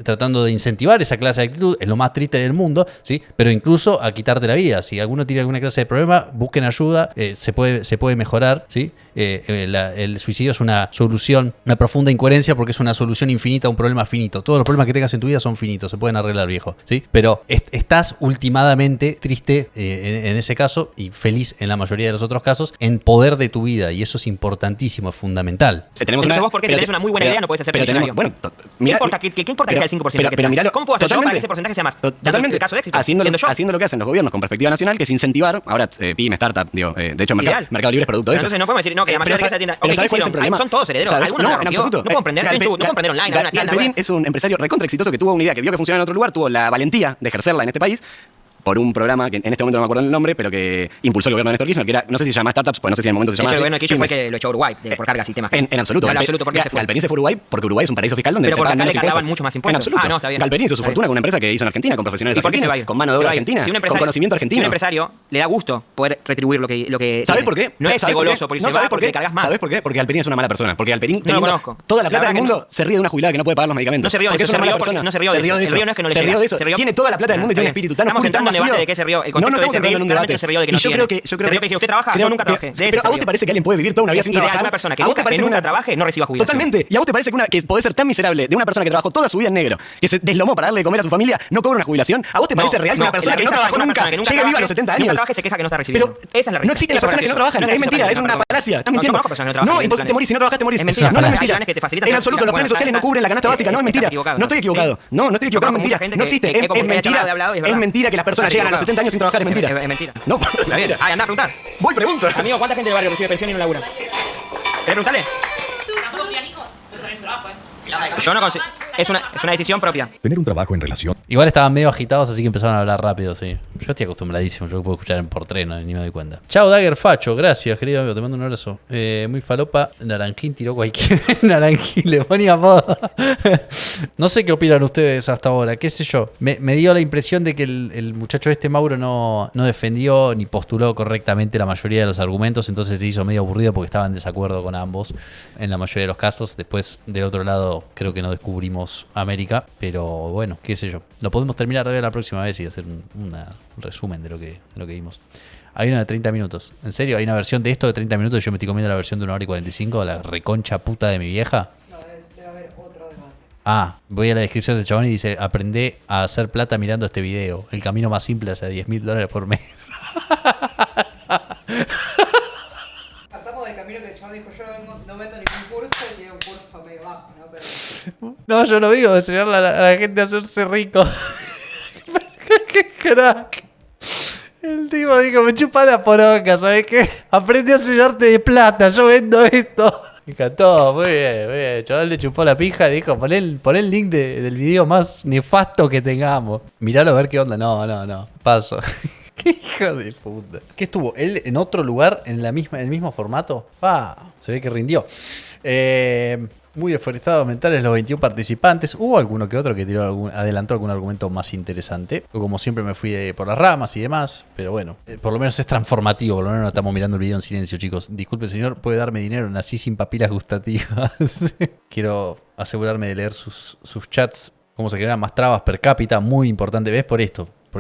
tratando de incentivar esa clase de actitud. Es lo más triste del mundo, ¿sí? Pero incluso a quitarte la vida. Si alguno tiene alguna clase de problema, busquen ayuda, se puede mejorar, ¿sí? El suicidio es una solución, una profunda incoherencia porque es una solución infinita a un problema finito. Todos los problemas que tengas en tu vida son finitos, se pueden arreglar, viejo, ¿sí? Pero estás ultimadamente triste en ese caso y feliz en la mayoría de los otros casos en poder de tu vida, y eso es importantísimo, es fundamental. Entonces vos, porque si tenés una muy buena idea no podés hacer millonario. ¿Qué importa que sea el 5%? Pero miralo, ¿cómo puedo hacer yo para que ese porcentaje sea más? Totalmente. El caso de éxito, haciendo lo que hacen los gobiernos con perspectiva nacional, que es incentivar, ahora pyme, startup, de hecho Mercado Libre es producto de eso. Entonces no podemos decir, no, que la mayoría de esa tienda... ¿Sabes cuál es el problema? Son todos herederos. No, en absoluto. No puedo emprender online, una tienda. Galperín es un empresario recontra exitoso que tuvo una idea que vio que funcionaba en otro lugar, tuvo la valentía de ejercerla en este país por un programa que en este momento no me acuerdo el nombre, pero que impulsó el gobierno de Néstor Kirchner, que era, no sé si se llama Startups, pues no sé si en el momento se llama. El gobierno de Kirchner fue que lo echó a Uruguay por cargas y temas. En absoluto. En absoluto, porque se fue. Galperín se fue a Uruguay porque Uruguay es un paraíso fiscal donde pero se pagan menos impuestos. Pero mucho más impuestos. En absoluto. No, está bien. Galperín hizo su fortuna con una empresa que hizo en Argentina, con profesionales argentinos, con mano de obra argentina, con conocimiento argentino. Si un empresario le da gusto poder retribuir lo que ¿sabes por qué? No es de goloso, porque se va porque le cargas más. ¿Sabes por qué? Porque Galperín es una mala persona. Porque Galperín, no lo conozco. Toda la plata del mundo, se ríe de una jubilada que no puede pagar los medicamentos. No se rió de eso, no se rió de eso. El río no es que no le llega. Se rió de eso. Tiene toda la plata del mundo y tiene un espíritu tan oscuro y tan vacío. Debate de qué se rió. El contexto de ese río realmente se rió de que no tiene. Yo creo que usted trabaja, yo nunca trabajé. Pero ¿a vos te parece que alguien puede vivir toda una vida sin trabajar? Una persona que nunca trabaje no reciba jubilación. Totalmente. ¿Y a vos te parece que podés ser tan miserable de una persona que trabajó toda su vida en negro, que se deslomó para darle de comer a su familia, no cobra una jubilación? ¿A vos te parece real que una persona que no trabajó nunca llegue viva a los 70 años? Nunca trabaje se queja que no está recibiendo. Pero esa es la realidad. no existen las personas que no trabajan. Es mentira, es una falacia. Estás mintiendo. No, te morís. Si no trabajas, te morís. Es mentira. No es mentira. En absoluto, los planes sociales no cubren la canasta básica. No, es mentira. No estoy equivocado. No estoy equivocado. Es mentira. No existe. Es mentira. Es mentira que las personas llegan a los 70 años sin trabajar. Es mentira. Es mentira. No, anda a preguntar. Voy, pregunto. Amigo, ¿cuánta gente del barrio recibe pensión y no labura? ¿Querés preguntarle? Yo no consigo. Es una decisión propia. Tener un trabajo en relación. Igual estaban medio agitados, así que empezaron a hablar rápido, sí. Yo estoy acostumbradísimo, yo lo puedo escuchar por tren, ni me doy cuenta. Chao, Dagger Facho, gracias, querido amigo, te mando un abrazo. Muy falopa, Naranjín tiró cualquier. Naranjín, le ponía apodo. No sé qué opinan ustedes hasta ahora, qué sé yo. Me dio la impresión de que el muchacho Mauro no defendió ni postuló correctamente la mayoría de los argumentos, entonces se hizo medio aburrido porque estaba en desacuerdo con ambos en la mayoría de los casos. Después, del otro lado, creo que no descubrimos América, pero bueno, qué sé yo. Lo podemos terminar de ver la próxima vez y hacer un resumen de lo que vimos. Hay una de 30 minutos. ¿En serio? ¿Hay una versión de esto de 30 minutos y yo me estoy comiendo la versión de 1 hora y 45? ¿La reconcha puta de mi vieja? No, debe haber otro debate. Ah, voy a la descripción de este chabón y dice: aprendé a hacer plata mirando este video. El camino más simple hacia $10.000 por mes. Partamos del camino que el chabón dijo: yo no meto ningún curso y tiene un curso medio bajo, ¿no? Pero... No, yo no digo de enseñarle a la gente a hacerse rico. ¡Qué crack! El tipo dijo, me chupa la poronga, ¿sabes qué? Aprendí a sellarte de plata, yo vendo esto. Me encantó, muy bien, muy bien. El chaval le chupó la pija y dijo, pon el link del video más nefasto que tengamos. Miralo a ver qué onda. No. Paso. Qué hijo de puta. ¿Qué estuvo? ¿Él en otro lugar, en el mismo formato? Se ve que rindió. Muy deforestados mentales los 21 participantes. Hubo alguno que otro que adelantó algún argumento más interesante. Como siempre me fui por las ramas y demás. Pero bueno, por lo menos es transformativo. Por lo menos no estamos mirando el video en silencio, chicos. Disculpe, señor, ¿puede darme dinero? Nací sin papilas gustativas. Quiero asegurarme de leer sus chats. Cómo se generan más trabas per cápita. Muy importante. ¿Ves? Por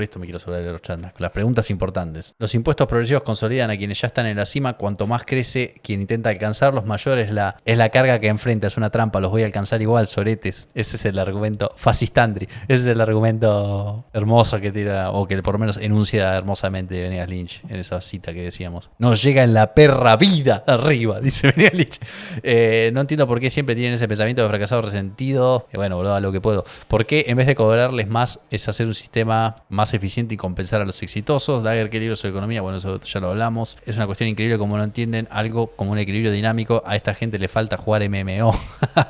esto me quiero asegurar de los chats. Las preguntas importantes. Los impuestos progresivos consolidan a quienes ya están en la cima. Cuanto más crece quien intenta alcanzarlos, mayor es la carga que enfrenta. Es una trampa, los voy a alcanzar igual, soretes. Ese es el argumento fascistandri. Ese es el argumento hermoso que tira, o que por lo menos enuncia hermosamente Venegas Lynch en esa cita que decíamos. No llega en la perra vida arriba, dice Venegas Lynch. No entiendo por qué siempre tienen ese pensamiento de fracasado resentido. Bueno, boludo, a lo que puedo. ¿Por qué en vez de cobrarles más es hacer un sistema más eficiente y compensar a los exitosos? Dagger, ¿qué libro sobre economía? Bueno, eso ya lo hablamos. Es una cuestión increíble como no entienden algo como un equilibrio dinámico. A esta gente le falta jugar MMO.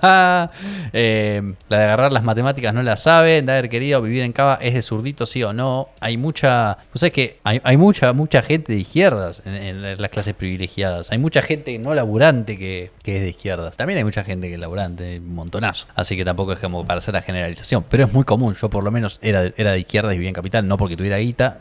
La de agarrar las matemáticas no la saben. Dagger, querido, vivir en Cava es de zurdito, sí o no. Hay mucha... Pues es que hay mucha gente de izquierdas en las clases privilegiadas. Hay mucha gente no laburante que es de izquierdas. También hay mucha gente que es laburante, un montonazo. Así que tampoco es como para hacer la generalización. Pero es muy común. Yo por lo menos era de izquierdas y vivía en Capital. No porque tuviera guita,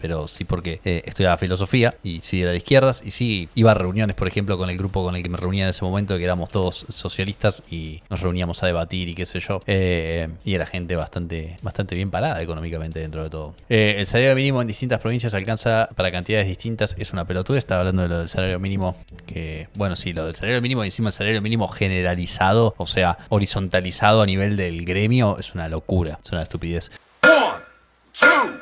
pero sí porque estudiaba filosofía y sí era de izquierdas y sí iba a reuniones, por ejemplo, con el grupo con el que me reunía en ese momento, que éramos todos socialistas y nos reuníamos a debatir y qué sé yo, y era gente bastante bien parada económicamente dentro de todo. El salario mínimo en distintas provincias alcanza para cantidades distintas, es una pelotudez. Estaba hablando de lo del salario mínimo, que bueno, sí, lo del salario mínimo y encima el salario mínimo generalizado, o sea, horizontalizado a nivel del gremio, es una locura, es una estupidez. 1, 2